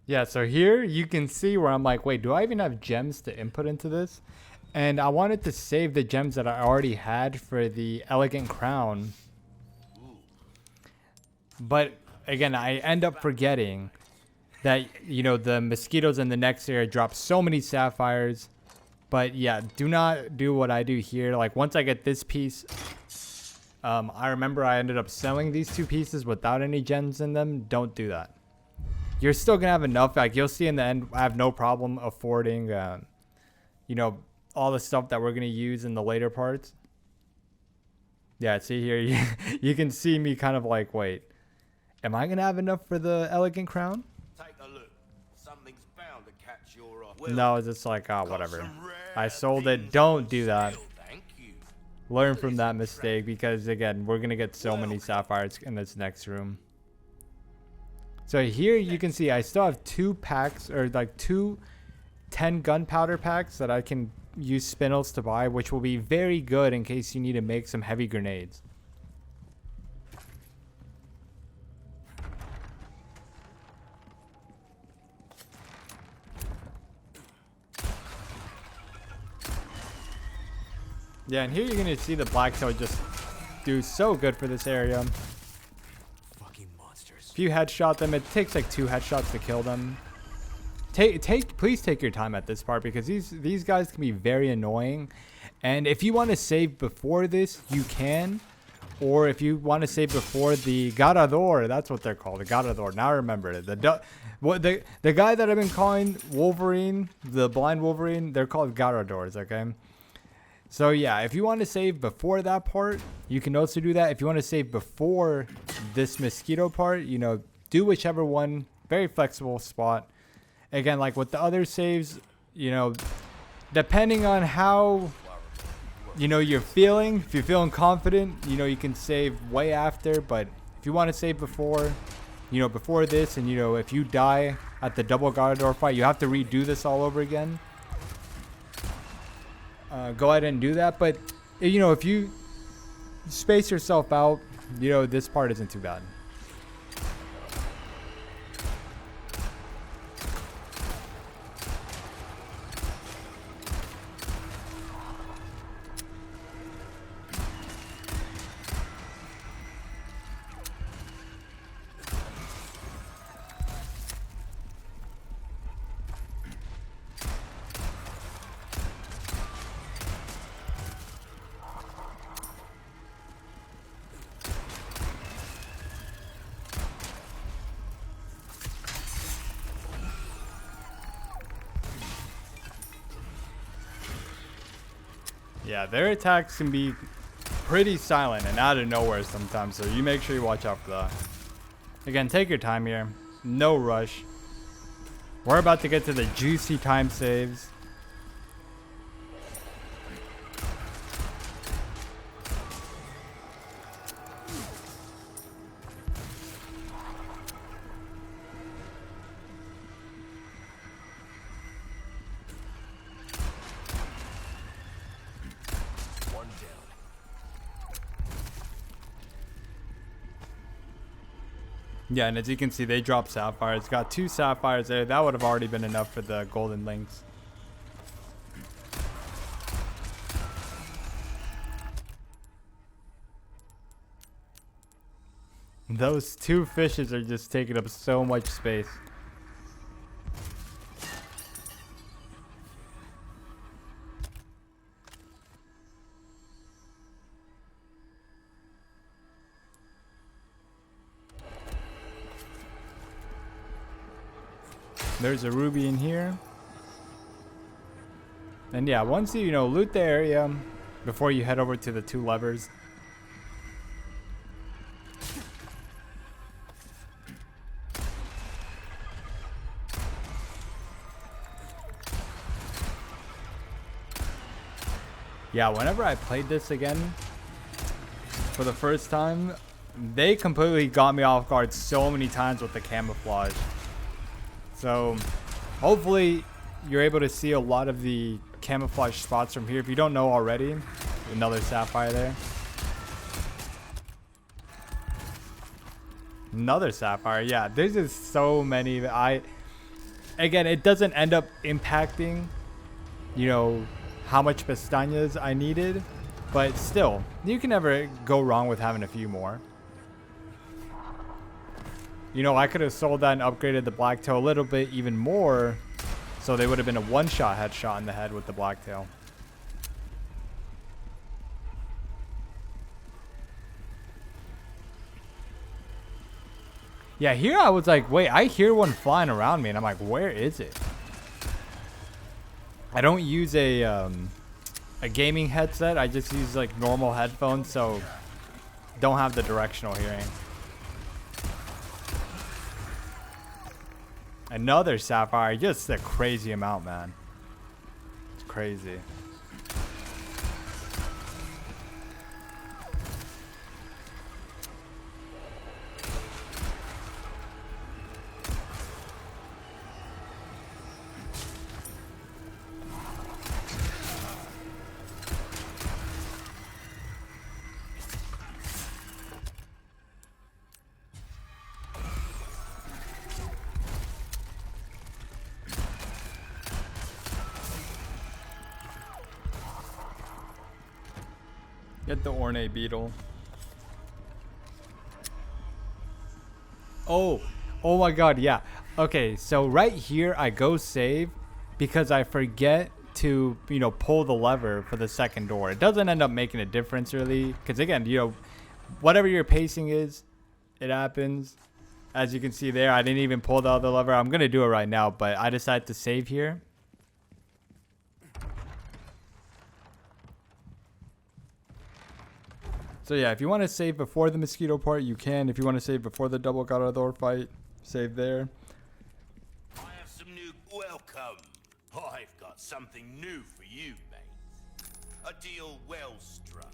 Yeah, so here you can see where I'm like, wait, do I even have gems to input into this? And I wanted to save the gems that I already had for the elegant crown. But again, I end up forgetting that, you know, the mosquitoes in the next area drop so many sapphires. But yeah, do not do what I do here. Like once I get this piece, I remember I ended up selling these two pieces without any gems in them. Don't do that. You're still gonna have enough. Like you'll see in the end, I have no problem affording, you know, all the stuff that we're gonna use in the later parts. Yeah, see here, you can see me kind of like, wait, am I gonna have enough for the elegant crown? Take a look. Something's bound to catch your eye. No, it's just like, oh, whatever. I sold it. Don't do that. Thank you. Learn from that mistake because again, we're gonna get so many sapphires in this next room. So here you can see I still have 2 packs or like 2 10 gunpowder packs that I can use spindles to buy, which will be very good in case you need to make some heavy grenades. Yeah, and here you're gonna see the black toad just do so good for this area. If you headshot them, it takes like 2 headshots to kill them. Please take your time at this part because these guys can be very annoying. And if you want to save before this, you can. Or if you want to save before the Garador, that's what they're called, the Garador. Now I remember it. The guy that I've been calling Wolverine, the blind Wolverine, they're called Garadors, okay? So yeah, if you want to save before that part, you can also do that. If you want to save before this mosquito part, you know, do whichever one. Very flexible spot. Again, like with the other saves, you know, depending on how, you know, you're feeling. If you're feeling confident, you know, you can save way after. But if you want to save before, you know, before this, and you know, if you die at the double Garador fight, you have to redo this all over again. Go ahead and do that. But, you know, if you space yourself out, you know, this part isn't too bad. Yeah, their attacks can be pretty silent and out of nowhere sometimes, so you make sure you watch out for that. Again, take your time here. No rush. We're about to get to the juicy time saves. Yeah, and as you can see, they drop sapphires. Got 2 sapphires there. That would have already been enough for the golden links. Those 2 fishes are just taking up so much space. There's a ruby in here. And yeah, once you, loot the area before you head over to the 2 levers. Yeah, whenever I played this again for the first time, they completely got me off guard so many times with the camouflage. So hopefully you're able to see a lot of the camouflage spots from here. If you don't know already, another sapphire there. Another sapphire. Yeah, there's just so many. Again, it doesn't end up impacting, how much pestañas I needed, but still, you can never go wrong with having a few more. I could have sold that and upgraded the blacktail a little bit even more, so they would have been a one-shot headshot in the head with the blacktail. Yeah, here I was like, wait, I hear one flying around me, and I'm like, where is it? I don't use a gaming headset. I just use like normal headphones, so don't have the directional hearing. Another sapphire, just a crazy amount, man. It's crazy. Get the ornate beetle. Oh my god, yeah. Okay, so right here I go save because I forget to, pull the lever for the second door. It doesn't end up making a difference really, because again, whatever your pacing is, it happens. As you can see there, I didn't even pull the other lever. I'm gonna do it right now, but I decided to save here. So yeah, if you want to save before the mosquito part, you can. If you want to save before the double Garador fight, save there. I have some new welcome. I've got something new for you, mate. A deal well struck.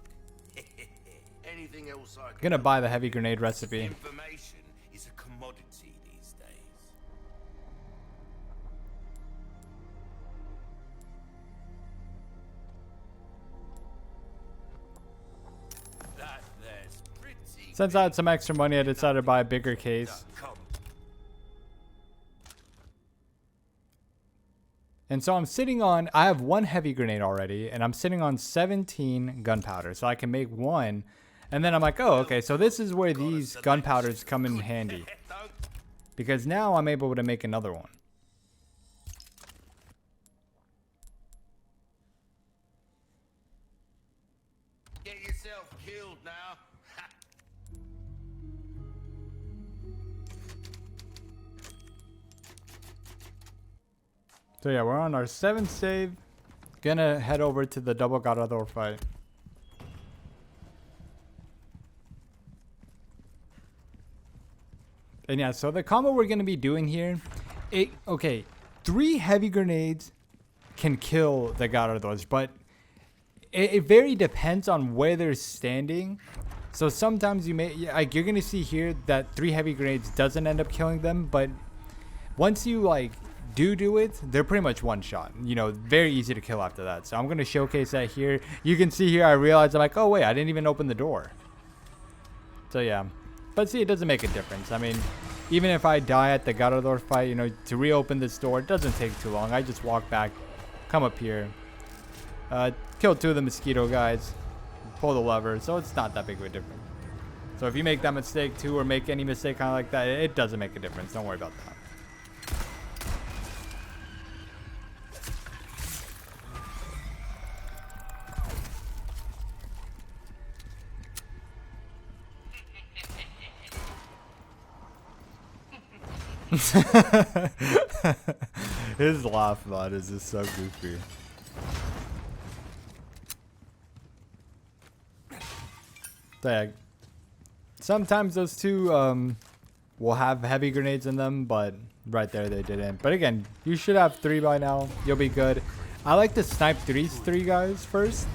Anything else I can Gonna buy the heavy grenade recipe. Information is a commodity these days. That there's pretty. Since I had some extra money, I decided to buy a bigger case. And so I'm sitting on, I have 1 heavy grenade already, and I'm sitting on 17 gunpowder. So I can make 1. And then I'm like, oh, okay, so this is where these gunpowders come in handy. Because now I'm able to make another one. Get yourself killed now. So yeah, we're on our 7th save. Gonna head over to the double Garador fight. And yeah, so the combo we're gonna be doing here, okay, 3 heavy grenades can kill the Garadors, but it very depends on where they're standing. So sometimes you're gonna see here that 3 heavy grenades doesn't end up killing them, but once you do it, they're pretty much one shot. Very easy to kill after that. So I'm gonna showcase that here. You can see here, I realized I'm like, oh wait, I didn't even open the door. So yeah, but see, it doesn't make a difference. I mean, Even if I die at the Garador fight, you know, to reopen this door, it doesn't take too long. I just walk back, come up here, kill 2 of the mosquito guys, pull the lever, so it's not that big of a difference. So if you make that mistake too, or make any mistake kind of like that, it doesn't make a difference. Don't worry about that. His laugh mod is just so goofy. So yeah, sometimes those 2 will have heavy grenades in them, but right there they didn't. But again, you should have 3 by now. You'll be good. I like to snipe these 3 guys first.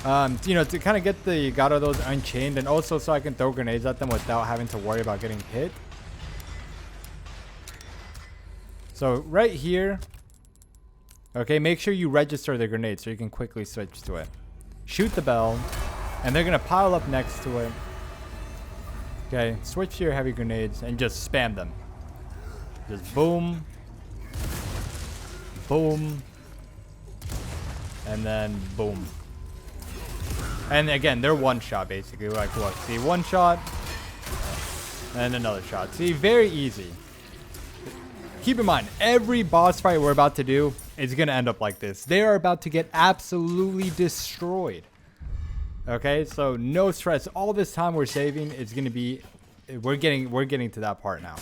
You know, to kind of get the Gyarados unchained, and also so I can throw grenades at them without having to worry about getting hit. So right here, okay, make sure you register the grenade so you can quickly switch to it. Shoot the bell, and they're going to pile up next to it. Okay, switch to your heavy grenades and just spam them. Just boom, boom, and then boom. And again, they're one shot basically. Like what? See, one shot, and another shot. See, very easy. Keep in mind, every boss fight we're about to do is going to end up like this. They are about to get absolutely destroyed. Okay, so no stress. All this time we're saving is going to be... We're getting to that part now.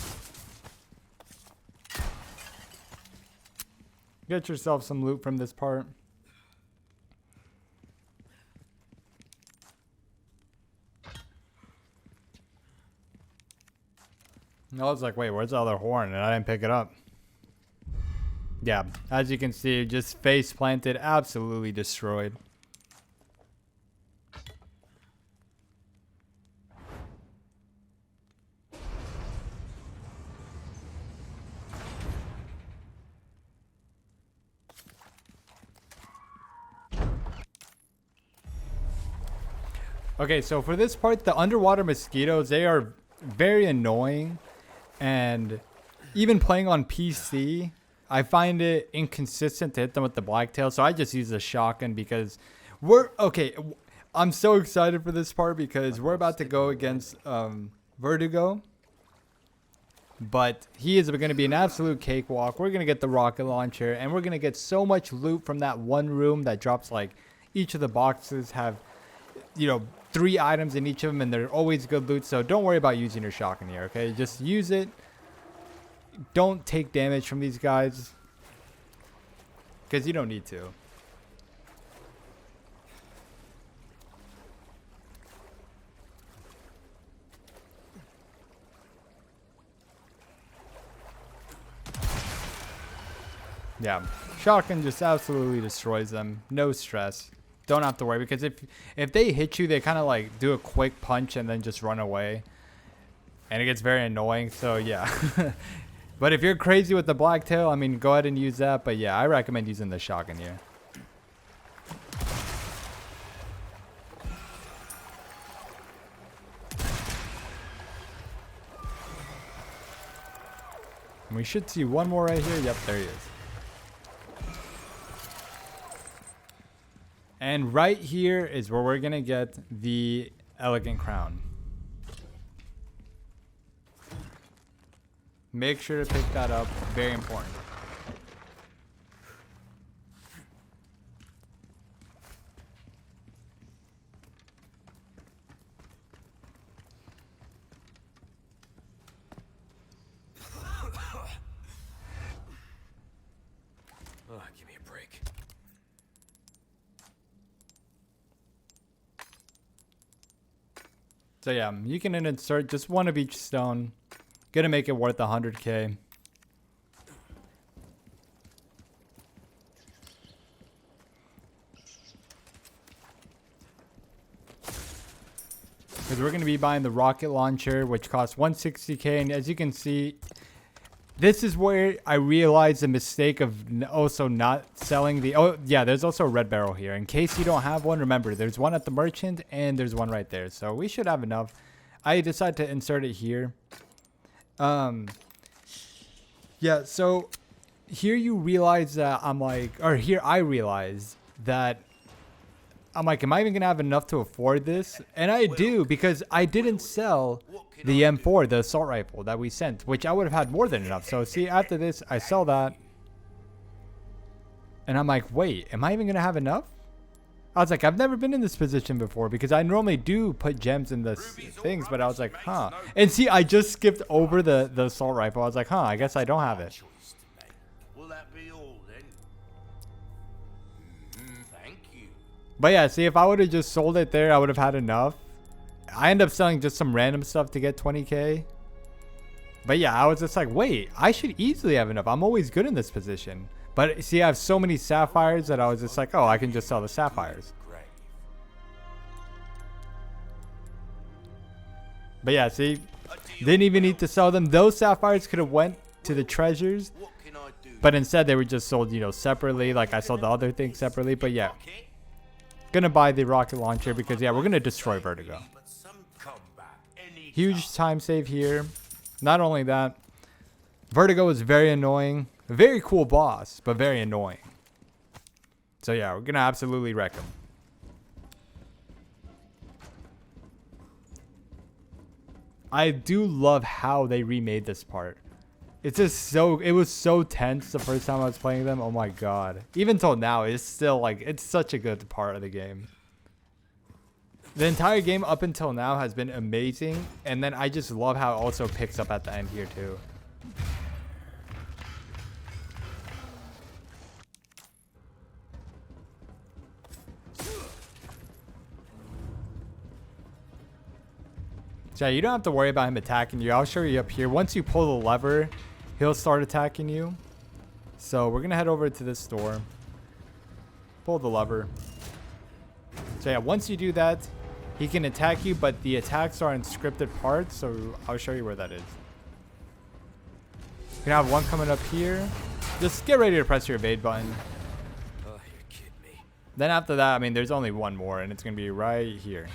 Get yourself some loot from this part. I was like, wait, where's the other horn? And I didn't pick it up. Yeah, as you can see, just face planted, absolutely destroyed. Okay, so for this part, the underwater mosquitoes, they are very annoying. And even playing on PC, I find it inconsistent to hit them with the blacktail. So I just use a shotgun because I'm so excited for this part because we're about to go against Vertigo. But he is going to be an absolute cakewalk. We're going to get the rocket launcher, and we're going to get so much loot from that one room that drops, like, each of the boxes have, you know, 3 items in each of them, and they're always good loot. So don't worry about using your shotgun here, okay? Just use it. Don't take damage from these guys because you don't need to. Yeah, shotgun just absolutely destroys them. No stress. Don't have to worry because if they hit you, they kind of like do a quick punch and then just run away, and it gets very annoying. So yeah. But if you're crazy with the blacktail, I mean, go ahead and use that. But yeah, I recommend using the shotgun here. And we should see one more right here. Yep, there he is. And right here is where we're going to get the elegant crown. Make sure to pick that up. Very important. Oh, give me a break. So yeah, you can insert just one of each stone. Gonna make it worth 100k. Because we're gonna be buying the rocket launcher, which costs 160k, and as you can see, this is where I realized the mistake of also not selling the... Oh, yeah, there's also a red barrel here. In case you don't have one, remember, there's one at the merchant, and there's one right there. So we should have enough. I decided to insert it here. Yeah, so here you realize that I'm like, or here I realize that I'm like, am I even gonna have enough to afford this? And I do, because I didn't sell the M4, the assault rifle that we sent, which I would have had more than enough. So see, after this, I sell that. And I'm like, wait, am I even gonna have enough? I was like, I've never been in this position before, because I normally do put gems in the things, but I was like, huh. And see, I just skipped over the assault rifle. I was like, huh, I guess I don't have it. Will that be all then? Thank you. But yeah, see, if I would have just sold it there, I would have had enough. I end up selling just some random stuff to get 20k. But yeah, I was just like, wait, I should easily have enough. I'm always good in this position. But see, I have so many sapphires that I was just like, oh, I can just sell the sapphires. But yeah, see, didn't even need to sell them. Those sapphires could have went to the treasures. But instead, they were just sold, you know, separately. Like I sold the other things separately. But yeah, gonna buy the rocket launcher because, yeah, we're gonna destroy Vertigo. Huge time save here. Not only that, Vertigo is very annoying. A very cool boss, but very annoying. So yeah, we're gonna absolutely wreck him. I do love how they remade this part. It's just so, it was so tense the first time I was playing them. Oh my god. Even till now, it's still like, it's such a good part of the game. The entire game up until now has been amazing. And then I just love how it also picks up at the end here too. So yeah, you don't have to worry about him attacking you. I'll show you up here. Once you pull the lever, he'll start attacking you. So we're going to head over to this door. Pull the lever. So yeah, once you do that, he can attack you, but the attacks are in scripted parts. So I'll show you where that is. You're going to have one coming up here. Just get ready to press your evade button. Oh, you're kidding me. Then after that, I mean, there's only one more, and it's going to be right here.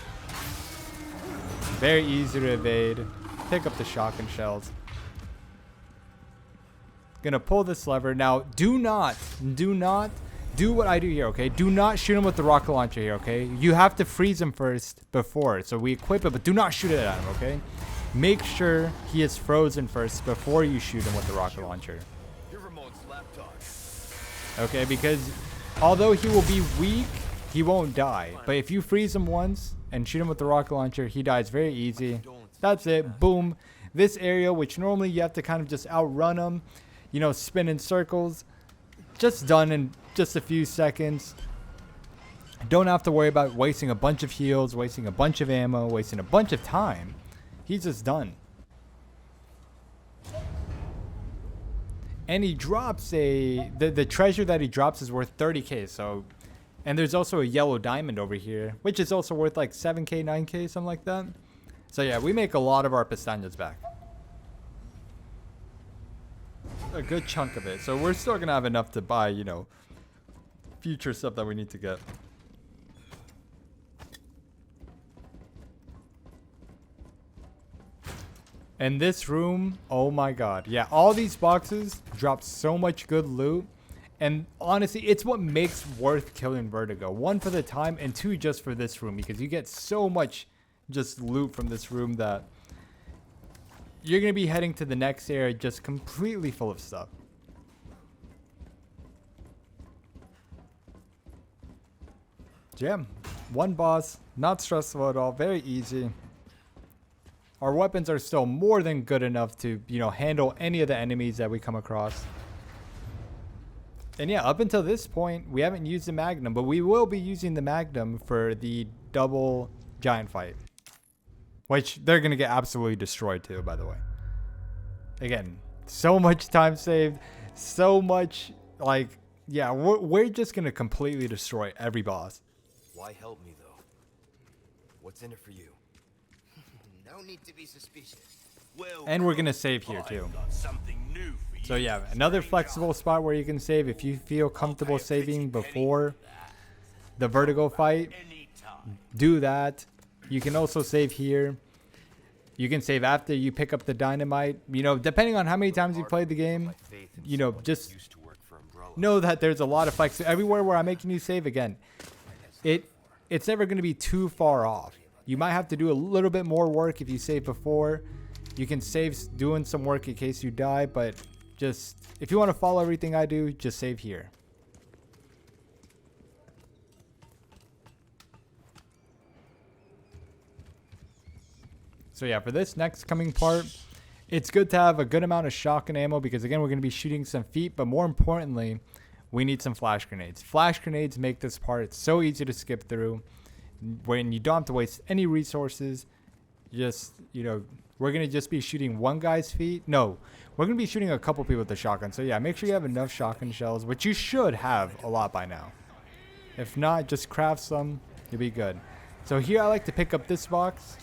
Very easy to evade. Pick up the shotgun shells. Gonna pull this lever. Now, do not do what I do here, okay? Do not shoot him with the rocket launcher here, okay? You have to freeze him first before. So we equip it, but do not shoot it at him, okay? Make sure he is frozen first before you shoot him with the rocket launcher. Okay, because although he will be weak, he won't die. But if you freeze him once and shoot him with the rocket launcher, he dies very easy. That's it. Boom. This area, which normally you have to kind of just outrun him, you know, spin in circles, just done in just a few seconds. Don't have to worry about wasting a bunch of heals, wasting a bunch of ammo, wasting a bunch of time. He's just done. And he drops the treasure that he drops is worth 30k. So, and there's also a yellow diamond over here, which is also worth like 7k, 9k, something like that. So yeah, we make a lot of our pestañas back. A good chunk of it. So we're still gonna have enough to buy, you know, future stuff that we need to get. And this room, oh my god. Yeah, all these boxes drop so much good loot. And honestly, it's what makes worth killing Vertigo. One, for the time, and two, just for this room. Because you get so much just loot from this room that you're going to be heading to the next area just completely full of stuff. Yeah, one boss, not stressful at all, very easy. Our weapons are still more than good enough to, you know, handle any of the enemies that we come across. And yeah, up until this point, we haven't used the Magnum, but we will be using the Magnum for the double giant fight. Which they're going to get absolutely destroyed too, by the way. Again, so much time saved, so much, like, yeah, we're just going to completely destroy every boss. Why help me, though? What's in it for you? No need to be suspicious. Well, And we're going to save here too. So yeah, another flexible spot where you can save if you feel comfortable saving before the Vertigo fight. Do that. You can also save here. You can save after you pick up the dynamite. You know, depending on how many times you played the game, you know, just know that there's a lot of flex. Everywhere where I'm making you save again, it's never going to be too far off. You might have to do a little bit more work if you save before. You can save doing some work in case you die, but just if you want to follow everything I do, just save here. So yeah, for this next coming part, it's good to have a good amount of shotgun ammo because again, we're going to be shooting some feet, but more importantly, we need some flash grenades. Flash grenades make this part so easy to skip through when you don't have to waste any resources. Just, you know, we're going to just be shooting one guy's feet. No, we're going to be shooting a couple people with the shotgun. So yeah, make sure you have enough shotgun shells, which you should have a lot by now. If not, just craft some. You'll be good. So here I like to pick up this box.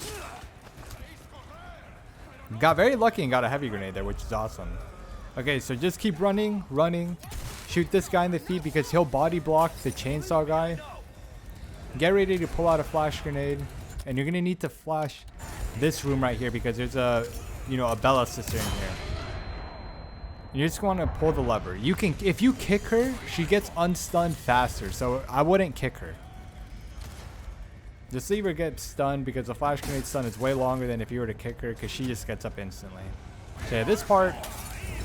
Got very lucky and got a heavy grenade there, which is awesome. Okay, so just keep running. Shoot this guy in the feet because he'll body block the chainsaw guy. Get ready to pull out a flash grenade. And you're going to need to flash this room right here because there's a, you know, a Bella sister in here. You just want to pull the lever. You can, if you kick her, she gets unstunned faster. So I wouldn't kick her. Just leave her get stunned because the flash grenade stun is way longer than if you were to kick her because she just gets up instantly. So yeah, this part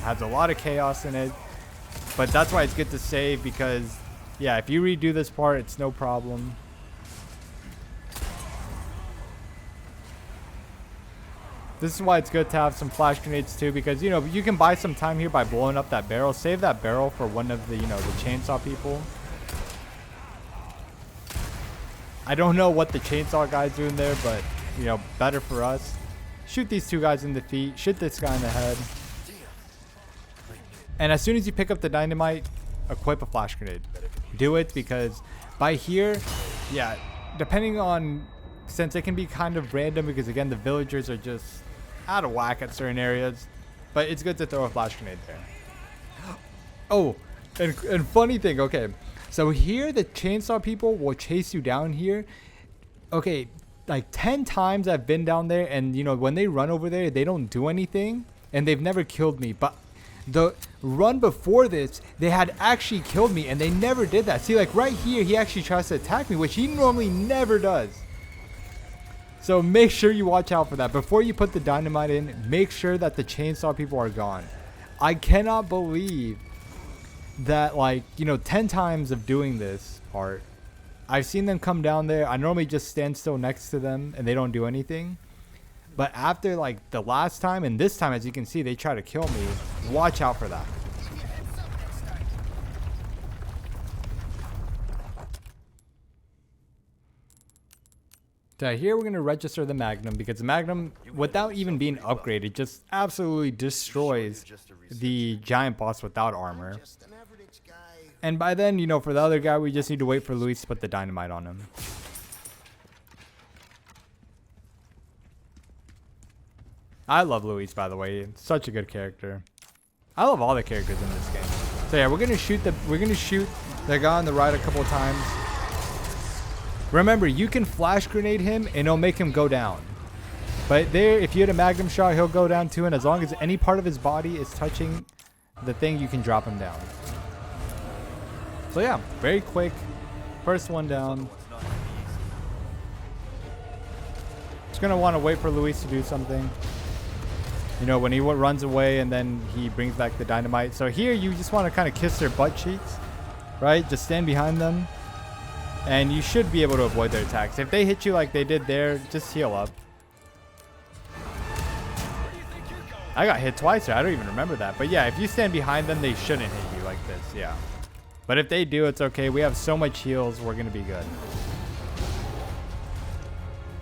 has a lot of chaos in it. But that's why it's good to save because, yeah, if you redo this part, it's no problem. This is why it's good to have some flash grenades too because, you know, you can buy some time here by blowing up that barrel. Save that barrel for one of the, you know, the chainsaw people. I don't know what the chainsaw guy's doing there, but, you know, better for us. Shoot these two guys in the feet. Shoot this guy in the head. And as soon as you pick up the dynamite, equip a flash grenade. Do it because by here, yeah, depending on, since it can be kind of random because, again, the villagers are just out of whack at certain areas. But it's good to throw a flash grenade there. Oh, and funny thing, okay. So here, the chainsaw people will chase you down here. Okay, like 10 times I've been down there, and, you know, when they run over there, they don't do anything, and they've never killed me. But the run before this, they had actually killed me, and they never did that. See, like right here, he actually tries to attack me, which he normally never does. So make sure you watch out for that. Before you put the dynamite in, make sure that the chainsaw people are gone. I cannot believe that, like, you know, 10 times of doing this part, I've seen them come down there. I normally just stand still next to them and they don't do anything. But after, like, the last time and this time, as you can see, they try to kill me. Watch out for that. So here we're going to register the Magnum because the Magnum, without even being upgraded, just absolutely destroys the giant boss without armor. And by then, you know, for the other guy, we just need to wait for Luis to put the dynamite on him. I love Luis, by the way. Such a good character. I love all the characters in this game. So yeah, we're gonna shoot the guy on the right a couple of times. Remember, you can flash grenade him and it'll make him go down. But there, if you hit a Magnum shot, he'll go down too. And as long as any part of his body is touching the thing, you can drop him down. So yeah, very quick. First one down. Just gonna want to wait for Luis to do something. You know, when he runs away and then he brings back the dynamite. So here you just want to kind of kiss their butt cheeks, right? Just stand behind them. And you should be able to avoid their attacks. If they hit you like they did there, just heal up. I got hit twice there. I don't even remember that. But yeah, if you stand behind them, they shouldn't hit you like this. Yeah. But if they do, it's okay. We have so much heals. We're going to be good.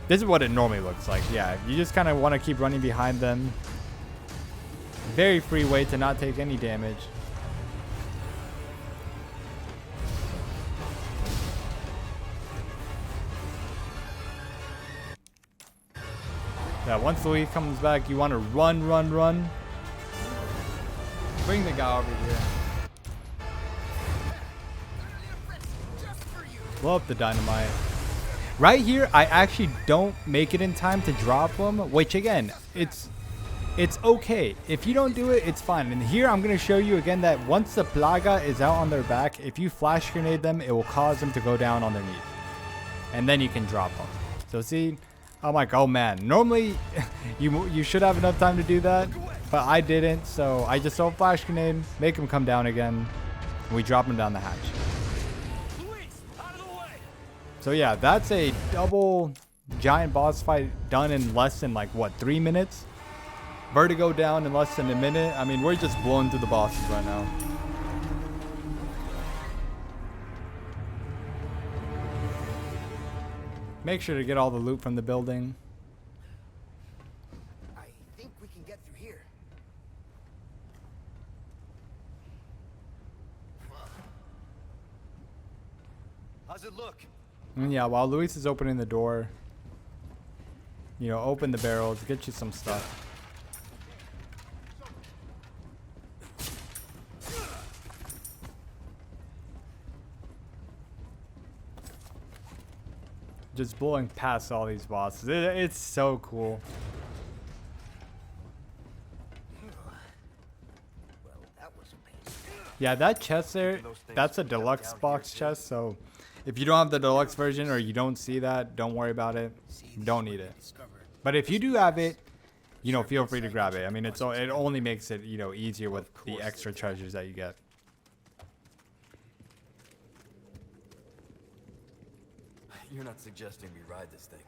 This is what it normally looks like. Yeah, you just kind of want to keep running behind them. Very free way to not take any damage. Yeah, once Luis comes back, you want to run. Bring the guy over here. Blow up the dynamite. Right here, I actually don't make it in time to drop them, which again, it's okay. If you don't do it, it's fine. And here I'm going to show you again that once the Plaga is out on their back, if you flash grenade them, it will cause them to go down on their knees. And then you can drop them. So see, I'm like, oh man, normally you should have enough time to do that, but I didn't. So I just throw a flash grenade, make them come down again, and we drop them down the hatch. So yeah, that's a double giant boss fight done in less than like what, 3 minutes? Vertigo down in less than a minute. I mean, we're just blowing through the bosses right now. Make sure to get all the loot from the building. I think we can get through here. How's it look? And yeah, while Luis is opening the door, you know, open the barrels, get you some stuff. Just blowing past all these bosses. It's so cool. Well, that was a pain. Yeah, that chest there, that's a deluxe box chest, so if you don't have the deluxe version or you don't see that, don't worry about it. You don't need it. But if you do have it, you know, feel free to grab it. I mean, it only makes it, you know, easier with the extra treasures that you get. You're not suggesting we ride this thing.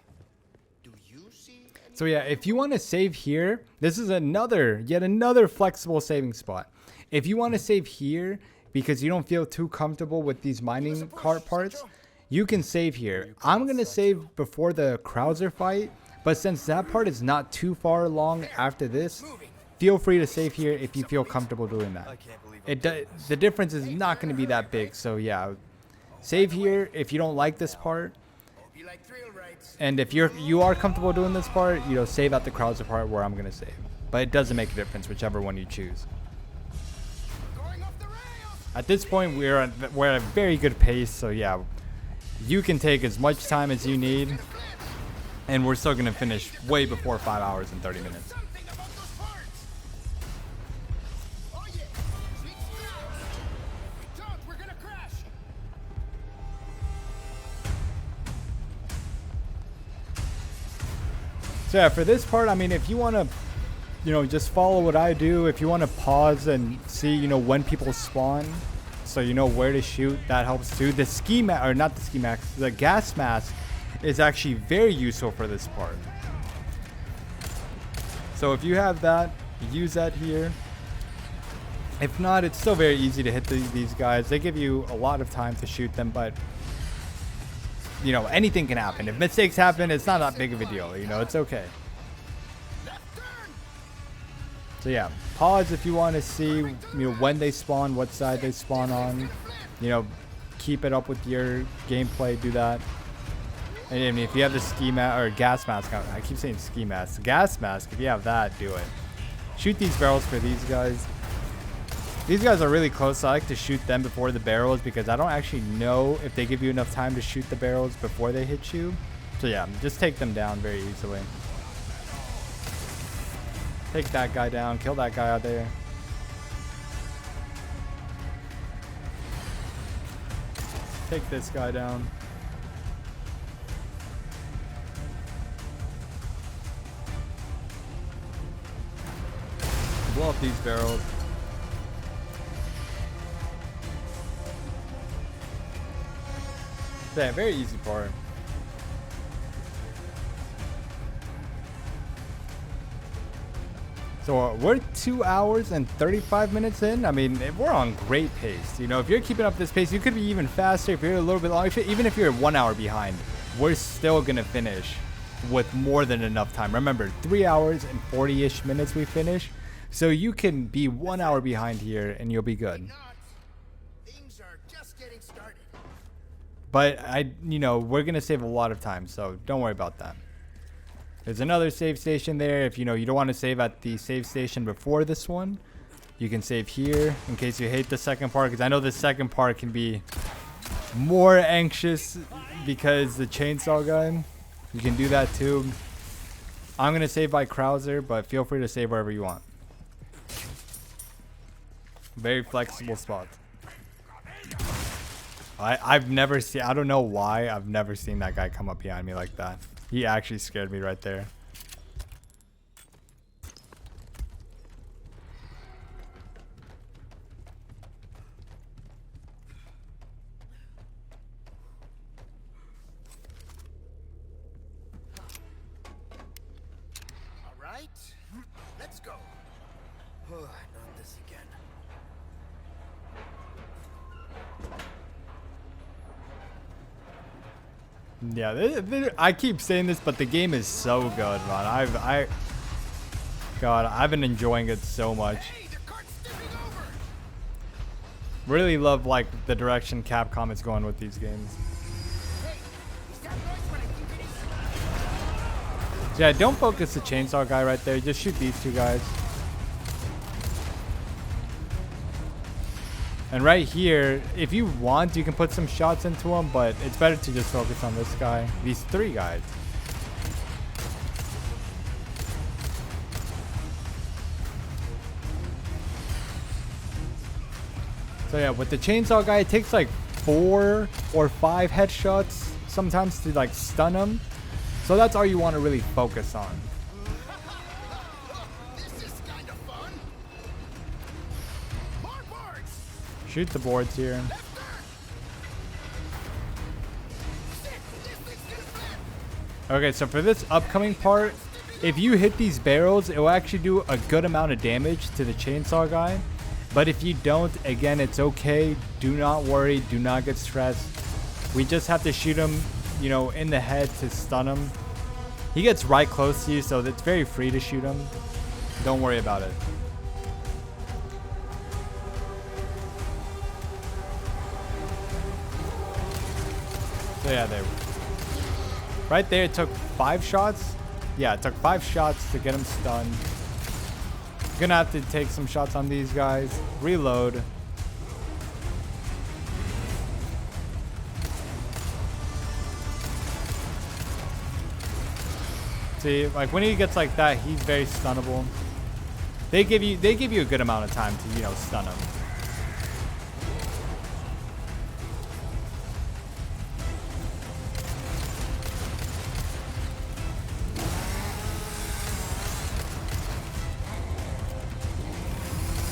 Do you see any? So yeah, if you want to save here, this is yet another flexible saving spot. If you want to save here because you don't feel too comfortable with these mining cart parts, you can save here. I'm going to save before the Krauser fight, but since that part is not too far along after this, feel free to save here if you feel comfortable doing that. The difference is not going to be that big, so yeah, save here if you don't like this part. You like thrill rides? And if you are comfortable doing this part, you know, save out the Krauser part where I'm going to save. But it doesn't make a difference, whichever one you choose. Going off the rails. At this point, we're at a very good pace, so yeah, you can take as much time as you need, and we're still going to finish way before 5 hours and 30 minutes. Something about those parts. Oh yeah. Sweet stuff. If we don't, we're gonna crash. So yeah, for this part, I mean, if you want to, you know, just follow what I do, if you want to pause and see, you know, when people spawn, so you know where to shoot, that helps too. The ski mask, or not the ski mask, the gas mask is actually very useful for this part. So if you have that, use that here. If not, it's still very easy to hit these guys. They give you a lot of time to shoot them, but you know, anything can happen. If mistakes happen, it's not that big of a deal. You know, it's okay. So yeah, pause if you want to see, you know, when they spawn, what side they spawn on. You know, keep it up with your gameplay. Do that. And I mean, if you have the ski mask or gas mask, I keep saying ski mask, gas mask. If you have that, do it. Shoot these barrels for these guys. These guys are really close, so I like to shoot them before the barrels because I don't actually know if they give you enough time to shoot the barrels before they hit you. So yeah, just take them down very easily. Take that guy down, kill that guy out there. Take this guy down. Blow up these barrels. Yeah, very easy part. So we're 2 hours and 35 minutes in. I mean, we're on great pace. You know, if you're keeping up this pace, you could be even faster. If you're a little bit long, even if you're 1 hour behind, we're still gonna finish with more than enough time. Remember, 3 hours and 40-ish minutes we finish. So you can be 1 hour behind here and you'll be good. Things are just getting started. But you know, we're gonna save a lot of time, so don't worry about that. There's another save station there. If you know you don't want to save at the save station before this one, you can save here in case you hate the second part, because I know the second part can be more anxious because the chainsaw gun, you can do that too. I'm gonna save by Krauser, but feel free to save wherever you want. Very flexible spot. I've never seen, I don't know why, I've never seen that guy come up behind me like that. He actually scared me right there. All right, let's go. Oh, not this again. Yeah, I keep saying this, but the game is so good, man. God, I've been enjoying it so much. Hey, the cart's tipping over. Really love like the direction Capcom is going with these games. Hey, is that noise what I think it is? Yeah, don't focus the chainsaw guy right there. Just shoot these two guys. And right here, if you want, you can put some shots into him, but it's better to just focus on this guy. These three guys. So yeah, with the chainsaw guy, it takes like 4 or 5 headshots sometimes to like stun him. So that's all you want to really focus on. This is kind of fun. More boards. Shoot the boards here. Left turn. Shit, this thing's gonna flip. Okay, so for this upcoming part, if you hit these barrels, it will actually do a good amount of damage to the chainsaw guy. But if you don't, again, it's okay. Do not worry. Do not get stressed. We just have to shoot him, you know, in the head to stun him. He gets right close to you, so it's very free to shoot him. Don't worry about it. So yeah, there. Right there, it took 5 shots. Yeah, it took 5 shots to get him stunned. Gonna have to take some shots on these guys. Reload. See, like when he gets like that, he's very stunnable. They give you a good amount of time to, you know, stun him.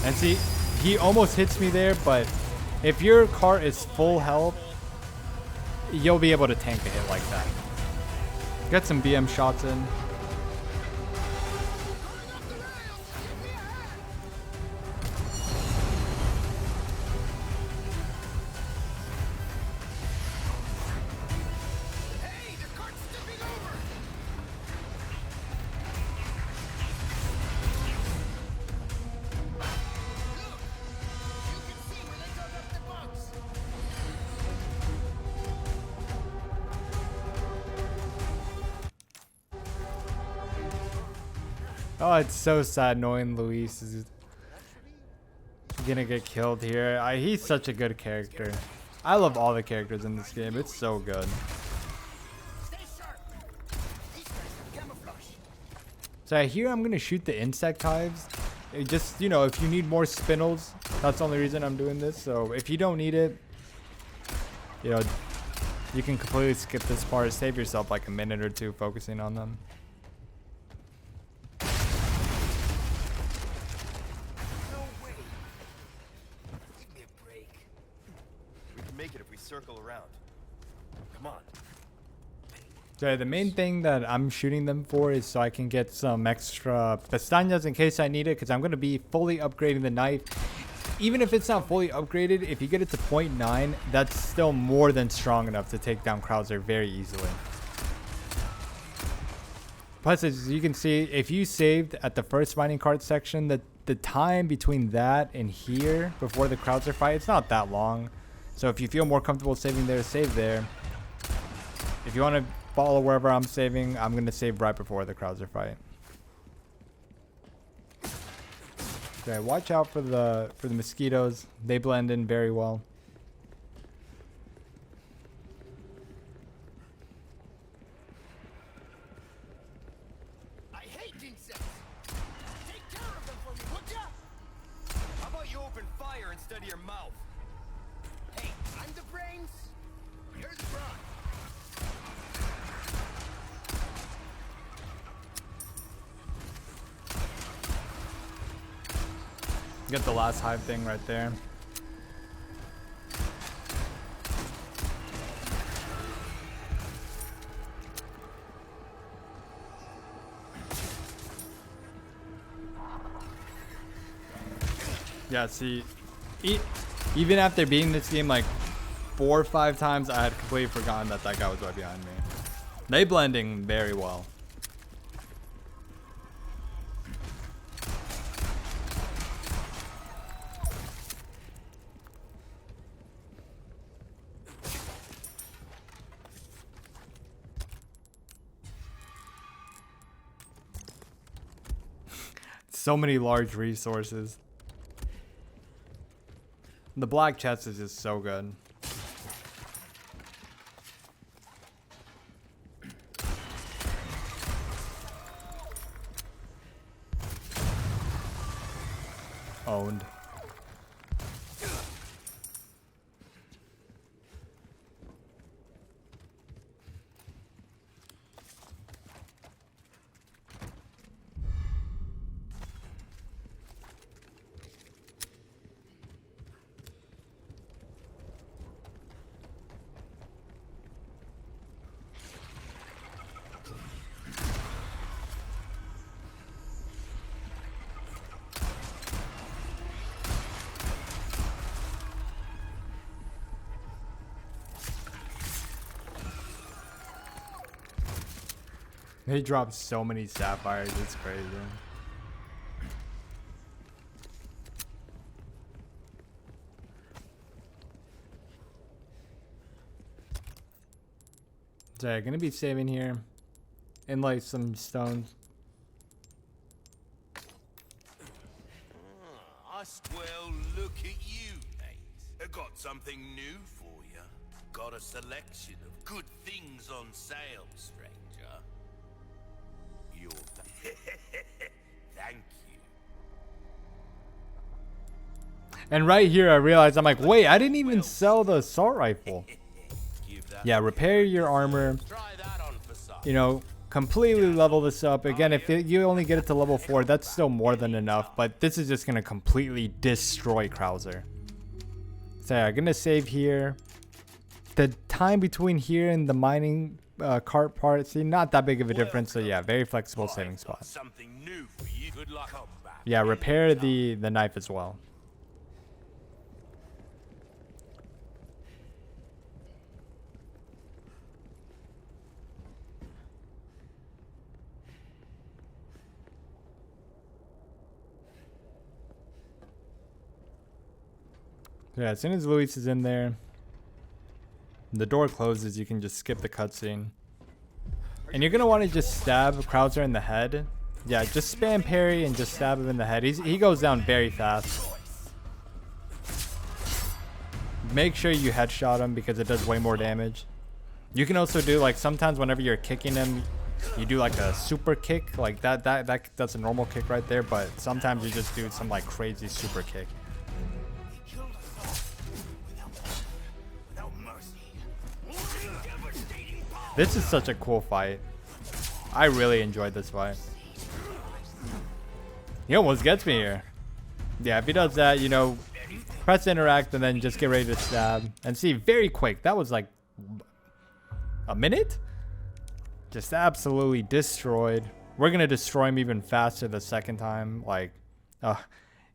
And see, he almost hits me there, but if your cart is full health, you'll be able to tank a hit like that. Get some BM shots in. Hey, the cart's tipping over. Look, you can see where they dug up the bugs. Oh, it's so sad knowing Luis is gonna get killed here. He's such a good character. I love all the characters in this game. It's so good. Stay sharp. These guys have camouflage. So here I'm gonna shoot the insect hives. It just, you know, if you need more spindles, that's the only reason I'm doing this. So if you don't need it, you know, you can completely skip this part. Save yourself like a minute or two focusing on them. No way. Give me a break. We can make it if we circle around. Come on. So the main thing that I'm shooting them for is so I can get some extra pestañas in case I need it, because I'm going to be fully upgrading the knife. Even if it's not fully upgraded, if you get it to 0.9, that's still more than strong enough to take down Krauser very easily. Plus, as you can see, if you saved at the first mining cart section, the time between that and here before the Krauser fight, it's not that long. So if you feel more comfortable saving there, save there. If you want to follow wherever I'm saving, I'm going to save right before the Krauser fight. Okay, watch out for the mosquitoes. They blend in very well. Get the last hive thing right there. Yeah, see, even after beating this game like 4 or 5 times, I had completely forgotten that that guy was right behind me. They blending very well. So many large resources. The black chest is just so good. Owned. They dropped so many sapphires, it's crazy. So yeah, gonna be saving here. And like some stones. Well, look at you, mate. I got something new for you. Got a selection of good things on sale, stranger. You're thank you. And right here I realized, I'm like, wait, I didn't even sell the assault rifle. Give that Yeah, repair your armor. Try that on for size. You know, completely level this up. Again, if you only get it to level 4, that's still more than enough. But this is just going to completely destroy Krauser. So yeah, gonna save here. The time between here and the mining cart part, see, not that big of a difference. So yeah, very flexible saving I've got spot. something new for you. Good luck. Come back. Yeah, repair the knife as well. Yeah, as soon as Luis is in there, the door closes, you can just skip the cutscene. And you're going to want to just stab Krauser in the head. Yeah, just spam parry and just stab him in the head. He goes down very fast. Make sure you headshot him because it does way more damage. You can also do, like, sometimes whenever you're kicking him, you do like a super kick. Like that's a normal kick right there, but sometimes you just do some like crazy super kick. This is such a cool fight. I really enjoyed this fight. He almost gets me here. Yeah, if he does that, you know, press interact and then just get ready to stab. And see, very quick. That was like a minute? Just absolutely destroyed. We're going to destroy him even faster the second time. Like,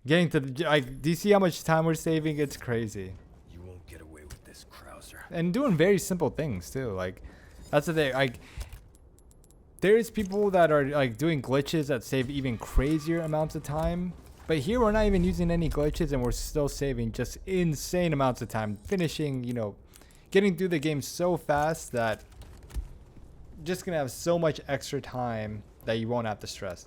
getting to the... Like, do you see how much time we're saving? It's crazy. You won't get away with this, Krauser. And doing very simple things, too. Like, that's the thing. Like, there's people that are, like, doing glitches that save even crazier amounts of time. But here, we're not even using any glitches, and we're still saving just insane amounts of time. Finishing, you know, getting through the game so fast that just gonna have so much extra time that you won't have to stress.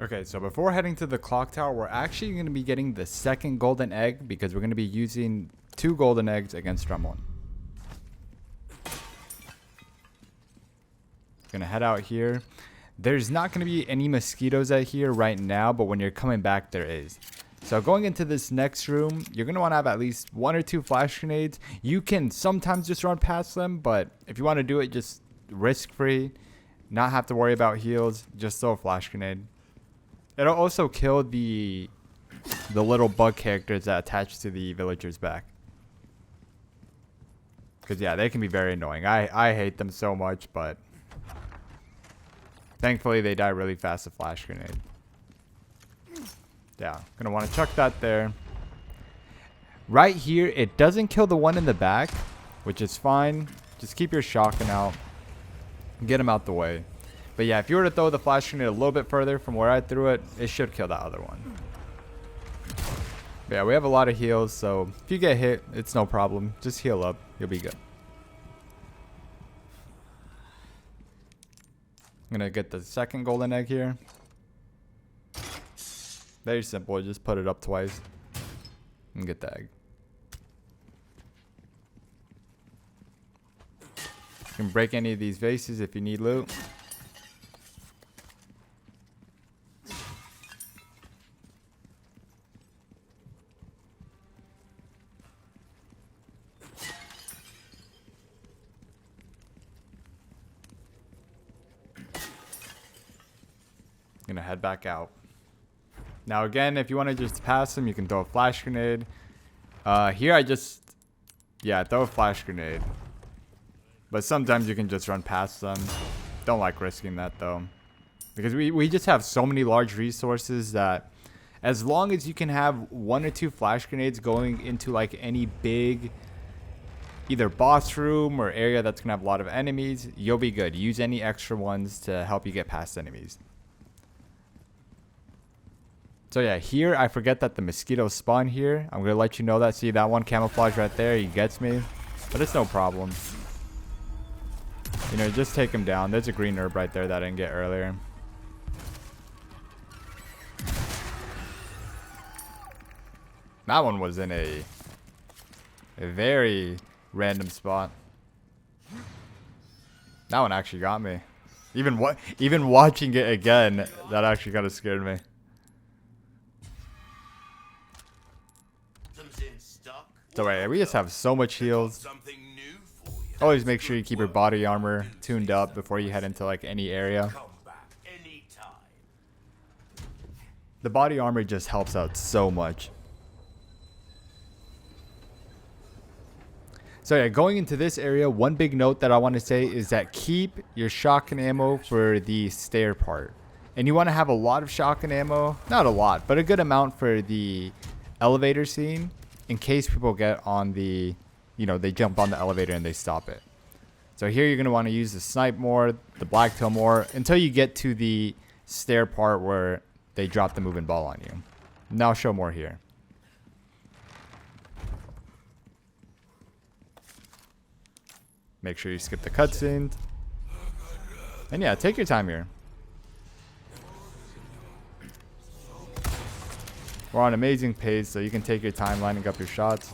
Okay, so before heading to the clock tower, we're actually going to be getting the second golden egg because we're going to be using 2 golden eggs against Dremel. Gonna head out here. There's not going to be any mosquitoes out here right now, but when you're coming back, there is. So going into this next room, you're going to want to have at least 1 or 2 flash grenades. You can sometimes just run past them, but if you want to do it just risk-free, not have to worry about heals, just throw a flash grenade. It'll also kill the little bug characters that attach to the villagers' back. Because, yeah, they can be very annoying. I hate them so much, but thankfully they die really fast with flash grenade. Yeah, gonna want to chuck that there. Right here, it doesn't kill the one in the back, which is fine. Just keep your shotgun out. Get him out the way. But yeah, if you were to throw the flash grenade a little bit further from where I threw it, it should kill that other one. But yeah, we have a lot of heals, so if you get hit, it's no problem. Just heal up. You'll be good. I'm gonna get the second golden egg here. Very simple. Just put it up twice and get the egg. You can break any of these vases if you need loot. Gonna head back out. Now again, if you want to just pass them, you can throw a flash grenade. Here I just, yeah, throw a flash grenade. But sometimes you can just run past them. Don't like risking that though. Because we just have so many large resources that as long as you can have 1 or 2 flash grenades going into like any big either boss room or area that's gonna have a lot of enemies, you'll be good. Use any extra ones to help you get past enemies. So yeah, here I forget that the mosquitoes spawn here. I'm gonna let you know that. See that one camouflage right there? He gets me, but it's no problem. You know, just take him down. There's a green herb right there that I didn't get earlier. That one was in a very random spot. That one actually got me. Even watching it again, that actually kind of scared me. So wait, we just have so much heals. Always make sure you keep your body armor tuned up before you head into like any area. The body armor just helps out so much. So yeah, going into this area, one big note that I want to say is that keep your shotgun ammo for the stair part. And you want to have a lot of shotgun ammo, not a lot, but a good amount for the elevator scene. In case people get on the, you know, they jump on the elevator and they stop it. So here you're going to want to use the snipe more, the blacktail more, until you get to the stair part where they drop the moving ball on you. And I'll show more here. Make sure you skip the cutscenes. And yeah, take your time here. We're on amazing pace, so you can take your time lining up your shots.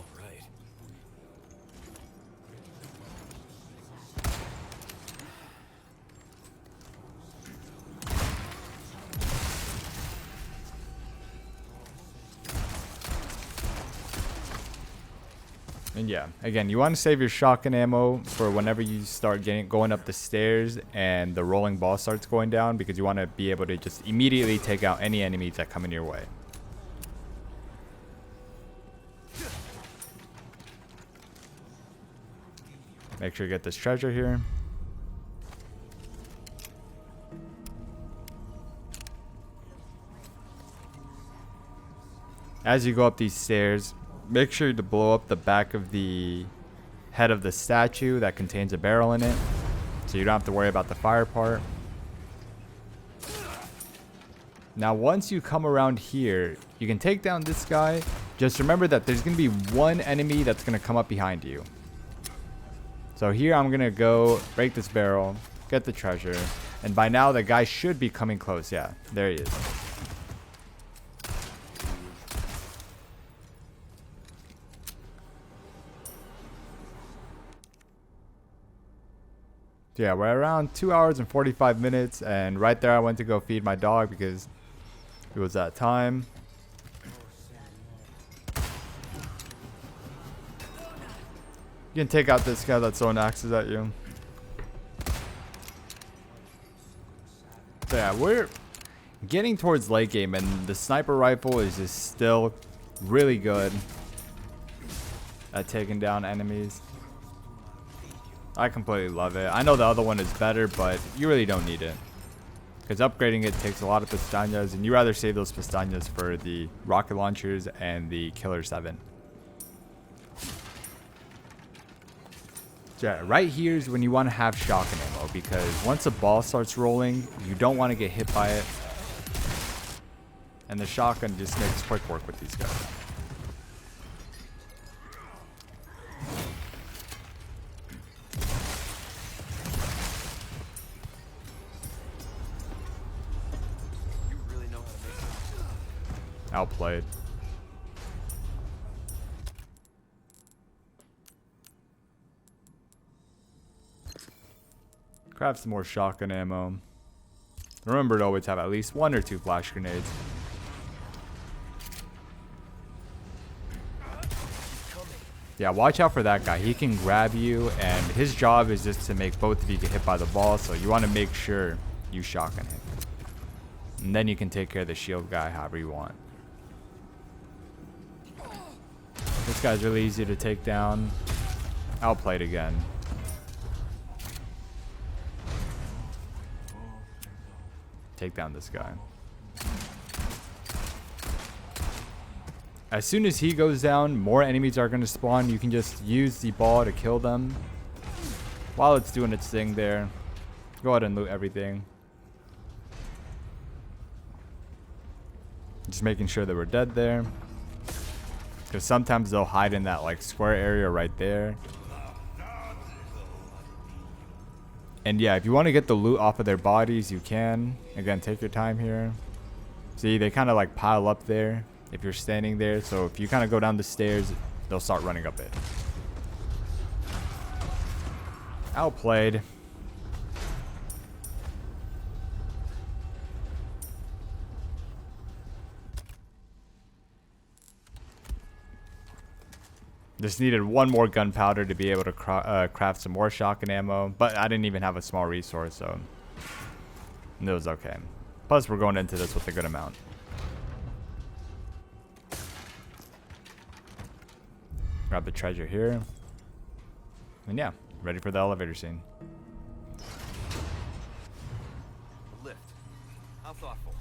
And yeah, again, you want to save your shotgun ammo for whenever you start going up the stairs and the rolling ball starts going down, because you want to be able to just immediately take out any enemies that come in your way. Make sure you get this treasure here. As you go up these stairs, make sure to blow up the back of the head of the statue that contains a barrel in it, so you don't have to worry about the fire part. Now once you come around here, you can take down this guy. Just remember that there's going to be one enemy that's going to come up behind you. So here I'm going to go break this barrel, get the treasure, and by now the guy should be coming close. Yeah, there he is. So yeah, we're around 2 hours and 45 minutes, and right there I went to go feed my dog because it was that time. You can take out this guy that's throwing axes at you. So yeah, we're getting towards late game, and the sniper rifle is just still really good at taking down enemies. I completely love it. I know the other one is better, but you really don't need it, because upgrading it takes a lot of pestañas, and you rather save those pestañas for the rocket launchers and the Killer 7. So yeah, right here is when you want to have shotgun ammo, because once a ball starts rolling, you don't want to get hit by it. And the shotgun just makes quick work with these guys. You really know how to make Outplayed. Craft some more shotgun ammo. Remember to always have at least 1 or 2 flash grenades. Yeah, watch out for that guy. He can grab you, and his job is just to make both of you get hit by the ball, so you want to make sure you shotgun him. And then you can take care of the shield guy however you want. This guy's really easy to take down. Outplayed again. Take down this guy. As soon as he goes down, more enemies are going to spawn. You can just use the ball to kill them. While it's doing its thing there, go ahead and loot everything. Just making sure that we're dead there. Because sometimes they'll hide in that like square area right there. And yeah, if you want to get the loot off of their bodies, you can. Again, take your time here. See, they kind of like pile up there if you're standing there. So if you kind of go down the stairs, they'll start running up it. Outplayed. Just needed 1 more gunpowder to be able to craft some more shotgun ammo, but I didn't even have a small resource, so it was okay. Plus, we're going into this with a good amount. Grab the treasure here. And yeah, ready for the elevator scene. lift. How thoughtful.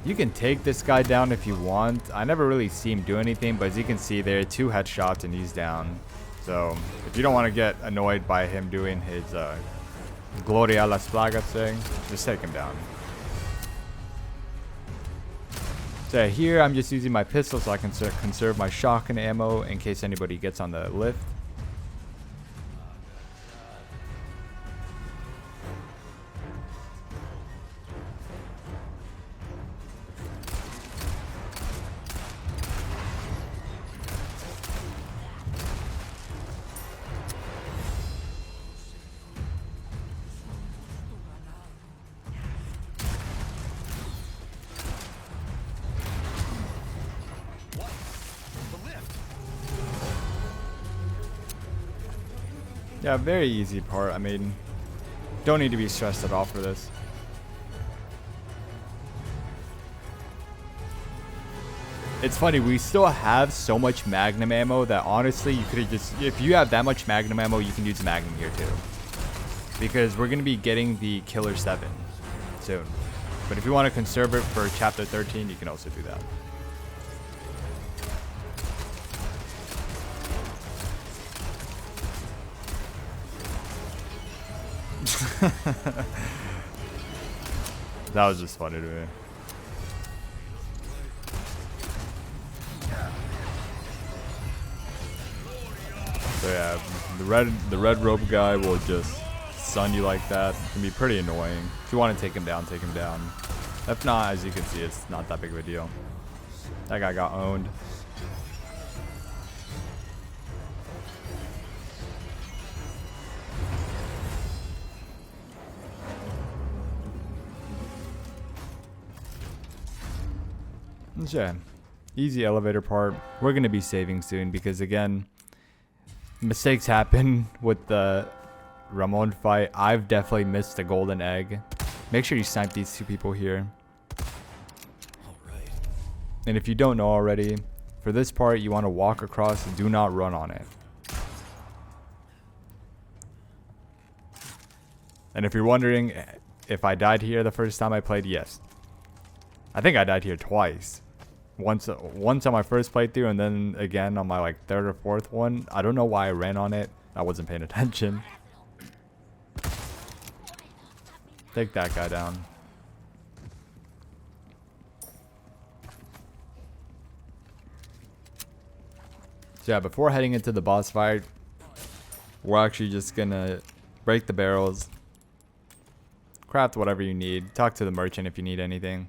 You can take this guy down if you want. I never really see him do anything, but as you can see there, 2 headshots and he's down. So if you don't want to get annoyed by him doing his Gloria a las Plagas thing, just take him down. So here I'm just using my pistol so I can conserve my shotgun ammo in case anybody gets on the lift. Yeah, very easy part. I mean, don't need to be stressed at all for this. It's funny, we still have so much Magnum ammo that honestly, you could have just, if you have that much Magnum ammo, you can use Magnum here too. Because we're going to be getting the Killer 7 soon. But if you want to conserve it for Chapter 13, you can also do that. That was just funny to me. So yeah, the red rope guy will just stun you like that. It can be pretty annoying. If you want to take him down, take him down. If not, as you can see, it's not that big of a deal. That guy got owned. Yeah, easy elevator part. We're gonna be saving soon because again, mistakes happen with the Ramon fight. I've definitely missed the golden egg. Make sure you snipe these two people here. And if you don't know already, for this part you want to walk across, do not run on it. And if you're wondering if I died here the first time I played, yes. I think I died here twice. Once on my first playthrough and then again on my like third or fourth one. I don't know why I ran on it. I wasn't paying attention. Take that guy down. So yeah, before heading into the boss fight, we're actually just gonna break the barrels, craft whatever you need, talk to the merchant if you need anything.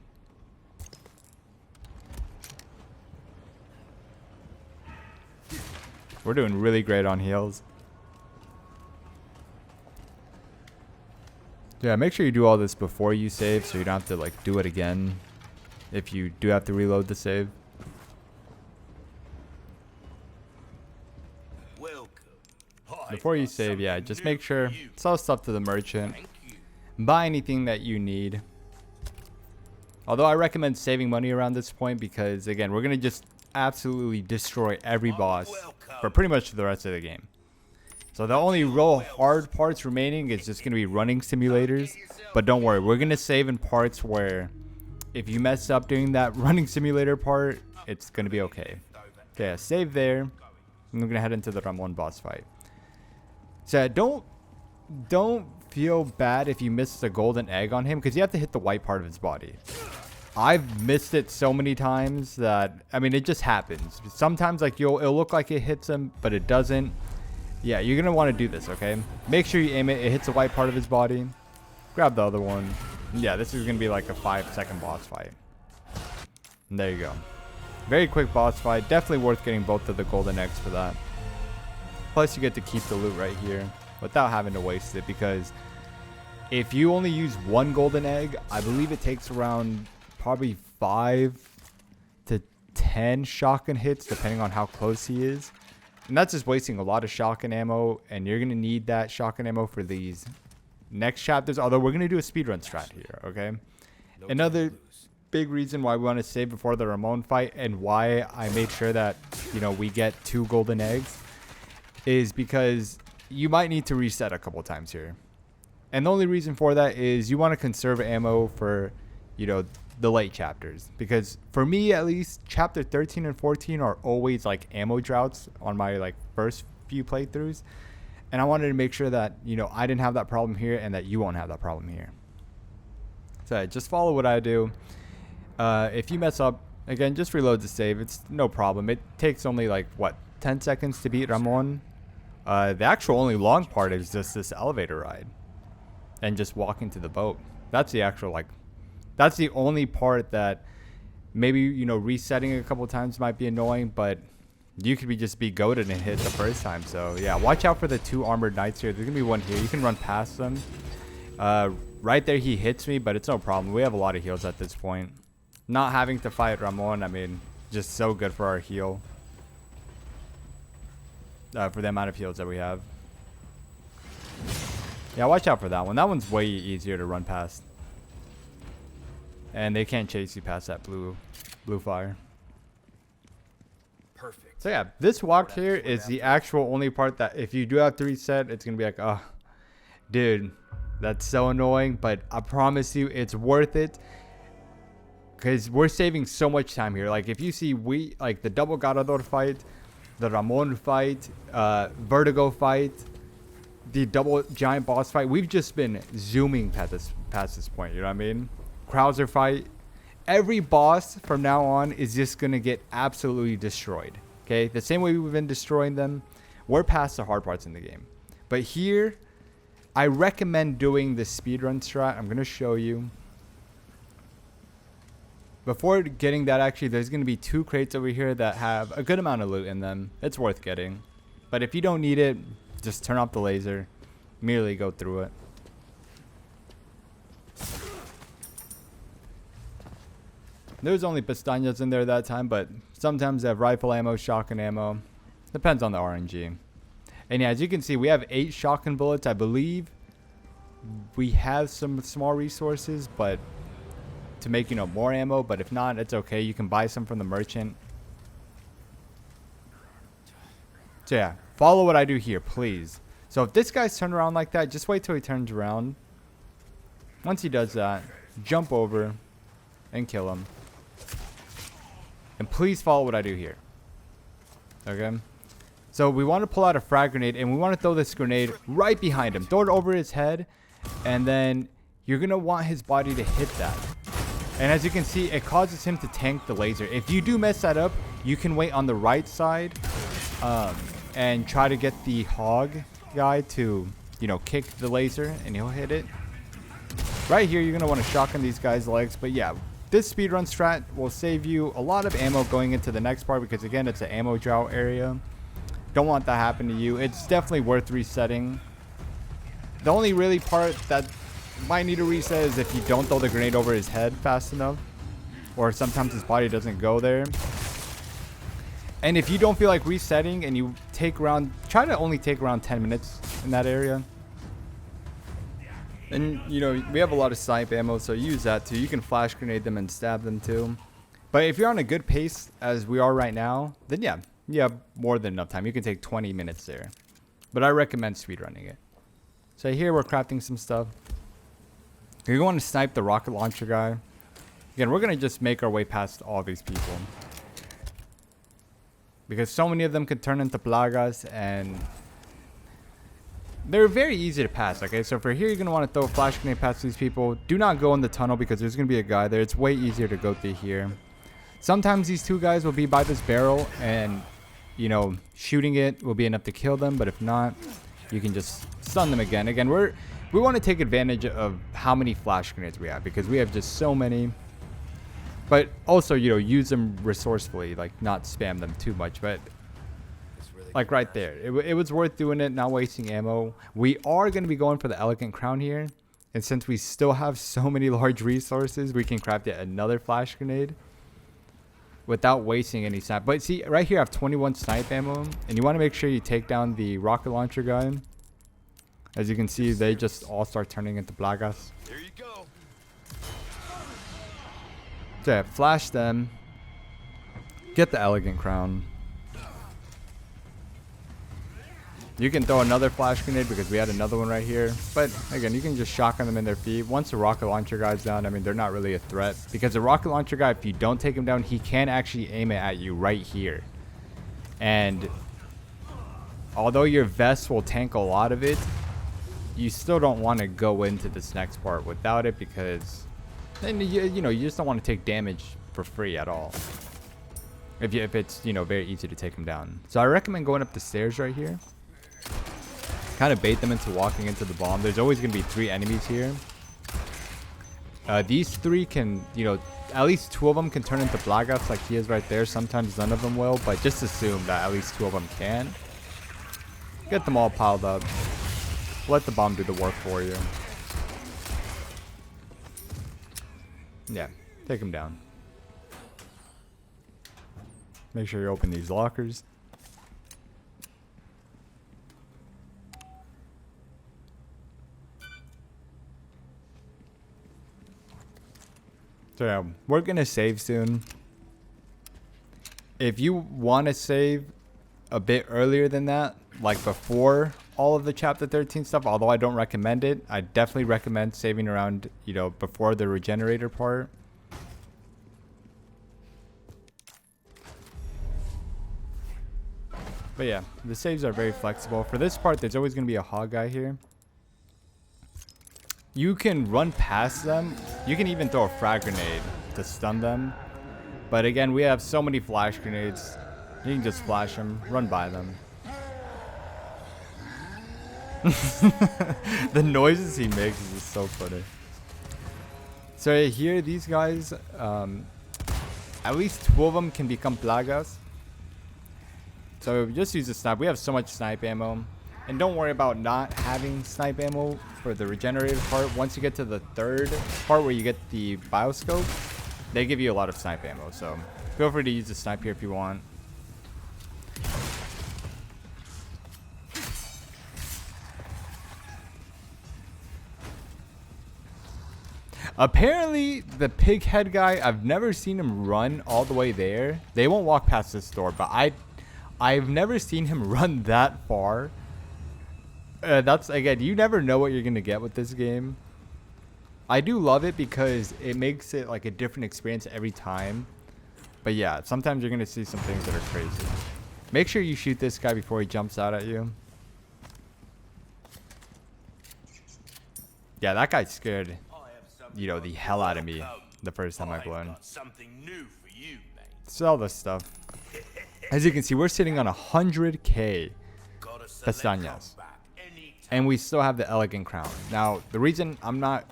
We're doing really great on heals. Yeah, make sure you do all this before you save so you don't have to like do it again if you do have to reload the save. Before you save, yeah, just make sure sell stuff to the merchant. Buy anything that you need. Although I recommend saving money around this point because again, we're gonna just absolutely destroy every boss for pretty much the rest of the game. So the only real hard parts remaining is just gonna be running simulators. But don't worry, we're gonna save in parts where if you mess up doing that running simulator part, it's gonna be okay. Okay, yeah, save there. And we're gonna head into the Ramon boss fight. So don't feel bad if you miss the golden egg on him because you have to hit the white part of his body. I've missed it so many times that, I mean, it just happens. Sometimes like it'll look like it hits him, but it doesn't. Yeah, you're going to want to do this, okay? Make sure you aim it. It hits the white part of his body. Grab the other one. Yeah, this is going to be like a 5-second boss fight. And there you go. Very quick boss fight. Definitely worth getting both of the golden eggs for that. Plus, you get to keep the loot right here without having to waste it because if you only use one golden egg, I believe it takes around probably 5 to 10 shotgun hits depending on how close he is. And that's just wasting a lot of shotgun ammo, and you're going to need that shotgun ammo for these next chapters, although we're going to do a speedrun strat here, okay? Another big reason why we want to save before the Ramon fight and why I made sure that, you know, we get 2 golden eggs is because you might need to reset a couple times here. And the only reason for that is you want to conserve ammo for, you know, the late chapters. Because for me, at least, chapter 13 and 14 are always like ammo droughts on my like first few playthroughs. And I wanted to make sure that, you know, I didn't have that problem here and that you won't have that problem here. So just follow what I do. If you mess up, again, just reload the save. It's no problem. It takes only like, what, 10 seconds to beat Ramon. The actual only long part is just this elevator ride and just walking to the boat. That's the actual, like, that's the only part that maybe, you know, resetting a couple times might be annoying, but you could just be goated and hit the first time. So yeah, watch out for the 2 armored knights here. There's gonna be one here. You can run past them. Right there he hits me, but it's no problem. We have a lot of heals at this point. Not having to fight Ramon, I mean, just so good for our heal. For the amount of heals that we have. Yeah, watch out for that one. That one's way easier to run past. And they can't chase you past that blue fire. Perfect. So yeah, this walk here is the actual only part that if you do have to reset, it's going to be like, oh, dude, that's so annoying. But I promise you, it's worth it. Because we're saving so much time here. Like, if you see, like the double Garador fight, the Ramon fight, Vertigo fight, the double giant boss fight, we've just been zooming past this point, you know what I mean? Krauser fight, every boss from now on is just gonna get absolutely destroyed. Okay, the same way we've been destroying them, we're past the hard parts in the game. But here, I recommend doing the speedrun strat. I'm gonna show you. Before getting that, actually, there's going to be 2 crates over here that have a good amount of loot in them. It's worth getting. But if you don't need it, just turn off the laser. Merely go through it. There's only pestañas in there that time, but sometimes they have rifle ammo, shotgun ammo. Depends on the RNG. And yeah, as you can see, we have 8 shotgun bullets. I believe we have some small resources, but to make, you know, more ammo. But if not, it's okay. You can buy some from the merchant. So yeah, follow what I do here, please. So if this guy's turned around like that, just wait till he turns around. Once he does that, jump over and kill him. And please follow what I do here. Okay? So we want to pull out a frag grenade, and we want to throw this grenade right behind him. Throw it over his head, and then you're going to want his body to hit that. And as you can see, it causes him to tank the laser. If you do mess that up, you can wait on the right side and try to get the hog guy to, you know, kick the laser, and he'll hit it. Right here, you're going to want to shotgun these guys' legs. But yeah, this speedrun strat will save you a lot of ammo going into the next part, because again, it's an ammo drought area. Don't want that happen to you. It's definitely worth resetting. The only really part that might need a reset is if you don't throw the grenade over his head fast enough, or sometimes his body doesn't go there. And if you don't feel like resetting and you take around, try to only take around 10 minutes in that area. And you know, we have a lot of snipe ammo, so use that too. You can flash grenade them and stab them too. But if you're on a good pace as we are right now, then yeah, you have more than enough time. You can take 20 minutes there. But I recommend speedrunning it. So here we're crafting some stuff. You're going to snipe the rocket launcher guy. Again, we're going to just make our way past all these people, because so many of them could turn into plagas, and they're very easy to pass. Okay, so for here, you're going to want to throw a flash grenade past these people. Do not go in the tunnel, because there's going to be a guy there. It's way easier to go through here. Sometimes these 2 guys will be by this barrel, and you know, shooting it will be enough to kill them. But if not, you can just stun them again. Again, we want to take advantage of how many flash grenades we have, because we have just so many. But also, you know, use them resourcefully, like not spam them too much. But like right there, it was worth doing it, not wasting ammo. We are going to be going for the elegant crown here, and since we still have so many large resources, we can craft yet another flash grenade without wasting any snipe. But see, right here I have 21 snipe ammo, and you want to make sure you take down the rocket launcher guy. As you can see, they just all start turning into plagas. There you go. So yeah, flash them. Get the elegant crown. You can throw another flash grenade, because we had another one right here. But again, you can just shotgun them in their feet. Once the rocket launcher guy's down, I mean, they're not really a threat, because the rocket launcher guy, if you don't take him down, he can actually aim it at you right here. And although your vest will tank a lot of it, you still don't want to go into this next part without it, because then you know, you just don't want to take damage for free at all. If it's, you know, very easy to take him down. So I recommend going up the stairs right here. Kind of bait them into walking into the bomb. There's always going to be 3 enemies here. These 3 can, you know, at least 2 of them can turn into blackouts like he is right there. Sometimes none of them will, but just assume that at least 2 of them can. Get them all piled up. Let the bomb do the work for you. Yeah, take him down. Make sure you open these lockers. So yeah, we're gonna save soon. If you want to save a bit earlier than that, like before all of the chapter 13 stuff, although I don't recommend it, I definitely recommend saving around, you know, before the regenerator part. But yeah, the saves are very flexible. For this part, there's always going to be a hog guy here. You can run past them. You can even throw a frag grenade to stun them. But again, we have so many flash grenades. You can just flash them, run by them. The noises he makes is just so funny. So here, these guys, at least 2 of them can become plagas. So just use the snipe. We have so much snipe ammo. And don't worry about not having snipe ammo for the regenerator part. Once you get to the 3rd part where you get the bioscope, They give you a lot of snipe ammo, so feel free to use the snipe here if you want. Apparently, the pig head guy, I've never seen him run all the way there. They won't walk past this door, but I've never seen him run that far. That's, again, you never know what you're going to get with this game. I do love it because it makes it like a different experience every time. But yeah, sometimes you're going to see some things that are crazy. Make sure you shoot this guy before he jumps out at you. Yeah, that guy scared, you know, the hell out of me the first time I played. Something new for you, mate. Sell this stuff. As you can see, we're sitting on 100k pestañas. And we still have the elegant crown. Now, the reason I'm not,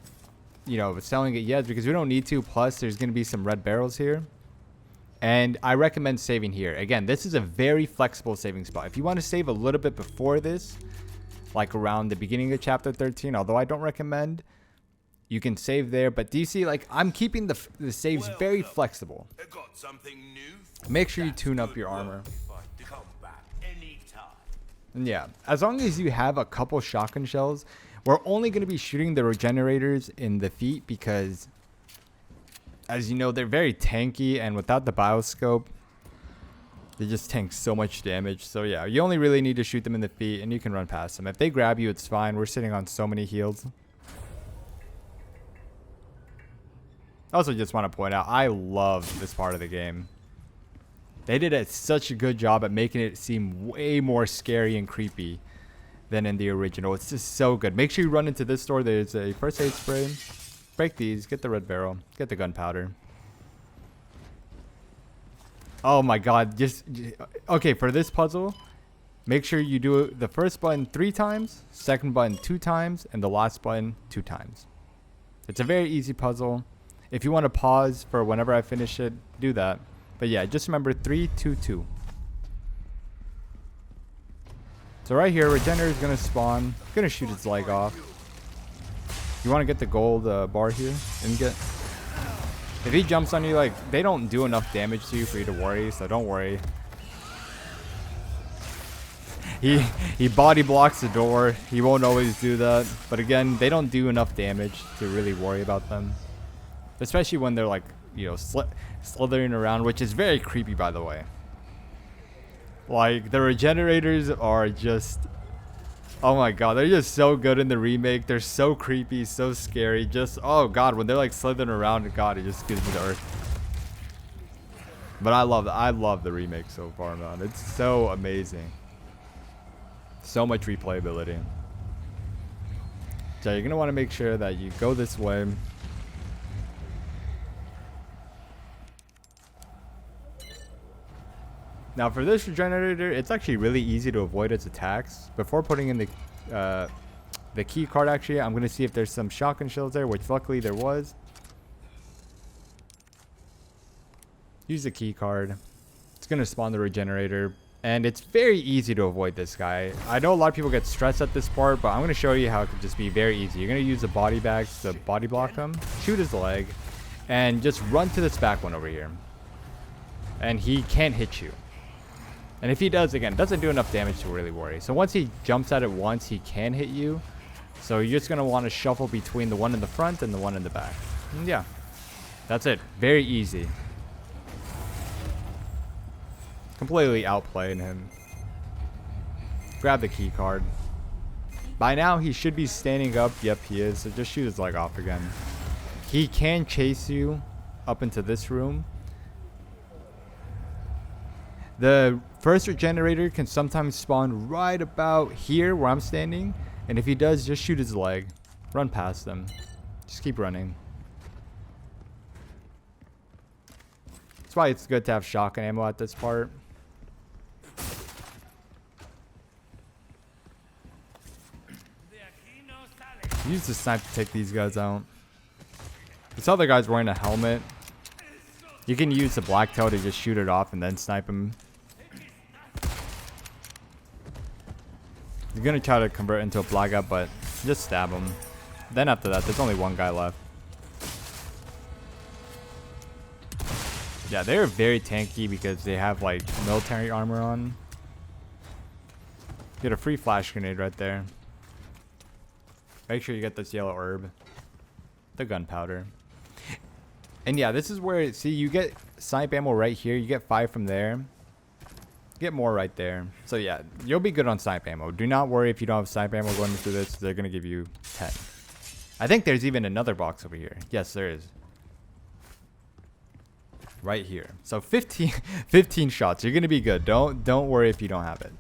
you know, selling it yet is because we don't need to. Plus, there's going to be some red barrels here. And I recommend saving here. Again, this is a very flexible saving spot. If you want to save a little bit before this, like around the beginning of chapter 13, although I don't recommend, you can save there. But do you see, like, I'm keeping the saves very flexible. Make sure you tune up your armor. And yeah, as long as you have a couple shotgun shells, we're only going to be shooting the regenerators in the feet because, as you know, they're very tanky, and without the bioscope, they just tank so much damage. So yeah, you only really need to shoot them in the feet, and you can run past them. If they grab you, it's fine. We're sitting on so many heals. Also, just want to point out, I love this part of the game. They did such a good job at making it seem way more scary and creepy than in the original. It's just so good. Make sure you run into this door. There's a first aid spray. Break these. Get the red barrel. Get the gunpowder. Oh my god. Okay, for this puzzle, make sure you do the first button 3 times, second button 2 times, and the last button 2 times. It's a very easy puzzle. If you want to pause for whenever I finish it, do that. But yeah, just remember 3, 2, 2. So right here, Regener is going to spawn. Going to shoot its leg off. You want to get the gold bar here. And get... If he jumps on you, like, they don't do enough damage to you for you to worry, so don't worry. He body blocks the door. He won't always do that. But again, they don't do enough damage to really worry about them. Especially when they're like, you know, slithering around, which is very creepy, by the way. Like, the regenerators are just, oh my god, they're just so good in the remake. They're so creepy, so scary. Just, oh god, when they're like slithering around, god, it just gives me the earth. But I love the remake so far, man. It's so amazing. So much replayability. So you're gonna want to make sure that you go this way. Now for this regenerator, it's actually really easy to avoid its attacks. Before putting in the key card, actually, I'm going to see if there's some shotgun shells there, which luckily there was. Use the key card. It's going to spawn the regenerator. And it's very easy to avoid this guy. I know a lot of people get stressed at this part, but I'm going to show you how it could just be very easy. You're going to use the body bags to body block him, shoot his leg, and just run to this back one over here. And he can't hit you. And if he does, again, doesn't do enough damage to really worry. So once he jumps at it once, he can hit you. So you're just going to want to shuffle between the one in the front and the one in the back. And yeah, that's it. Very easy. Completely outplaying him. Grab the key card. By now, he should be standing up. Yep, he is. So just shoot his leg off again. He can chase you up into this room. The first regenerator can sometimes spawn right about here where I'm standing. And if he does, just shoot his leg. Run past them. Just keep running. That's why it's good to have shotgun ammo at this part. Use the sniper to take these guys out. This other guy's wearing a helmet. You can use the blacktail to just shoot it off and then snipe him. He's gonna try to convert into a blackout, but just stab him. Then after that, there's only one guy left. Yeah, they're very tanky because they have like military armor on. Get a free flash grenade right there. Make sure you get this yellow herb. The gunpowder. And yeah, this is where, see, you get snipe ammo right here. You get 5 from there. Get more right there. So yeah, you'll be good on snipe ammo. Do not worry if you don't have snipe ammo going through this. They're going to give you 10. I think there's even another box over here. Yes, there is. Right here. So 15 shots. You're going to be good. Don't worry if you don't have it.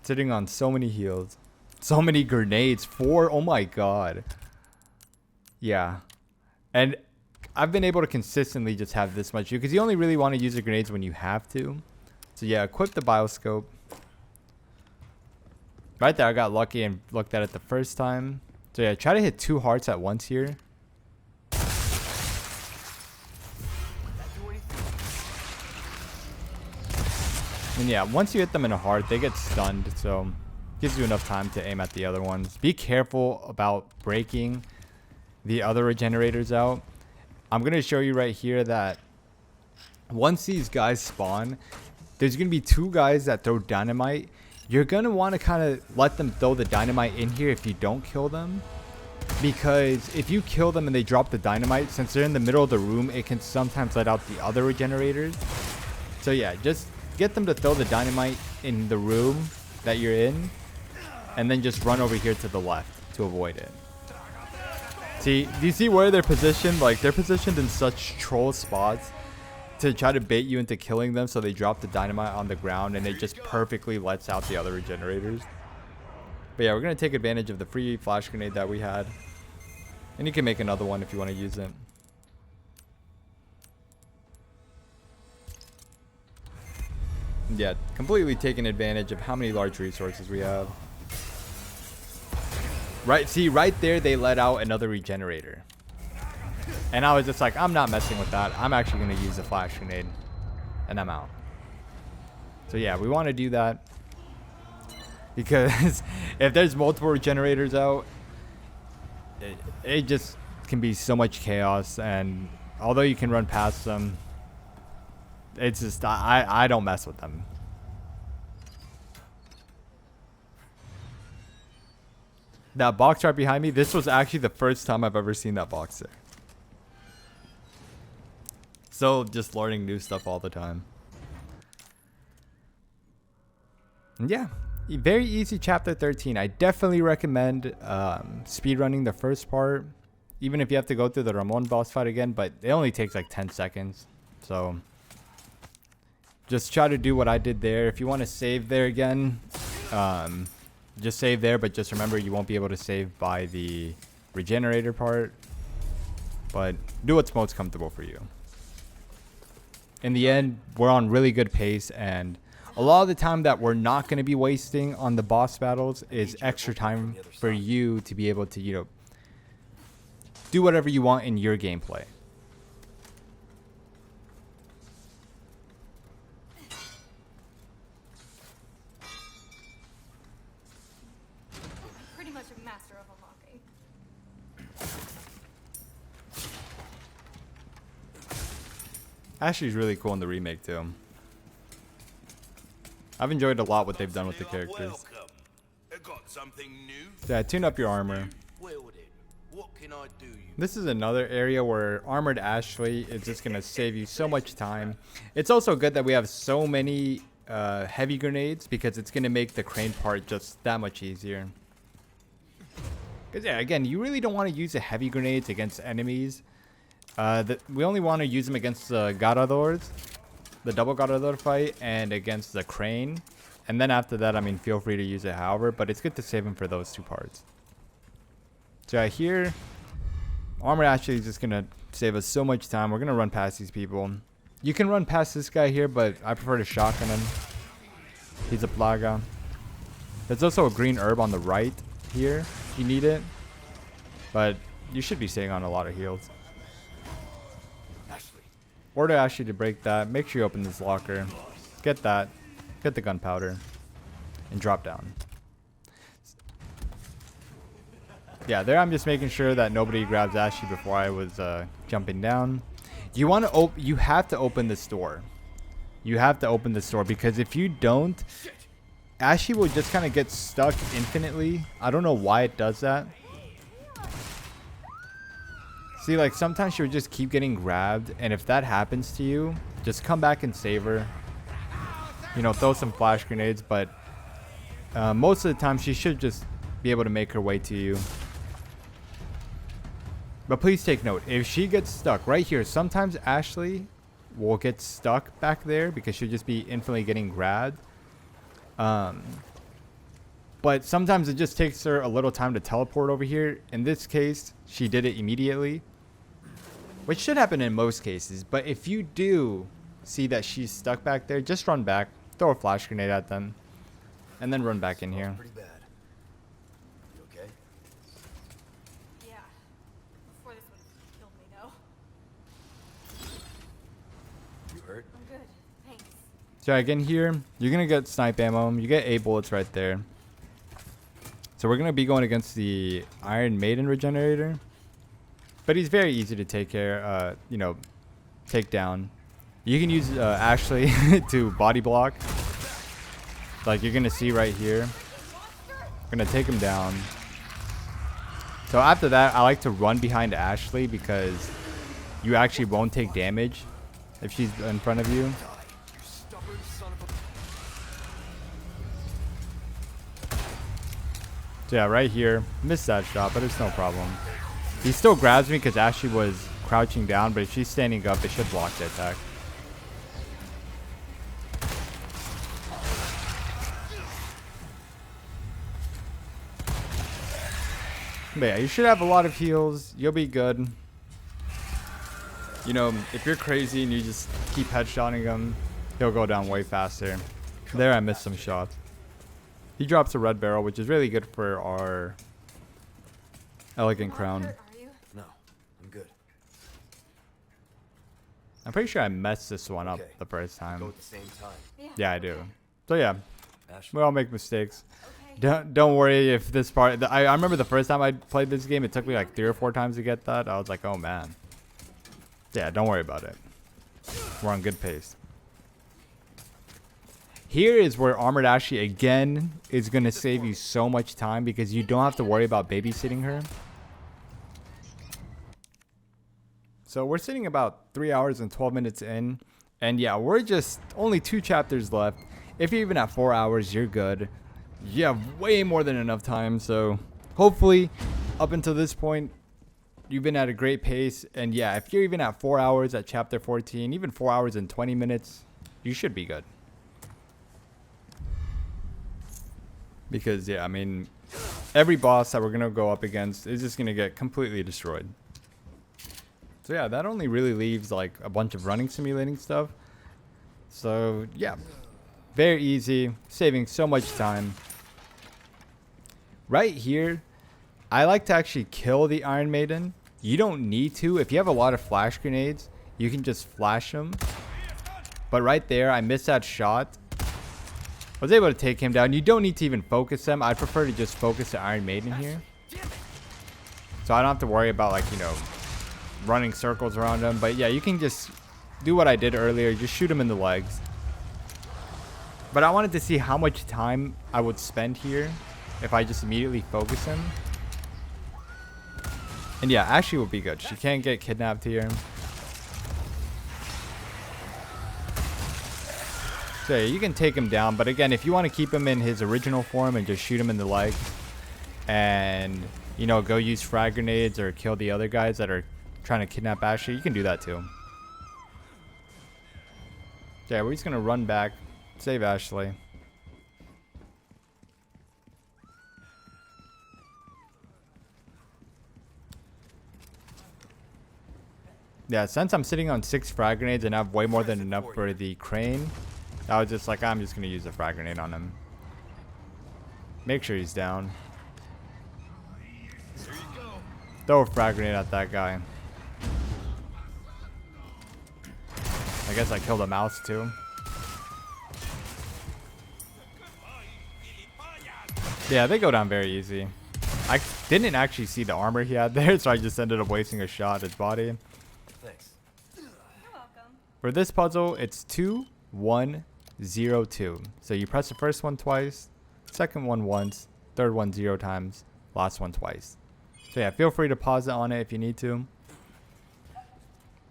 Sitting on so many heals. So many grenades. 4. Oh my god. Yeah. And I've been able to consistently just have this much because you only really want to use the grenades when you have to. So yeah, equip the bioscope. Right there, I got lucky and looked at it the first time. So yeah, try to hit 2 hearts at once here. And yeah, once you hit them in a heart, they get stunned. So gives you enough time to aim at the other ones. Be careful about breaking the other regenerators out. I'm going to show you right here that once these guys spawn, there's going to be 2 guys that throw dynamite. You're going to want to kind of let them throw the dynamite in here if you don't kill them. Because if you kill them and they drop the dynamite, since they're in the middle of the room, it can sometimes let out the other regenerators. So yeah, just get them to throw the dynamite in the room that you're in. And then just run over here to the left to avoid it. See, do you see where they're positioned? Like, they're positioned in such troll spots to try to bait you into killing them, so they drop the dynamite on the ground and it just perfectly lets out the other regenerators. But yeah, we're going to take advantage of the free flash grenade that we had. And you can make another one if you want to use it. Yeah, completely taking advantage of how many large resources we have. Right, see, right there, they let out another regenerator. And I was just like, I'm not messing with that. I'm actually going to use a flash grenade. And I'm out. So yeah, we want to do that. Because if there's multiple regenerators out, it just can be so much chaos. And although you can run past them, it's just, I don't mess with them. That box right behind me, this was actually the first time I've ever seen that box there. So just learning new stuff all the time. And yeah, very easy chapter 13. I definitely recommend speedrunning the first part. Even if you have to go through the Ramon boss fight again, but it only takes like 10 seconds. So just try to do what I did there. If you want to save there again, just save there, but just remember you won't be able to save by the regenerator part. But do what's most comfortable for you. In the end, we're on really good pace, and a lot of the time that we're not going to be wasting on the boss battles is extra time for you to be able to, you know, do whatever you want in your gameplay. Pretty much a master of unlocking. Ashley's really cool in the remake too. I've enjoyed a lot what they've done with the characters. Got something new? Yeah, tune up your armor. Well then, what can I do you? This is another area where Armored Ashley is just going to save you so much time. It's also good that we have so many heavy grenades because it's going to make the crane part just that much easier. Because yeah, again, you really don't want to use the heavy grenades against enemies. We only want to use them against the Garadors, the double Garador fight, and against the crane. And then after that, I mean, feel free to use it however, but it's good to save them for those 2 parts. So right here, Armor actually is just going to save us so much time. We're going to run past these people. You can run past this guy here, but I prefer to shotgun him. He's a plaga. There's also a green herb on the right here if you need it. But you should be staying on a lot of heals. Order Ashley to break that. Make sure you open this locker. Get that. Get the gunpowder. And drop down. Yeah, there I'm just making sure that nobody grabs Ashley before I was jumping down. You want to you have to open this door. You have to open this door because if you don't, Ashley will just kind of get stuck infinitely. I don't know why it does that. See, like sometimes she would just keep getting grabbed, and if that happens to you, just come back and save her. You know, throw some flash grenades, but most of the time she should just be able to make her way to you. But please take note, if she gets stuck right here, sometimes Ashley will get stuck back there because she'll just be infinitely getting grabbed. But sometimes it just takes her a little time to teleport over here. In this case, she did it immediately, which should happen in most cases. But if you do see that she's stuck back there, just run back, throw a flash grenade at them, and then run back in here. Pretty bad. You okay? Yeah. Before this one killed me, though. You hurt? I'm good. Thanks. So again here, you're going to get snipe ammo. You get 8 bullets right there. So we're going to be going against the Iron Maiden regenerator. But he's very easy to take care, you know, take down. You can use Ashley to body block. Like you're going to see right here. Going to take him down. So after that, I like to run behind Ashley because you actually won't take damage if she's in front of you. So yeah, right here, missed that shot, but it's no problem. He still grabs me because Ashley was crouching down, but if she's standing up, it should block the attack. But yeah, you should have a lot of heals. You'll be good. You know, if you're crazy and you just keep headshotting him, he'll go down way faster. There, I missed some shots. He drops a red barrel, which is really good for our elegant crown. Hurt, are you? No, I'm good. I'm pretty sure I messed this one up Okay. the first Go time. at the same time. Yeah, I do. So yeah, Ash, we all make mistakes. Okay. Don't worry if this part. I remember the first time I played this game, it took me like 3 or 4 times to get that. I was like, oh man. Yeah, don't worry about it. We're on good pace. Here is where Armored Ashley again is going to save you so much time because you don't have to worry about babysitting her. So we're sitting about 3 hours and 12 minutes in. And yeah, we're just only 2 chapters left. If you're even at 4 hours, you're good. You have way more than enough time. So hopefully up until this point, you've been at a great pace. And yeah, if you're even at 4 hours at chapter 14, even 4 hours and 20 minutes, you should be good. Because, yeah, I mean, every boss that we're going to go up against is just going to get completely destroyed. So, yeah, that only really leaves, like, a bunch of running simulating stuff. So, yeah, very easy, saving so much time. Right here, I like to actually kill the Iron Maiden. You don't need to. If you have a lot of flash grenades, you can just flash them. But right there, I missed that shot. I was able to take him down. You don't need to even focus them. I'd prefer to just focus the Iron Maiden here. So I don't have to worry about, like, you know, running circles around him. But yeah, you can just do what I did earlier. Just shoot him in the legs. But I wanted to see how much time I would spend here if I just immediately focus him. And yeah, Ashley will be good. She can't get kidnapped here. So yeah, you can take him down, but again, if you want to keep him in his original form and just shoot him in the legs and, you know, go use frag grenades or kill the other guys that are trying to kidnap Ashley, you can do that too. Yeah, we're just going to run back, save Ashley. Yeah, since I'm sitting on 6 frag grenades and I have way more than enough for the crane, I was just like, I'm just going to use a frag grenade on him. Make sure he's down. Throw a frag grenade at that guy. I guess I killed a mouse too. Yeah, they go down very easy. I didn't actually see the armor he had there, so I just ended up wasting a shot at his body. Thanks. For this puzzle, it's 2, 1, 0, 2. So you press the first one twice, second one once, third one 0 times, last one twice. So yeah, feel free to pause it on it if you need to.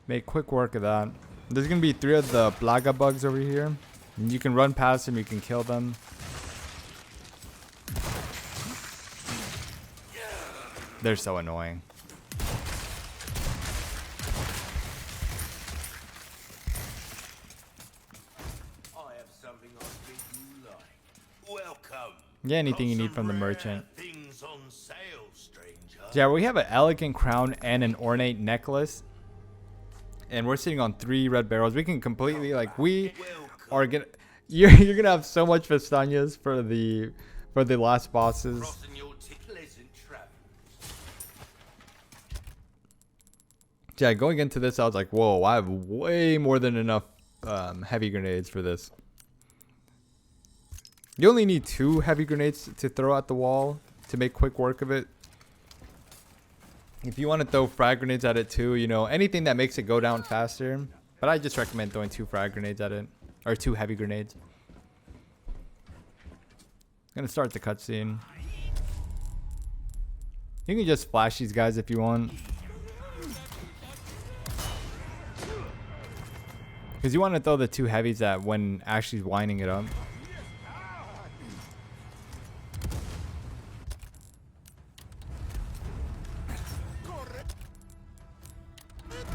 Make quick work of that. There's going to be 3 of the Blaga bugs over here. And you can run past them, you can kill them. They're so annoying. I have something I think you like. Welcome. Yeah, anything Got you need some from the rare merchant. Things on sale, stranger. So yeah, we have an elegant crown and an ornate necklace. And we're sitting on 3 red barrels. We can completely, like, we are gonna... You're gonna have so much Vestanias for the last bosses. Crossing your pleasant travels. Yeah, going into this, I was like, whoa, I have way more than enough heavy grenades for this. You only need 2 heavy grenades to throw at the wall to make quick work of it. If you want to throw frag grenades at it too, you know, anything that makes it go down faster. But I just recommend throwing 2 frag grenades at it. Or 2 heavy grenades. Gonna start the cutscene. You can just flash these guys if you want. Because you want to throw the 2 heavies at when Ashley's winding it up.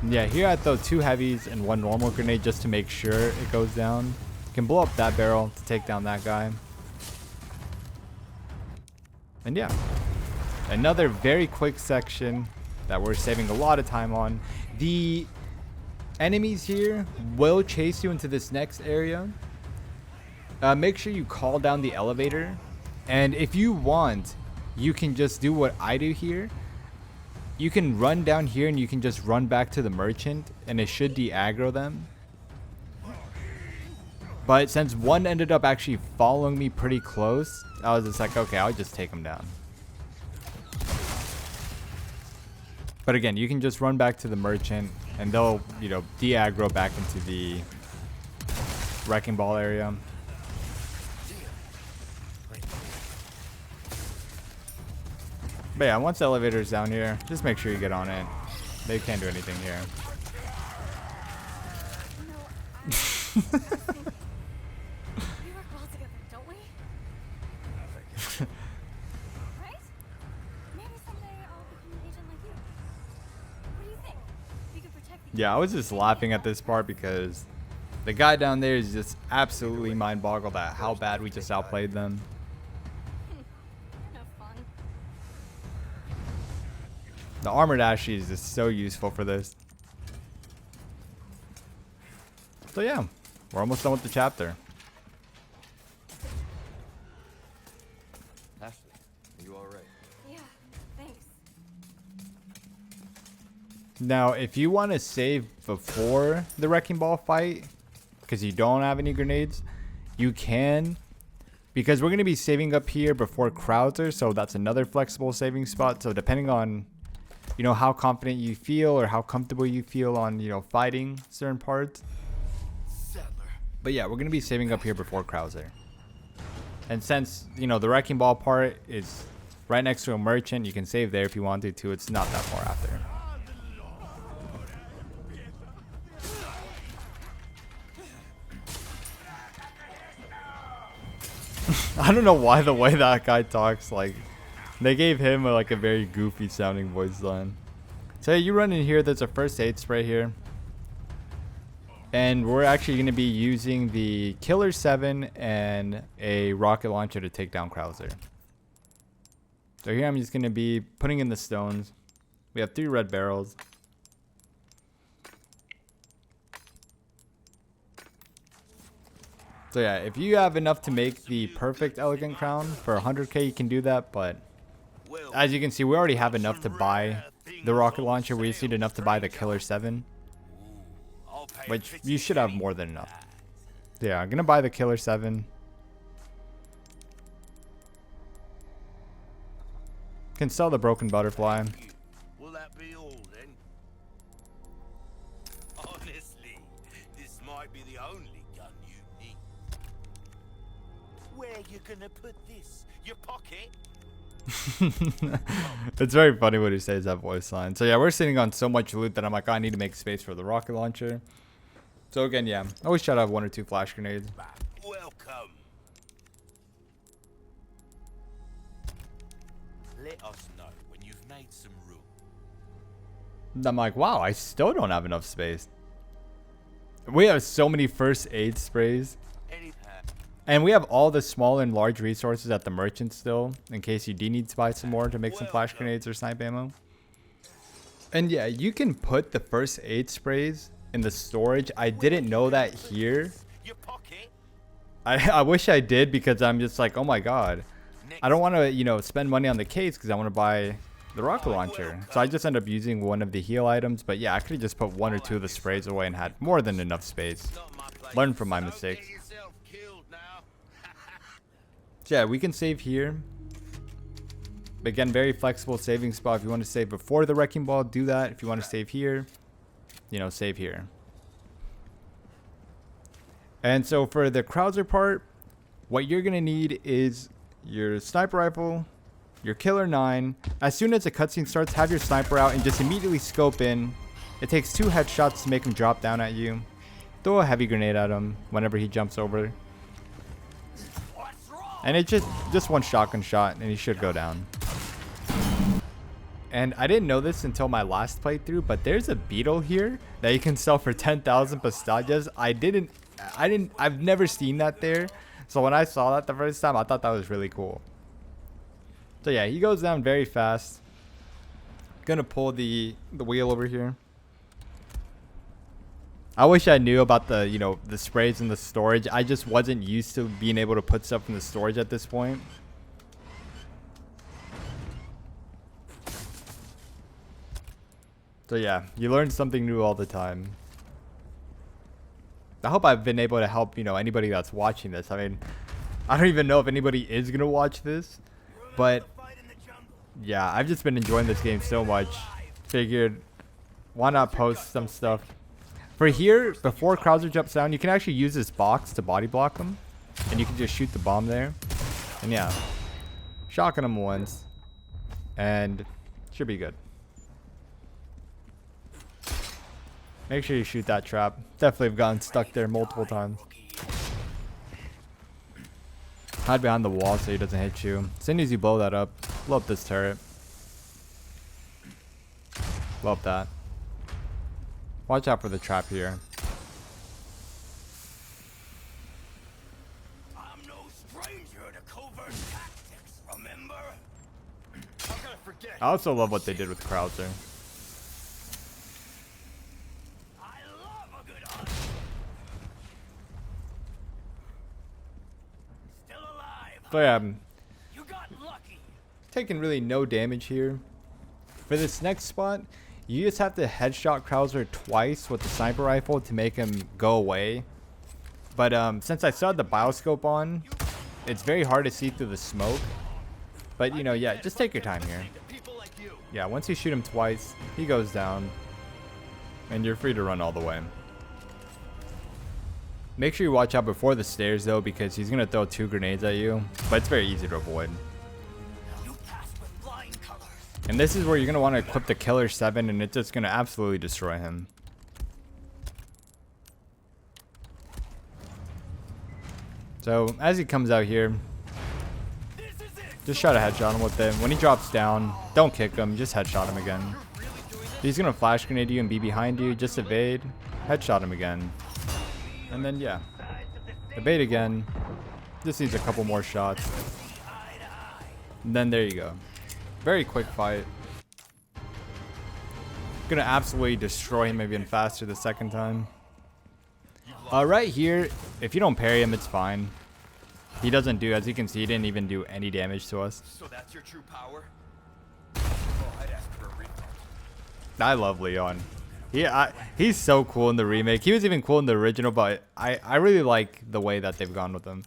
Yeah, here I throw 2 heavies and 1 normal grenade just to make sure it goes down. You can blow up that barrel to take down that guy. And yeah, another very quick section that we're saving a lot of time on. The enemies here will chase you into this next area. Make sure you call down the elevator. And if you want, you can just do what I do here. You can run down here and you can just run back to the merchant and it should de-aggro them. But since one ended up actually following me pretty close, I was just like, okay, I'll just take him down. But again, you can just run back to the merchant and they'll, you know, de-aggro back into the wrecking ball area. But yeah, once the elevator's down here, just make sure you get on it. They can't do anything here. We work well together, don't we? Right? Maybe someday I'll become an agent like you. What do you think? We could protect the Yeah, I was just laughing at this part because the guy down there is just absolutely mind-boggled at how bad we just outplayed them. You're no fun. The armored Ashley is just so useful for this. So yeah, we're almost done with the chapter. Ashley, are you alright? Yeah, thanks. Now, if you want to save before the wrecking ball fight, because you don't have any grenades, you can. Because we're going to be saving up here before Krauser, so that's another flexible saving spot. So depending on, you know, how confident you feel or how comfortable you feel on, you know, fighting certain parts. But yeah, we're going to be saving up here before Krauser. And since, you know, the wrecking ball part is right next to a merchant, you can save there if you wanted to. It's not that far after. I don't know why the way that guy talks, like, they gave him like a very goofy sounding voice line. So you run in here, there's a first aid spray here. And we're actually going to be using the Killer 7 and a rocket launcher to take down Krauser. So here I'm just going to be putting in the stones. We have 3 red barrels. So yeah, if you have enough to make the perfect elegant crown for 100k, you can do that. But as you can see, we already have enough to buy the rocket launcher. We just need enough to buy the Killer 7. Which you should have more than enough. Yeah, I'm gonna buy the Killer 7. Can sell the broken butterfly. Will that be all then? Honestly, This might be the only gun you need. Where you gonna put this? Your pocket? It's very funny when he says that voice line. So yeah, we're sitting on so much loot that I'm like, I need to make space for the rocket launcher. So again, yeah, always try to have 1 or 2 flash grenades. Welcome. Let us know when you've made some room. And I'm like, wow, I still don't have enough space. We have so many first aid sprays. And we have all the small and large resources at the merchant still, in case you do need to buy some more to make some flash grenades or snipe ammo. And yeah, you can put the first aid sprays in the storage. I didn't know that here. Your pocket? I wish I did, because I'm just like, oh my god. I don't want to, you know, spend money on the case because I want to buy the rocket launcher. So I just end up using one of the heal items. But yeah, I could have just put 1 or 2 of the sprays away and had more than enough space. Learn from my mistakes. So yeah, we can save here. Again, very flexible saving spot. If you want to save before the wrecking ball, do that. If you want to save here, you know, save here. And so for the Krauser part, what you're going to need is your sniper rifle, your killer 9. As soon as the cutscene starts, have your sniper out and just immediately scope in. It takes 2 headshots to make him drop down at you. Throw a heavy grenade at him whenever he jumps over. And it's just 1 shotgun shot and he should go down. And I didn't know this until my last playthrough, but there's a beetle here that you can sell for 10,000 pastillas. I've never seen that there. So when I saw that the first time, I thought that was really cool. So yeah, he goes down very fast. Gonna pull the wheel over here. I wish I knew about the, you know, the sprays in the storage. I just wasn't used to being able to put stuff in the storage at this point. So yeah, you learn something new all the time. I hope I've been able to help, you know, anybody that's watching this. I mean, I don't even know if anybody is going to watch this, but yeah, I've just been enjoying this game so much. Figured, why not post some stuff. For here, before Krauser jumps down, you can actually use this box to body block him. And you can just shoot the bomb there. And yeah, shotgun him once. And should be good. Make sure you shoot that trap. Definitely have gotten stuck there multiple times. Hide behind the wall so he doesn't hit you. As soon as you blow that up, blow up this turret. Blow up that. Watch out for the trap here. I'm no stranger to covert tactics, remember? How can I forget? I also love what they did with Krauser. I love a good hunt. Still alive. So yeah, You got lucky. taking really no damage here. For this next spot, you just have to headshot Krauser twice with the sniper rifle to make him go away. But since I still had the bioscope on, it's very hard to see through the smoke. But you know, yeah, just take your time here. Yeah, once you shoot him twice, he goes down. And you're free to run all the way. Make sure you watch out before the stairs though, because he's going to throw 2 grenades at you. But it's very easy to avoid. And this is where you're going to want to equip the Killer 7, and it's just going to absolutely destroy him. So, as he comes out here, just try to headshot him with it. When he drops down, don't kick him, just headshot him again. He's going to flash grenade you and be behind you, just evade, headshot him again. And then, yeah, evade again. Just needs a couple more shots. And then there you go. Very quick fight. Gonna absolutely destroy him even faster the second time. Right here, if you don't parry him, it's fine. He doesn't do, as you can see, he didn't even do any damage to us. So that's your true power? Oh, I'd ask for a refund. I love Leon. He's so cool in the remake. He was even cool in the original, but I really like the way that they've gone with him.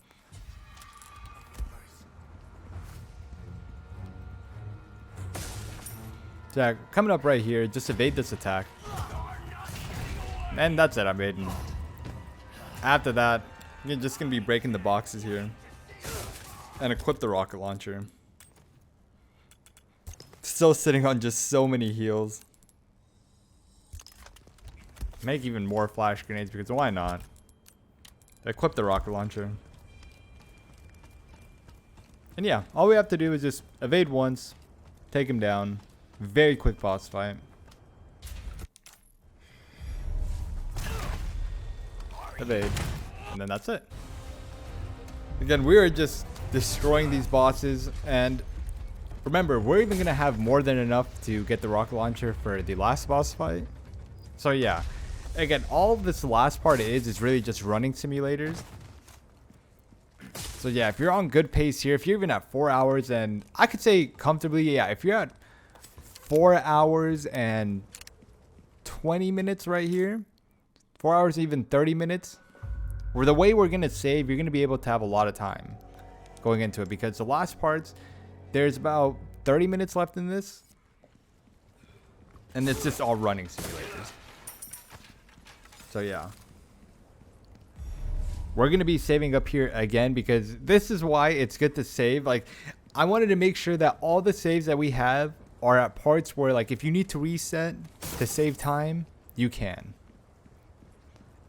So yeah, coming up right here, just evade this attack. And that's it, I made him. After that, you're just gonna be breaking the boxes here and equip the rocket launcher. Still sitting on just so many heals. Make even more flash grenades because why not? Equip the rocket launcher. And yeah, all we have to do is just evade once, take him down. Very quick boss fight. Evade. And then that's it. Again, we are just destroying these bosses. And remember, we're even going to have more than enough to get the rocket launcher for the last boss fight. So yeah. Again, all of this last part is really just running simulators. So yeah, if you're on good pace here, if you're even at 4 hours, and I could say comfortably, yeah, if you're at 4 hours and 20 minutes right here, 4 hours, even 30 minutes, or the way we're going to save, you're going to be able to have a lot of time going into it, because the last parts, there's about 30 minutes left in this, and it's just all running simulators. So yeah, we're going to be saving up here again, because this is why it's good to save. Like, I wanted to make sure that all the saves that we have are at parts where, like, if you need to reset to save time, you can.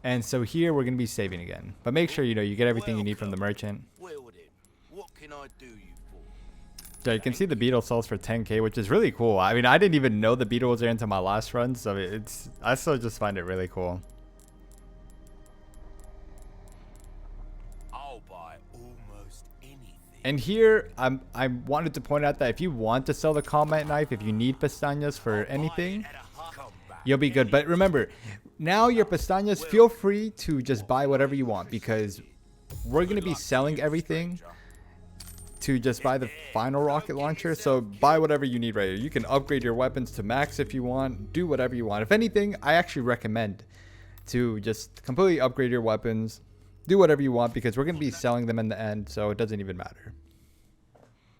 And so here we're going to be saving again. But make sure, you know, you get everything you need from the merchant. Well then, what can I do you for? So you can see the beetle sells for 10k, which is really cool. I mean, I didn't even know the beetle was there until my last run, so I still just find it really cool. I'll buy almost anything. And here, I wanted to point out that if you want to sell the combat knife, if you need pestañas for anything, you'll be good. But remember, now your pestañas, feel free to just buy whatever you want, because we're going to be selling everything to just buy the final rocket launcher. So buy whatever you need right here. You can upgrade your weapons to max if you want. Do whatever you want. If anything, I actually recommend to just completely upgrade your weapons. Do whatever you want, because we're going to be selling them in the end, so it doesn't even matter.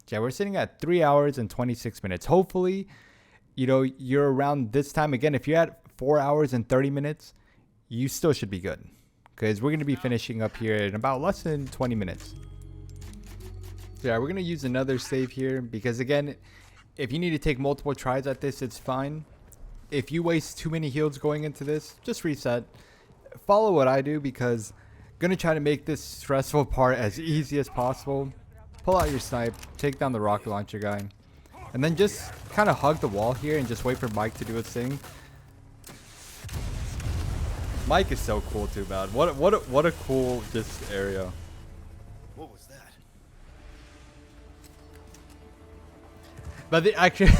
Yeah, we're sitting at 3 hours and 26 minutes. Hopefully, you know, you're around this time. Again, if you're at 4 hours and 30 minutes, you still should be good, because we're going to be finishing up here in about less than 20 minutes. So yeah, we're going to use another save here, because again, if you need to take multiple tries at this, it's fine. If you waste too many heals going into this, just reset. Follow what I do, because I'm going to try to make this stressful part as easy as possible. Pull out your snipe, take down the rocket launcher guy, and then just kind of hug the wall here and just wait for Mike to do his thing. Mike is so cool too, man. What a cool just area. What was that? But actually,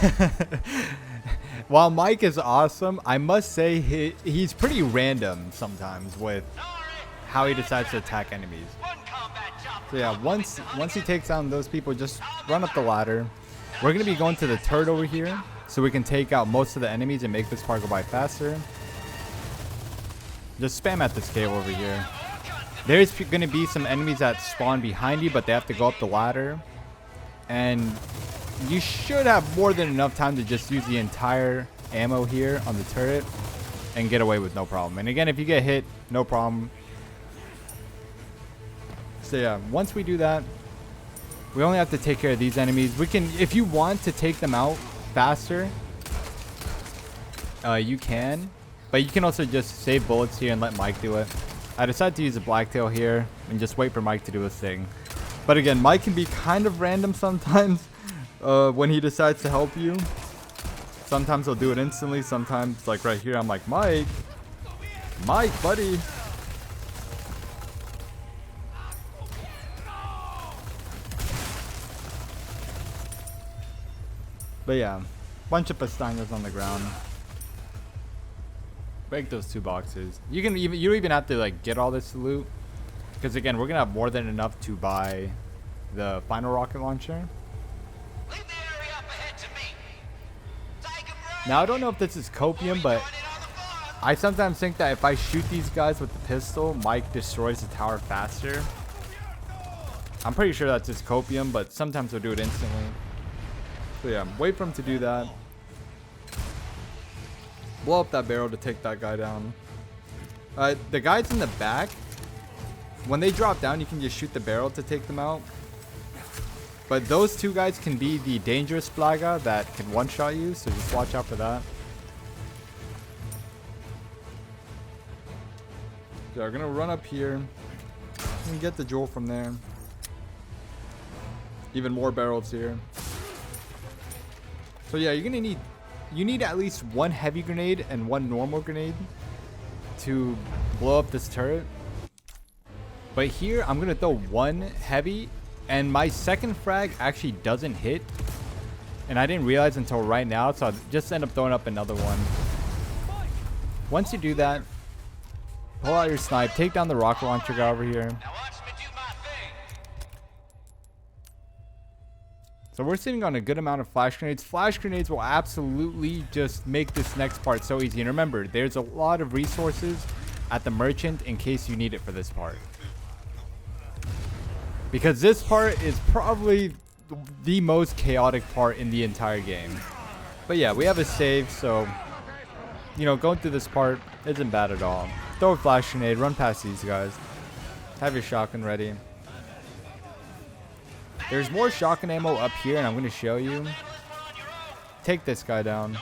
while Mike is awesome, I must say he's pretty random sometimes with how he decides to attack enemies. So yeah, once he takes down those people, just run up the ladder. We're going to be going to the turret over here, so we can take out most of the enemies and make this part go by faster. Just spam at this cave over here. There's going to be some enemies that spawn behind you, but they have to go up the ladder. And you should have more than enough time to just use the entire ammo here on the turret and get away with no problem. And again, if you get hit, no problem. So yeah, once we do that, we only have to take care of these enemies. We can, if you want to take them out faster, you can. But you can also just save bullets here and let Mike do it. I decided to use a blacktail here and just wait for Mike to do his thing. But again, Mike can be kind of random sometimes when he decides to help you. Sometimes he'll do it instantly. Sometimes, like right here, I'm like, Mike, buddy. But yeah, bunch of pestañas on the ground. Break those 2 boxes. You don't even have to like get all this loot, because again, we're gonna have more than enough to buy the final rocket launcher. Leave the area up ahead to me. Take 'em right. Now I don't know if this is copium, but I sometimes think that if I shoot these guys with the pistol, Mike destroys the tower faster. I'm pretty sure that's just copium, but sometimes we'll do it instantly. So yeah, wait for him to do that. Blow up that barrel to take that guy down. The guys in the back, When they drop down, you can just shoot the barrel to take them out. But those two guys can be the dangerous Plaga that can one-shot you, so just watch out for that. So we're gonna run up here and get the jewel from there. Even more barrels here. So yeah, you're gonna need at least one heavy grenade and one normal grenade to blow up this turret. But here I'm gonna throw one heavy, and my second frag actually doesn't hit, and I didn't realize until right now, so I just end up throwing up another one. Once you do that, pull out your snipe, take down the rocket launcher guy over here. So we're sitting on a good amount of flash grenades. Flash grenades will absolutely just make this next part so easy. And remember, there's a lot of resources at the merchant in case you need it for this part. Because this part is probably the most chaotic part in the entire game. But yeah, we have a save, so, you know, going through this part isn't bad at all. Throw a flash grenade, run past these guys. Have your shotgun ready. There's more shotgun ammo up here, and I'm going to show you. Take this guy down.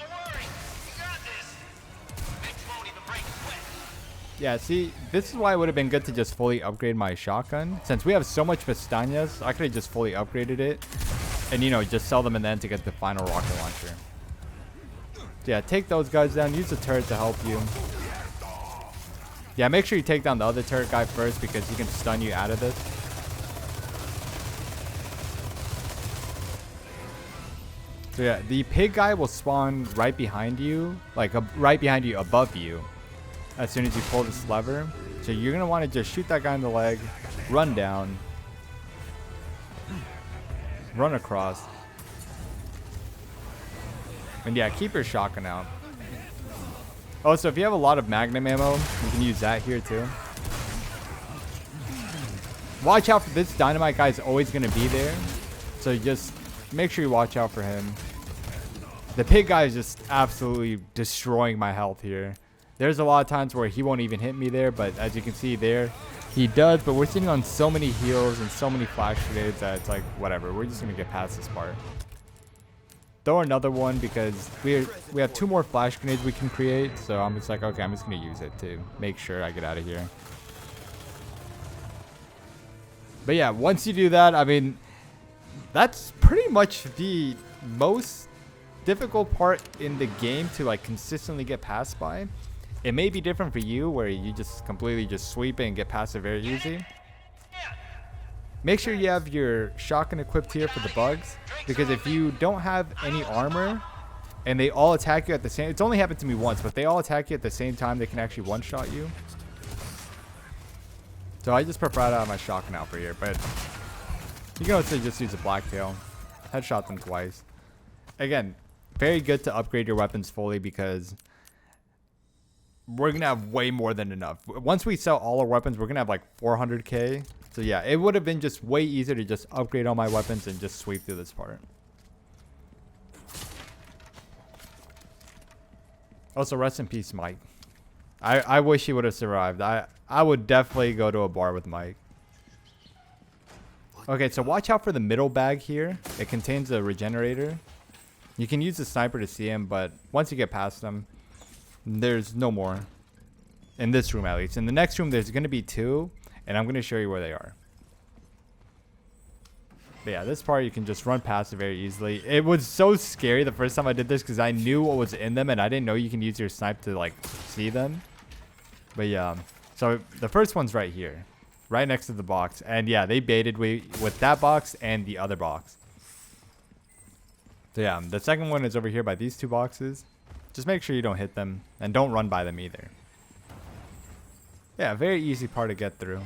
Yeah, see, this is why it would have been good to just fully upgrade my shotgun. Since we have so much Pestañas, I could have just fully upgraded it. And, you know, just sell them and then to get the final rocket launcher. So yeah, take those guys down. Use the turret to help you. Yeah, make sure you take down the other turret guy first because he can stun you out of this. So yeah, the pig guy will spawn right behind you, like right behind you, above you, as soon as you pull this lever. So you're going to want to just shoot that guy in the leg, run down, run across. And yeah, keep your shotgun out. Oh, so if you have a lot of magnum ammo, you can use that here too. Watch out for this dynamite guy, is always going to be there. So just make sure you watch out for him. The pig guy is just absolutely destroying my health here. There's a lot of times where he won't even hit me there, but as you can see there, he does. But we're sitting on so many heals and so many flash grenades that it's like, whatever. We're just going to get past this part. Throw another one because we have 2 more flash grenades we can create. So I'm just like, okay, I'm just going to use it to make sure I get out of here. But yeah, once you do that, I mean, that's pretty much the most difficult part in the game to like consistently get past by. It may be different for you where you just completely just sweep it and get past it very easy. Make sure you have your shotgun equipped here for the bugs, because if you don't have any armor and they all attack you at the same, it's only happened to me once, but they all attack you at the same time, they can actually one-shot you. So I just prefer to have my shotgun out for here, but you can also just use a blacktail. Headshot them twice. Again, very good to upgrade your weapons fully because we're going to have way more than enough. Once we sell all our weapons, we're going to have like 400k. So yeah, it would have been just way easier to just upgrade all my weapons and just sweep through this part. Also, rest in peace, Mike. I wish he would have survived. I would definitely go to a bar with Mike. Okay, so watch out for the middle bag here. It contains a regenerator. You can use the sniper to see him, but once you get past them, there's no more. In this room, at least. In the next room, there's going to be 2, and I'm going to show you where they are. But yeah, this part, you can just run past it very easily. It was so scary the first time I did this because I knew what was in them, and I didn't know you can use your snipe to, like, see them. But yeah, so the first one's right here. Right next to the box. And yeah, they baited me with that box and the other box. So yeah, the second one is over here by these 2 boxes. Just make sure you don't hit them and don't run by them either. Yeah, very easy part to get through.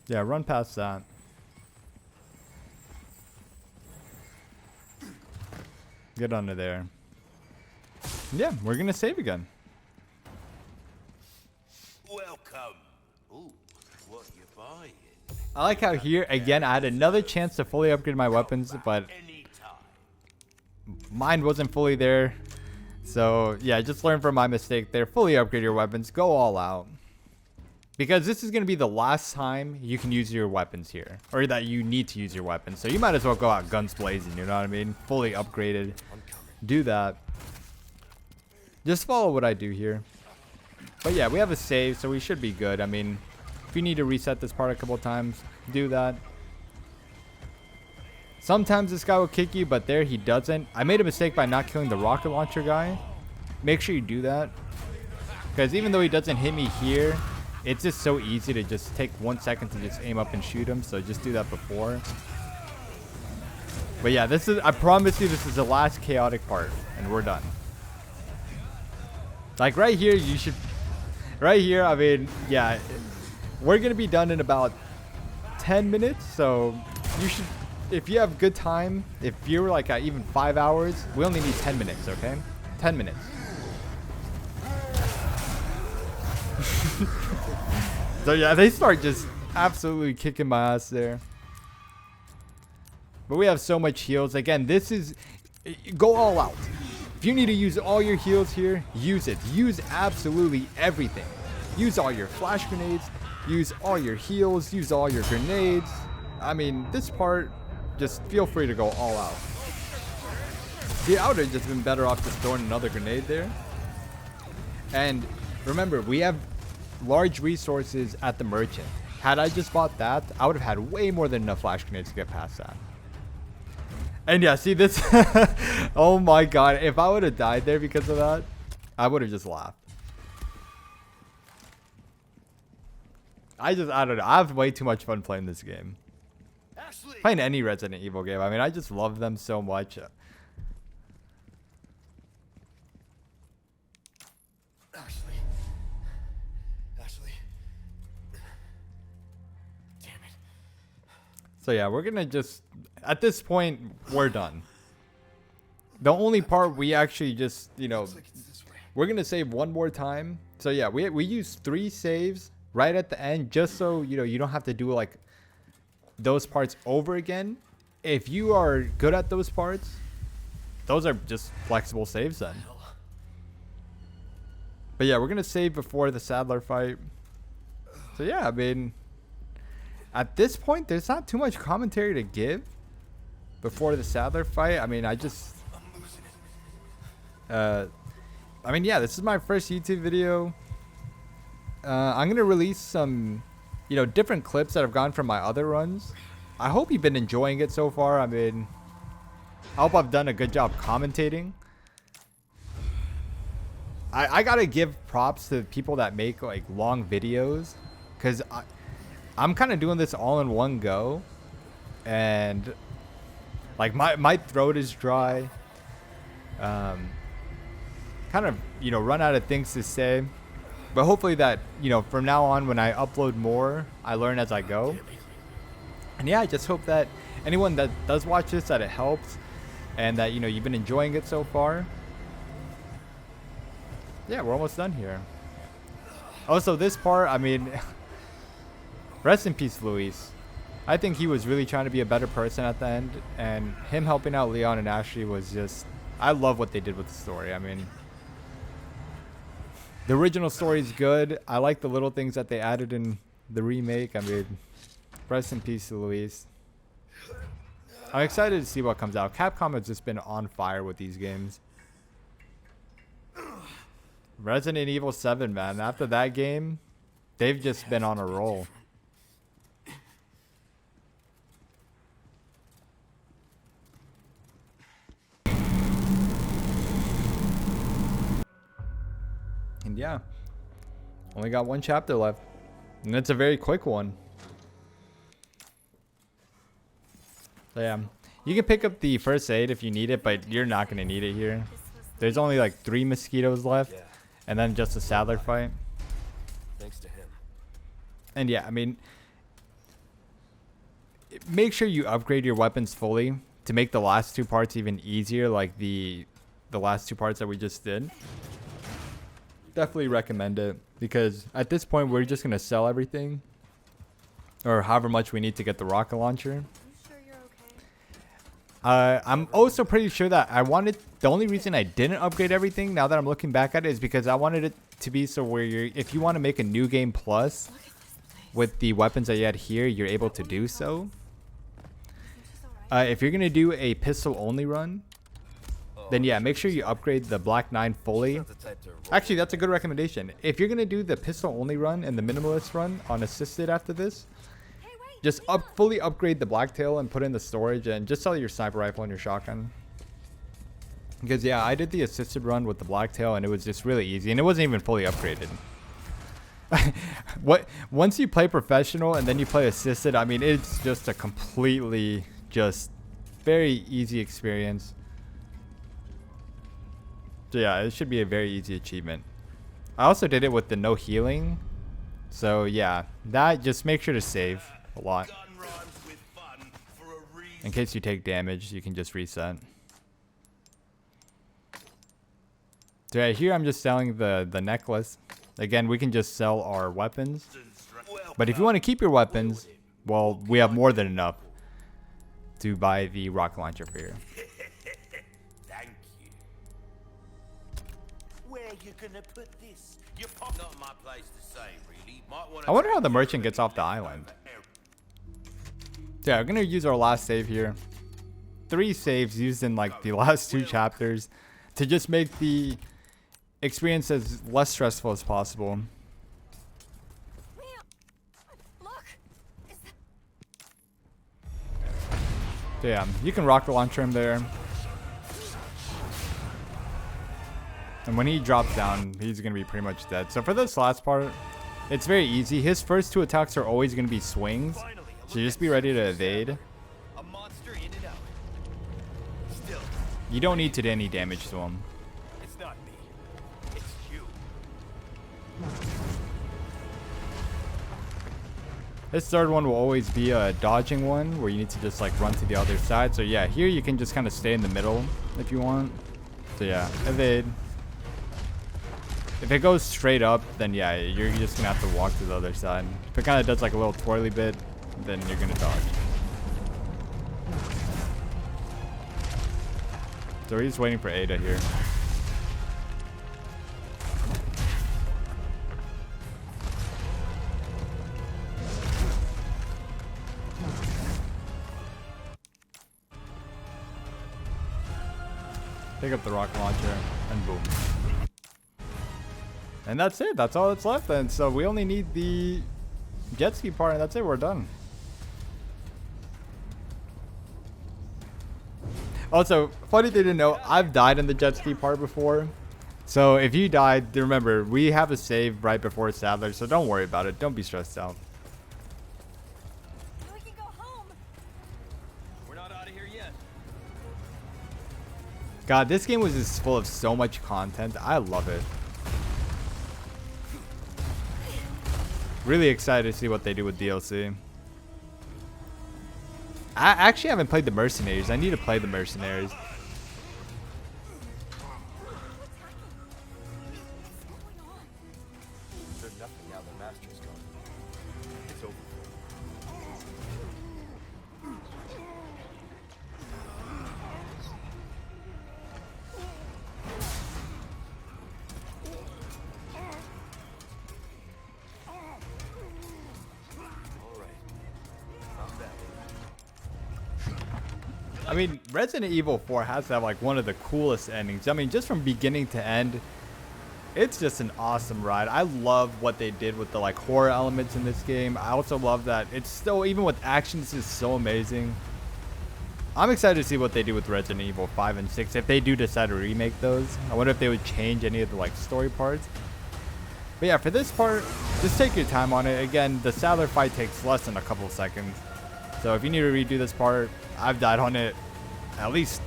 Yeah, run past that. Get under there. Yeah, we're gonna save again. Welcome. Ooh, what you buying? I like how here again I had another chance to fully upgrade my weapons, but Anytime. mine wasn't fully there. So yeah, just learn from my mistake there. Fully upgrade your weapons. Go all out. Because this is going to be the last time you can use your weapons here. Or that you need to use your weapons. So you might as well go out guns blazing, you know what I mean? Fully upgraded. Do that. Just follow what I do here. But yeah, we have a save, so we should be good. I mean, if you need to reset this part a couple times, do that. Sometimes this guy will kick you, but there he doesn't. I made a mistake by not killing the rocket launcher guy. Make sure you do that. Because even though he doesn't hit me here, it's just so easy to just take 1 second to just aim up and shoot him. So just do that before. But yeah, this is, I promise you, this is the last chaotic part. And we're done. Like right here, you should... Right here, I mean, yeah. We're going to be done in about 10 minutes. So you should... If you have good time, if you're like at even 5 hours, we only need 10 minutes, okay? 10 minutes. So yeah, they start just absolutely kicking my ass there. But we have so much heals. Again, this is... Go all out. If you need to use all your heals here, use it. Use absolutely everything. Use all your flash grenades. Use all your heals. Use all your grenades. I mean, this part... Just feel free to go all out. See, I would have just been better off just throwing another grenade there. And remember, we have large resources at the merchant. Had I just bought that, I would have had way more than enough flash grenades to get past that. And yeah, see this? Oh my god, if I would have died there because of that, I would have just laughed. I don't know. I have way too much fun playing this game. Playing any Resident Evil game. I mean, I just love them so much. Ashley. Damn it. So yeah, we're gonna just... At this point, we're done. The only part we actually just, you know... We're gonna save one more time. So yeah, we use 3 saves right at the end. Just so, you know, you don't have to do like... those parts over again. If you are good at those parts, those are just flexible saves then. But yeah, we're gonna save before the Saddler fight. So yeah, I mean, at this point there's not too much commentary to give before the Saddler fight. I mean, I mean, yeah, this is my first YouTube video. I'm gonna release some, you know, different clips that have gone from my other runs. I hope you've been enjoying it so far. I mean, I hope I've done a good job commentating. I gotta give props to people that make like long videos, because I'm kind of doing this all in one go, and like my throat is dry. Kind of, you know, run out of things to say. But hopefully that, you know, from now on when I upload more, I learn as I go. And yeah, I just hope that anyone that does watch this, that it helps. And that, you know, you've been enjoying it so far. Yeah, we're almost done here. Also, this part, I mean, rest in peace, Luis. I think he was really trying to be a better person at the end. And him helping out Leon and Ashley was just... I love what they did with the story. I mean... The original story is good. I like the little things that they added in the remake. I mean, rest in peace to Luis. I'm excited to see what comes out. Capcom has just been on fire with these games. Resident Evil 7, man. After that game, they've just been on a roll. And yeah, only got 1 chapter left, and it's a very quick one. So yeah, you can pick up the first aid if you need it, but you're not going to need it here. There's only like 3 mosquitoes left, and then just a Saddler fight. Thanks to him. And yeah, I mean, make sure you upgrade your weapons fully to make the last 2 parts even easier, like the last 2 parts that we just did. Definitely recommend it, because at this point we're just gonna sell everything, or however much we need to get the rocket launcher. You sure you're okay? I'm also pretty sure that the only reason I didn't upgrade everything now that I'm looking back at it is because I wanted it to be so where if you want to make a new game plus with the weapons that you had here, you're able to do so. If you're going to do a pistol only run, then yeah, make sure you upgrade the Black 9 fully. Actually, that's a good recommendation. If you're going to do the pistol only run and the minimalist run on assisted after this, just fully upgrade the Blacktail and put in the storage and just sell your sniper rifle and your shotgun. Because yeah, I did the assisted run with the Blacktail and it was just really easy and it wasn't even fully upgraded. Once you play professional and then you play assisted, I mean, it's just a completely just very easy experience. So yeah, it should be a very easy achievement. I also did it with the no healing. So yeah, that just make sure to save a lot. In case you take damage, you can just reset. So yeah, here I'm just selling the necklace. Again, we can just sell our weapons. But if you want to keep your weapons, well, we have more than enough to buy the rocket launcher for you. Thank you. Where you gonna put this? You're not my place to say, really. Might wanna I wonder how the merchant gets off the island. Yeah, we're gonna use our last save here. 3 saves used in like the last 2 chapters to just make the experience as less stressful as possible. Look. So yeah, you can rocket launcher him there. And when he drops down, he's gonna be pretty much dead. So for this last part, it's very easy. His first 2 attacks are always gonna be swings. So just be ready to evade. A monster in and out. Still, You don't need to do any damage to him. it's not me. It's you. This third one will always be a dodging one where you need to just like run to the other side. So yeah, here you can just kind of stay in the middle if you want. So yeah, evade. If it goes straight up, then yeah, you're just gonna have to walk to the other side. If it kind of does like a little twirly bit, then you're gonna dodge. So we're just waiting for Ada here. Pick up the rocket launcher and boom. And that's it. That's all that's left then. So we only need the jet ski part and that's it. We're done. Also, funny thing to know, I've died in the jet ski part before. So if you died, remember, we have a save right before Sadler, so don't worry about it. Don't be stressed out. We can go home. We're not out of here yet. God, this game was just full of so much content. I love it. Really excited to see what they do with DLC. I actually haven't played the Mercenaries. I need to play the Mercenaries. They're nothing now their master's gone. It's over. I mean, Resident Evil 4 has to have like one of the coolest endings. I mean, just from beginning to end, it's just an awesome ride. I love what they did with the like horror elements in this game. I also love that it's still, even with action, this is so amazing. I'm excited to see what they do with Resident Evil 5 and 6 if they do decide to remake those. I wonder if they would change any of the like story parts. But yeah, for this part, just take your time on it. Again, the Sadler fight takes less than a couple of seconds. So if you need to redo this part, I've died on it at least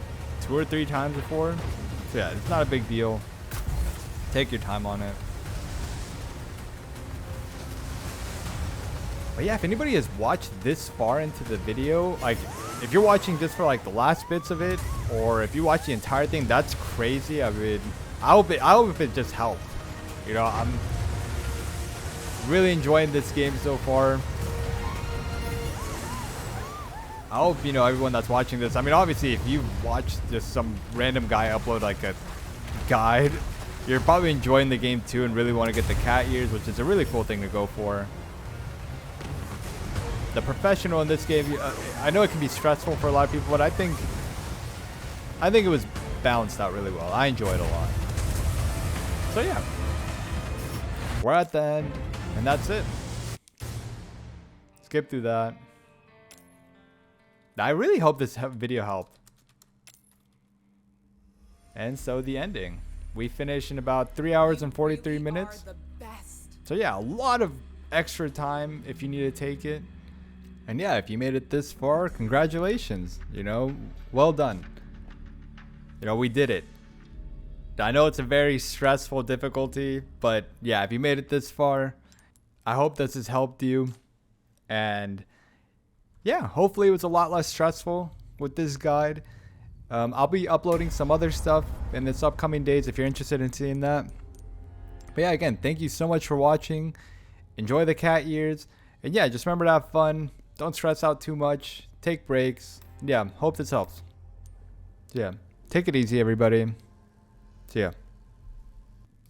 2 or 3 times before. So yeah, it's not a big deal. Take your time on it. But yeah, if anybody has watched this far into the video, like if you're watching just for like the last bits of it, or if you watch the entire thing, that's crazy. I mean, I hope if it just helped. You know, I'm really enjoying this game so far. I hope, you know, everyone that's watching this, I mean, obviously, if you watch just some random guy upload like a guide, you're probably enjoying the game too and really want to get the cat ears, which is a really cool thing to go for. The professional in this game, I know it can be stressful for a lot of people, but I think it was balanced out really well. I enjoyed it a lot. So yeah, we're at the end, and that's it. Skip through that. I really hope this video helped. And so the ending. We finish in about 3 hours and 43 minutes. So yeah, a lot of extra time if you need to take it. And yeah, if you made it this far, congratulations. You know, well done. You know, we did it. I know it's a very stressful difficulty, but yeah, if you made it this far, I hope this has helped you. And yeah, hopefully it was a lot less stressful with this guide. I'll be uploading some other stuff in this upcoming days if you're interested in seeing that. But yeah, again, thank you so much for watching. Enjoy the cat ears. And yeah, just remember to have fun. Don't stress out too much. Take breaks. Yeah, hope this helps. So yeah, take it easy, everybody. See ya.